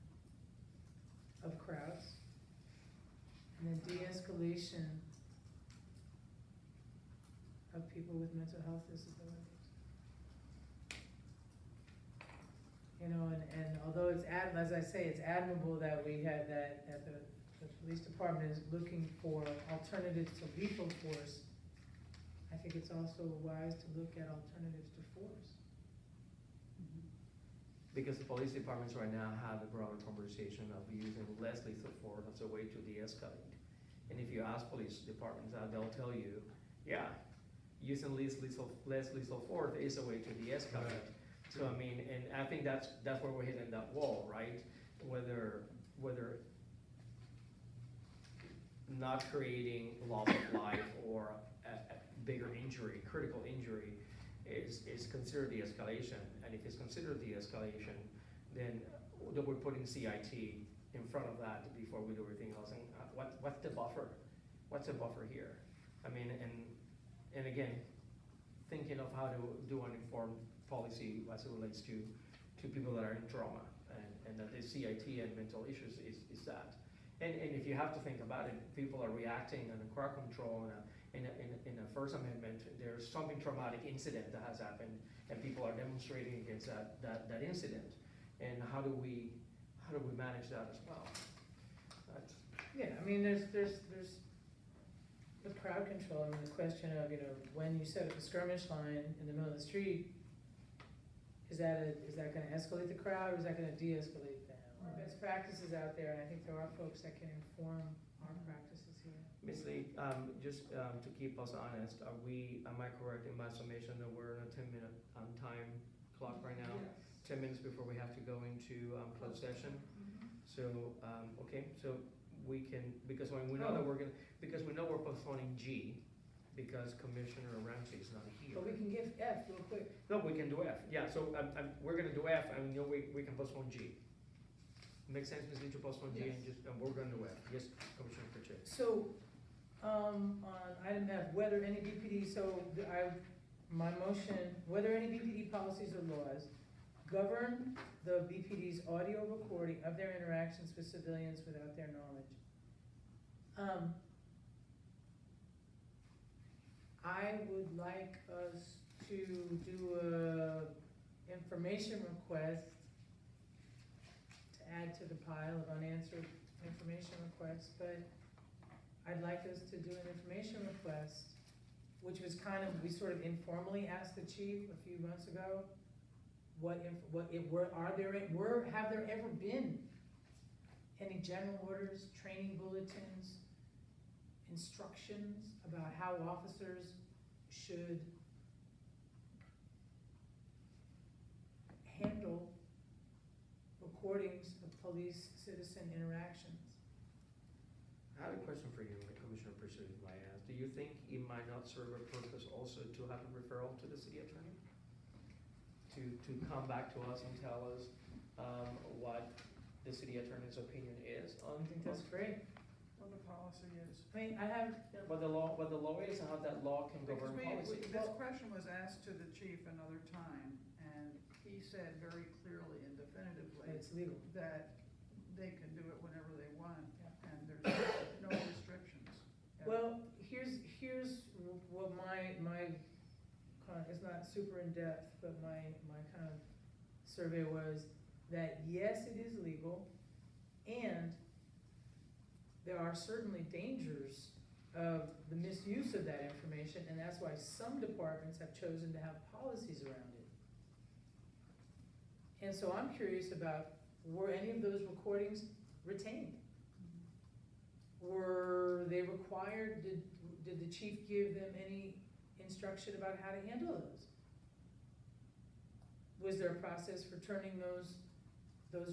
of crowds, and then de-escalation of people with mental health disabilities. You know, and although it's as I say, it's admirable that we have that the police department is looking for alternatives to lethal force, I think it's also wise to look at alternatives to force. Because the police departments right now have a broader conversation of using less lethal force as a way to de-escalate. And if you ask police departments, they'll tell you, yeah, using less lethal force is a way to de-escalate. Right. So I mean, and I think that's where we're hitting that wall, right? Whether not creating loss of life or a bigger injury, critical injury, is considered de-escalation. And if it's considered de-escalation, then we're putting CIT in front of that before we do everything else. And what's the buffer? What's the buffer here? I mean, and again, thinking of how to do an informed policy as it relates to people that are in trauma, and that the CIT and mental issues is that. And if you have to think about it, people are reacting on a crowd control in a First Amendment. There's something traumatic incident that has happened, and people are demonstrating against that incident. And how do we manage that as well? Yeah, I mean, there's the crowd control, and the question of, when you set up a skirmish line in the middle of the street, is that gonna escalate the crowd, or is that gonna de-escalate them? There are best practices out there, and I think there are folks that can inform our practices here. Ms. Lee, just to keep us honest, am I correct in my summation that we're in a 10-minute time clock right now? Yes. 10 minutes before we have to go into closed session? So, okay, so we can, because when we know that we're postponing G, because Commissioner Ramsey is not here. But we can give F real quick. No, we can do F, yeah, so we're gonna do F, and we can postpone G. Makes sense, Ms. Lee, to postpone G, and we're gonna do F. Yes, Commissioner Pritchett. So, on item F, whether any BPD, my motion, whether any BPD policies or laws govern the BPD's audio recording of their interactions with civilians without their knowledge. I would like us to do a information request to add to the pile of unanswered information requests, but I'd like us to do an information request, which was we sort of informally asked the chief a few months ago, have there ever been any general orders, training bulletins, instructions about how officers should handle recordings of police-citizen interactions? I have a question for you, Commissioner Pritchett, if I ask. Do you think it might not serve a purpose also to have a referral to the city attorney? To come back to us and tell us what the city attorney's opinion is on? I think that's great. what the policy is. I mean, I have, What the law is and how that law can Because govern policy. this question was asked to the chief another time, and he said very clearly and definitively it's legal. that they can do it whenever they want, Yeah. and there's no restrictions. Yeah. Well, here's what my kind of, it's not super in-depth, but my kind of survey was that yes, it is legal, and there are certainly dangers of the misuse of that information, and that's why some departments have chosen to have policies around it. And so I'm curious about, were any of those recordings retained? Were they required, did the chief give them any instruction about how to handle those? Was there a process for turning those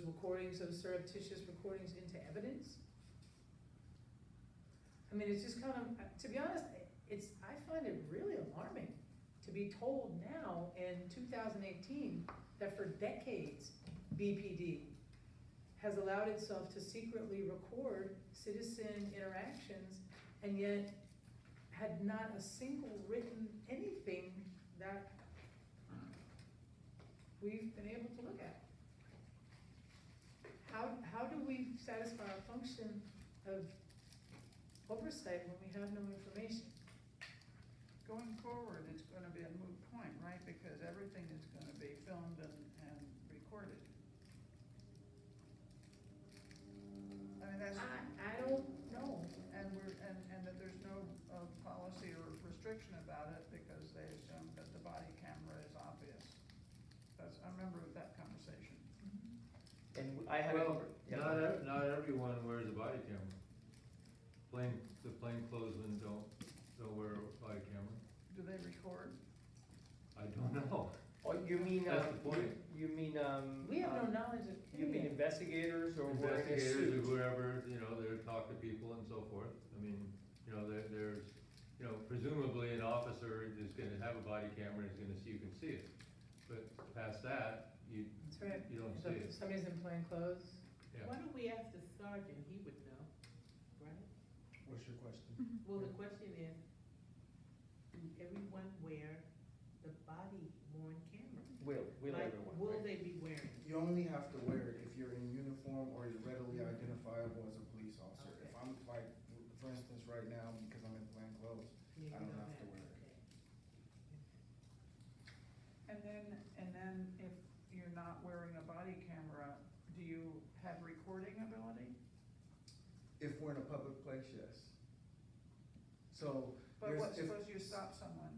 recordings, those surreptitious recordings into evidence? I mean, it's just kind of, to be honest, I find it really alarming to be told now in 2018 that for decades, BPD has allowed itself to secretly record citizen interactions and yet had not a single written anything that we've been able to look at. How do we satisfy our function of oversight when we have no information? Going forward, it's gonna be a moot point, right? Because everything is gonna be filmed and recorded. I mean, that's, I don't know. and that there's no policy or restriction about it because they assume that the body camera is obvious. I remember that conversation. And I had Well, yeah. not everyone wears a body camera. The plainclothesmen don't wear a body camera. Do they record? I don't know. Oh, you mean, That's the point. you mean, We have no knowledge of You mean any of it. investigators or wearing a Investigators or suit? whoever, they talk to people and so forth. I mean, there's, presumably an officer is gonna have a body camera and is gonna see, you can see it. But past that, you That's right. don't So see if it. somebody's in plain clothes, Yeah. Why don't we ask the sergeant, he would know, right? What's your question? Well, the question is, do everyone wear the body worn camera? Will Like, everyone? will they be wearing it? You only have to wear it if you're in uniform or you're readily identifiable as a police officer. Okay. If I'm like, for instance, right now, because I'm in plain clothes, Yeah, you I don't have to wear it. okay. And then if you're not wearing a body camera, do you have recording ability? If we're in a public place, yes. So, But what, suppose you stop someone?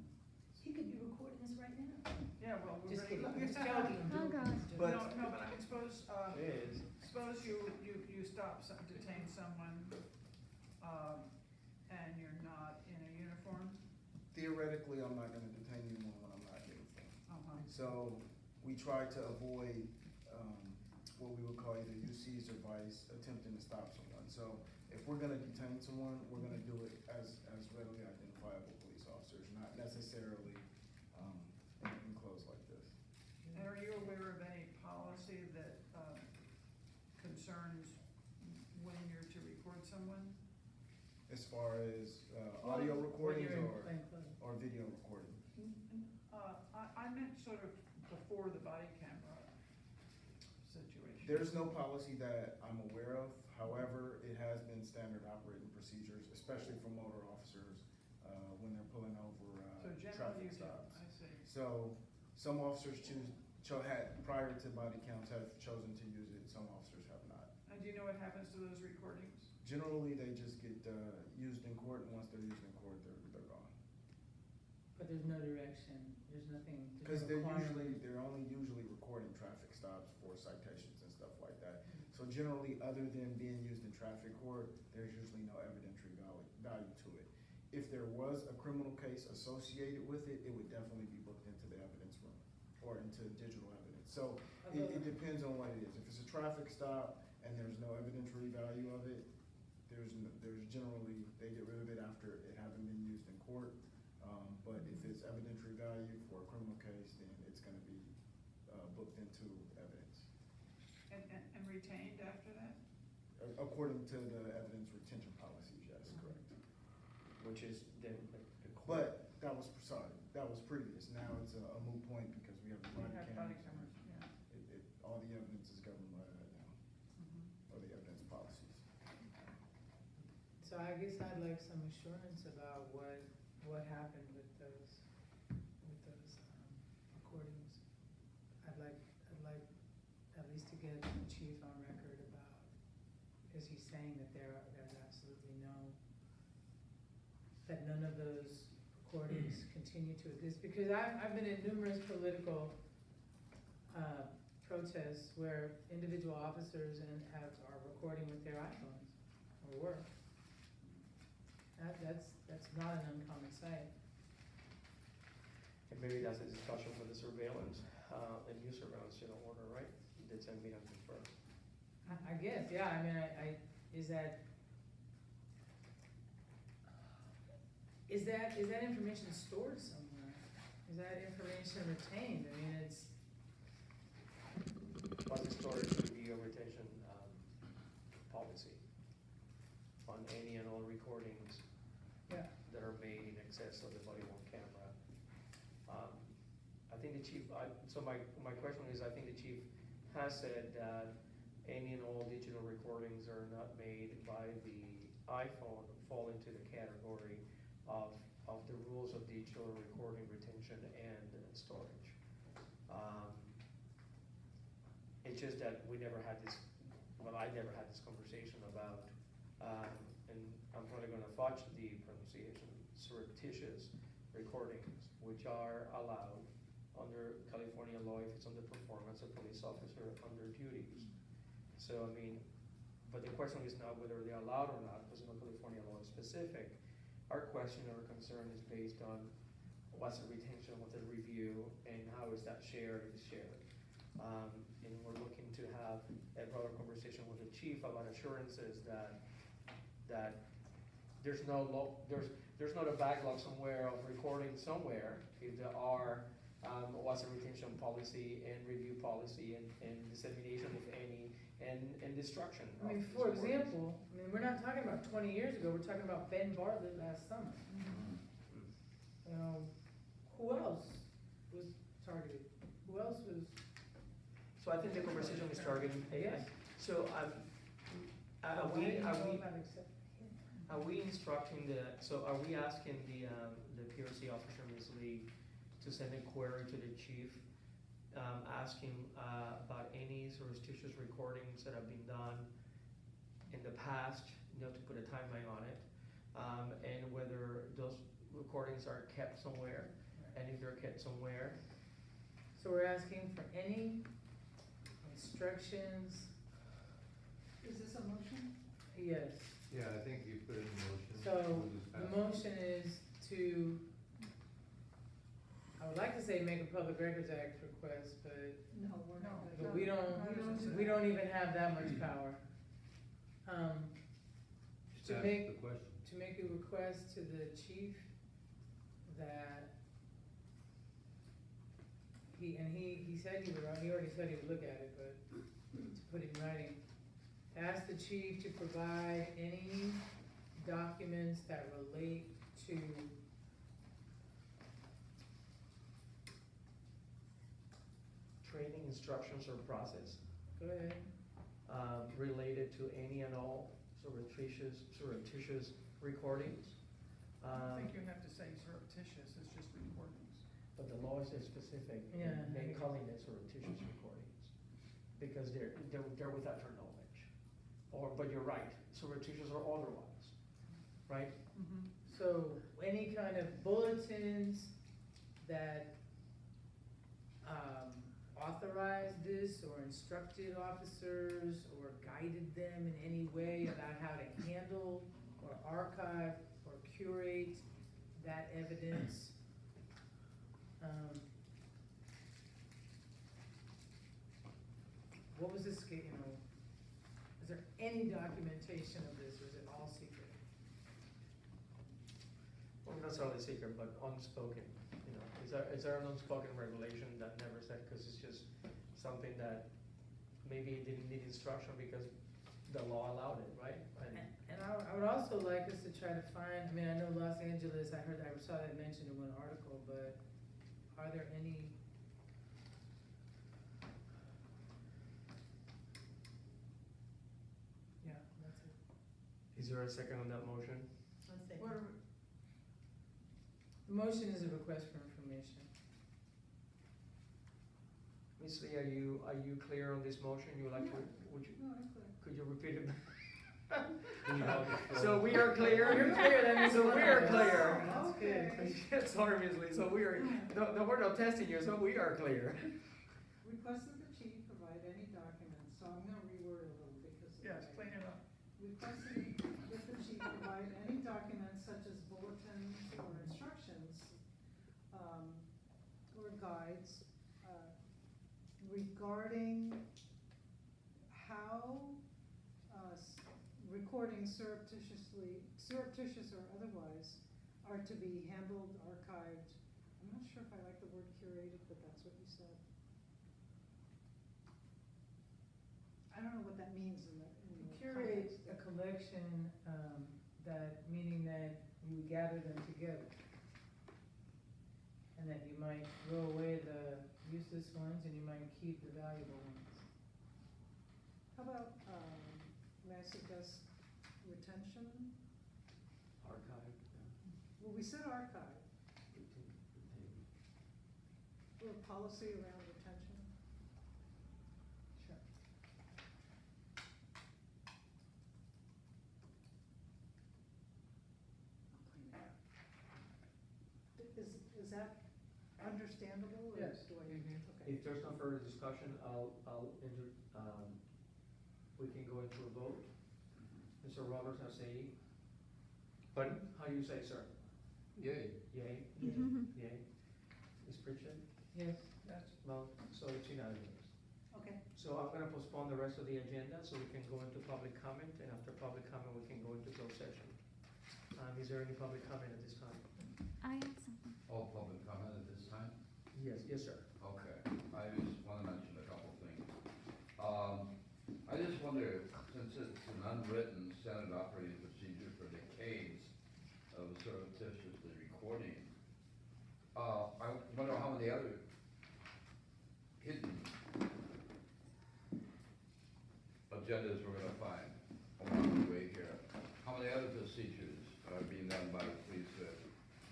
he could be recording this right now. Yeah, well, we're Just ready. kidding, I'm just joking. Oh, God. But- No, but I mean, suppose, It is. suppose you stop, detain someone, and you're not in a uniform? theoretically, I'm not gonna detain anyone when I'm not in uniform. Uh-huh. So we try to avoid what we would call either use, seize, or vice, attempting to stop someone. So if we're gonna detain someone, we're gonna do it as readily identifiable police officers, not necessarily in clothes like this. And are you aware of any policy that concerns when you're to record someone? As far as audio recordings When you're in plain clothes. or video recording. I meant sort of before the body camera situation. There's no policy that I'm aware of. However, it has been standard operating procedures, especially for motor officers, when they're pulling over So generally you traffic do, stops. I see. So some officers had, prior to body counts, have chosen to use it, some officers have not. And do you know what happens to those recordings? Generally, they just get used in court, and once they're used in court, they're gone. But there's no direction, there's nothing. there's Because no requirement. they're only usually recording traffic stops for citations and stuff like that. So generally, other than being used in traffic court, there's usually no evidentiary value to it. If there was a criminal case associated with it, it would definitely be booked into the evidence room or into digital evidence. So it depends on what it is. If it's a traffic stop and there's no evidentiary value of it, there's generally, they get rid of it after it having been used in court. But if it's evidentiary value for a criminal case, then it's gonna be booked into evidence. And retained after that? according to the evidence retention policies, yes, correct. Which is the court. But that was, sorry, that was previous. Now it's a moot point because we have the We body have cameras. body cameras, yeah. All the evidence is governed by that now, Mhm. or the evidence policies. So I guess I'd like some assurance about what happened with those recordings. I'd like at least to get the chief on record about, because he's saying that there's absolutely that none of those recordings continue to exist. Because I've been in numerous political protests where individual officers are recording with their iPhones or work. That's not an uncommon sight. And maybe that's a discussion for the surveillance, and new surveillance, order, right? That's a meeting confirmed. I guess, yeah, I mean, is that information stored somewhere? Is that information retained? I mean, it's, What's the storage review and retention policy on any and all recordings yeah. that are made in excess of the body worn camera? I think the chief, so my question is, I think the chief has said that any and all digital recordings are not made by the iPhone fall into the category of the rules of digital recording retention and storage. It's just that we never had this, I never had this conversation about, and I'm probably gonna fudge the pronunciation, surreptitious recordings, which are allowed under California law if it's on the performance of police officer under duties. So, I mean, but the question is not whether they're allowed or not, because no California law is specific. Our question or concern is based on what's the retention, what's the review, and how is that shared if it's shared. And we're looking to have a broader conversation with the chief about assurances that there's there's not a backlog somewhere of recording somewhere. If there are, what's the retention policy and review policy and dissemination, if any, and destruction. I mean, for example, we're not talking about 20 years ago, we're talking about Ben Bartlett last summer. Who else was targeted? Who else was? So I think the conversation is targeting. Yes. So are we instructing are we asking the PRC officer, Ms. Lee, to send a query to the chief, asking about any surreptitious recordings that have been done in the past, to put a timeline on it, and whether those recordings are kept somewhere, and if they're kept somewhere. So we're asking for any instructions? Is this a motion? Yes. Yeah, I think you put it in motion. So We'll just the pass it. motion is to, I would like to say make a Public Records Act request, but No, we're not. but we don't even have that much power. Just To ask make, the question. to make a request to the chief that he said he already said he would look at it, but to put it in writing. Ask the chief to provide any documents that relate to Training, instructions, or process go ahead. related to any and all surreptitious recordings. I think you have to say surreptitious, it's just recordings. But the law is specific, Yeah. and they calling it surreptitious recordings, because they're without your knowledge. But you're right, surreptitious or otherwise, right? So any kind of bulletins that authorized this or instructed officers or guided them in any way about how to handle or archive or curate that evidence. What was this, is there any documentation of this, or is it all secret? Well, not necessarily secret, but unspoken, is there an unspoken regulation that never said, because it's just something that maybe it didn't need instruction because the law allowed it, right? And I would also like us to try to find, I mean, I know Los Angeles, I saw that mentioned in one article, but are there any? Yeah, that's it. Is there a second on that motion? One second. What are- The motion is a request for information. Ms. Lee, are you clear on this motion? You would like to, would you, No, I'm clear. could you repeat it? Can you help us? So we are clear? You're clear, that means So we are we're clear. That's good. Sorry, Ms. Lee, so we are, no, we're not testing you, so we are clear. Request that the chief provide any documents, so I'm gonna reword it a little because. Yes, clean it up. Requesting that the chief provide any documents such as bulletins or instructions, or guides, regarding how, recordings surreptitious or otherwise, are to be handled, archived. I'm not sure if I like the word curated, but that's what you said. I don't know what that means in the Curate context. a collection, that, meaning that you would gather them together. And that you might throw away the useless ones and you might keep the valuable ones. How about, may I suggest retention? Archive. Well, we said archive, or policy around retention. Sure. I'll clean it up. Is that understandable? Or Yes. do I- Mhm. Okay. If there's no further discussion, we can go into a vote. Mr. Roberts, I say, pardon, how do you say, sir? Yay. Yay? Yay? Ms. Pritchett? Yes. Well, so it's unanimous. Okay. So I'm gonna postpone the rest of the agenda so we can go into public comment, and after public comment, we can go into closed session. Is there any public comment at this time? I have something. All public comment at this time? Yes, sir. Okay, I just want to mention a couple things. I just wonder, since it's an unwritten standard operating procedure for decades of surreptitiously recording, I wonder how many other hidden agendas we're gonna find along the way here. How many other procedures are being done by the police that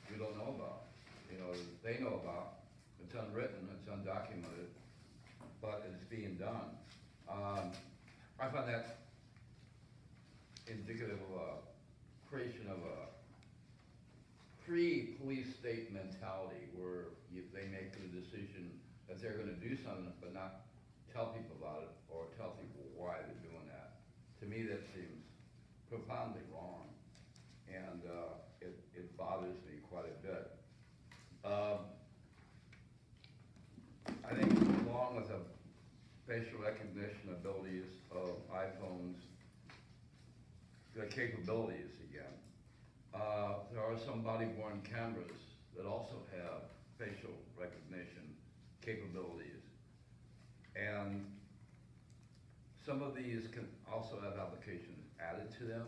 we don't know about? You know, they know about, it's unwritten, it's undocumented, but it's being done. I find that indicative of a creation of a pre-police state mentality where they make the decision that they're gonna do something, but not tell people about it or tell people why they're doing that. To me, that seems profoundly wrong, and it bothers me quite a bit. I think along with the facial recognition abilities of iPhones, the capabilities again, there are some body-worn cameras that also have facial recognition capabilities. And some of these can also have applications added to them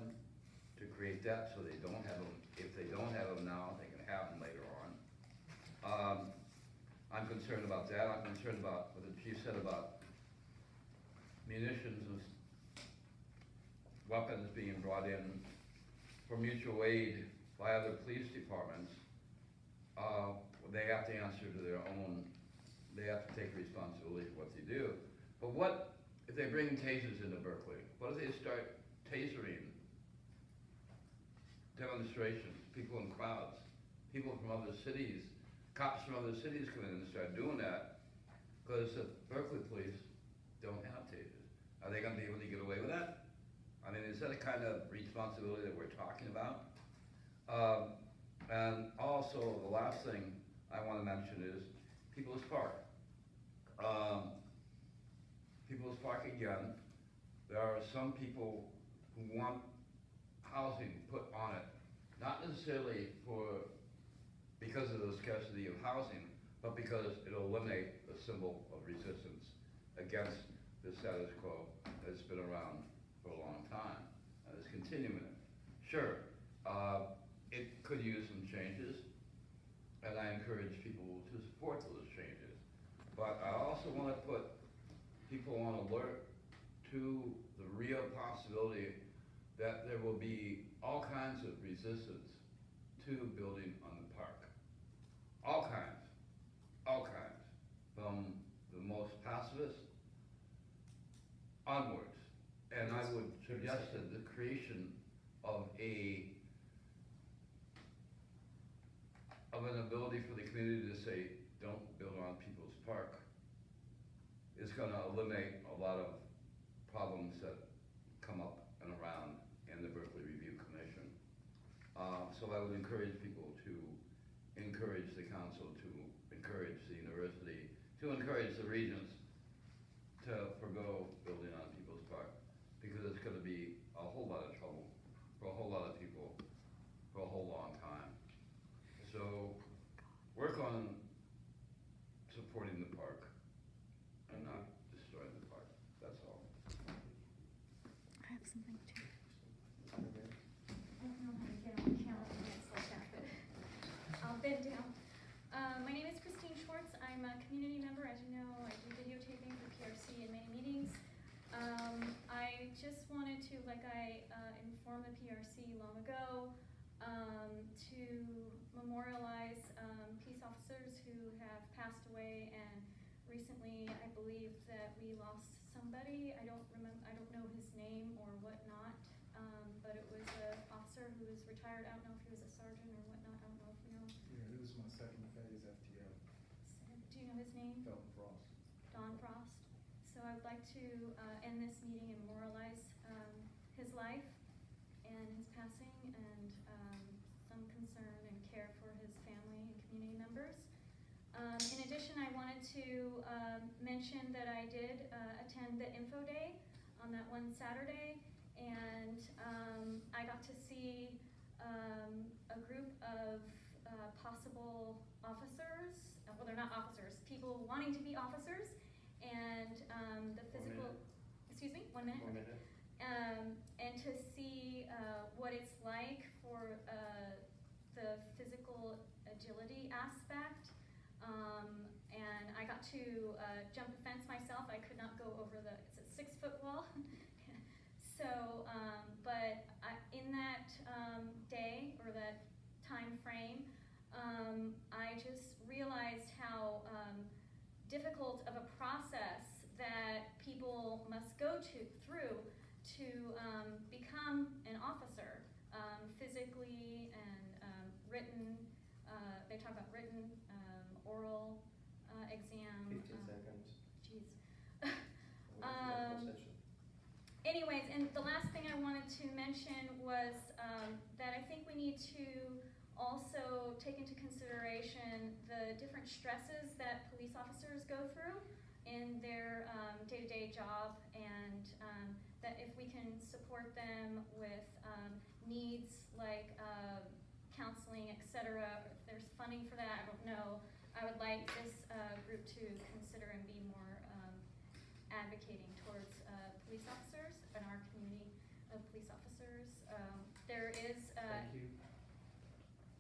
to create that, so they don't have them. If they don't have them now, they can have them later on. I'm concerned about that. I'm concerned about what the chief said about munitions and weapons being brought in for mutual aid by other police departments. They have to answer to their own, they have to take responsibility for what they do. But what if they bring tasers into Berkeley? What if they start tasering demonstrations, people in crowds, people from other cities, cops from other cities come in and start doing that? Because the Berkeley police don't have tasers. Are they gonna be able to get away with that? I mean, is that a kind of responsibility that we're talking about? And also, the last thing I want to mention is People's Park. People's Park again, there are some people who want housing put on it, not necessarily because of the scarcity of housing, but because it'll eliminate the symbol of resistance against the status quo that's been around for a long time, and it's continuing it. Sure, it could use some changes, and I encourage people to support those changes. But I also want to put people on alert to the real possibility that there will be all kinds of resistance to building on the park. All kinds, from the most pacifist onwards. And I would suggest that the creation of an ability for the community to say, don't build on people's park, is gonna eliminate a lot of problems that come up and around in the Berkeley Review Commission. So I would encourage people to encourage the council, to encourage the university, to encourage the regents to forgo building on people's park, because it's gonna be a whole lot of trouble for a whole lot of people for a whole long time. So work on supporting the park and not destroying the park, that's all. I have something too. I don't know how to get on camera when it's like that, but I'll bend down. My name is Christine Schwartz. I'm a community member. As you know, I do videotaping for PRC in many meetings. I just wanted to, like I informed the PRC long ago, to memorialize peace officers who have passed away, and recently I believe that we lost somebody. I don't know his name or whatnot, but it was an officer who was retired. I don't know if he was a sergeant or whatnot. I don't know if you know. Yeah, it was my second phase FTO. Do you know his name? Felton Frost. Don Frost. So I would like to end this meeting and memorialize his life and his passing, and some concern and care for his family and community members. In addition, I wanted to mention that I did attend the Info Day on that one Saturday, and I got to see a group of possible officers, well, they're not officers, people wanting to be officers, and the physical, excuse me, 1 minute? 1 minute. And to see what it's like for the physical agility aspect. And I got to jump a fence myself. I could not go over it's a 6-foot wall. So, but in that day, or that time frame, I just realized how difficult of a process that people must go through to become an officer, physically and written. They talk about written, oral exam. 15 seconds. Jeez. Anyways, and the last thing I wanted to mention was that I think we need to also take into consideration the different stresses that police officers go through in their day-to-day job, and that if we can support them with needs like counseling, etc., if there's funding for that, I don't know. I would like this group to consider and be more advocating towards police officers in our community of police officers. There is Thank you.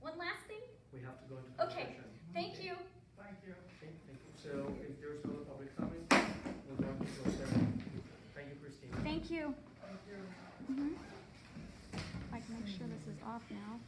one last thing. We have to go into closed Okay, session. thank you. Thank you. Okay, thank you. So if there's no public comment, we'll go into closed session. Thank you, Christine. Thank you. Thank you. If I can make sure this is off now.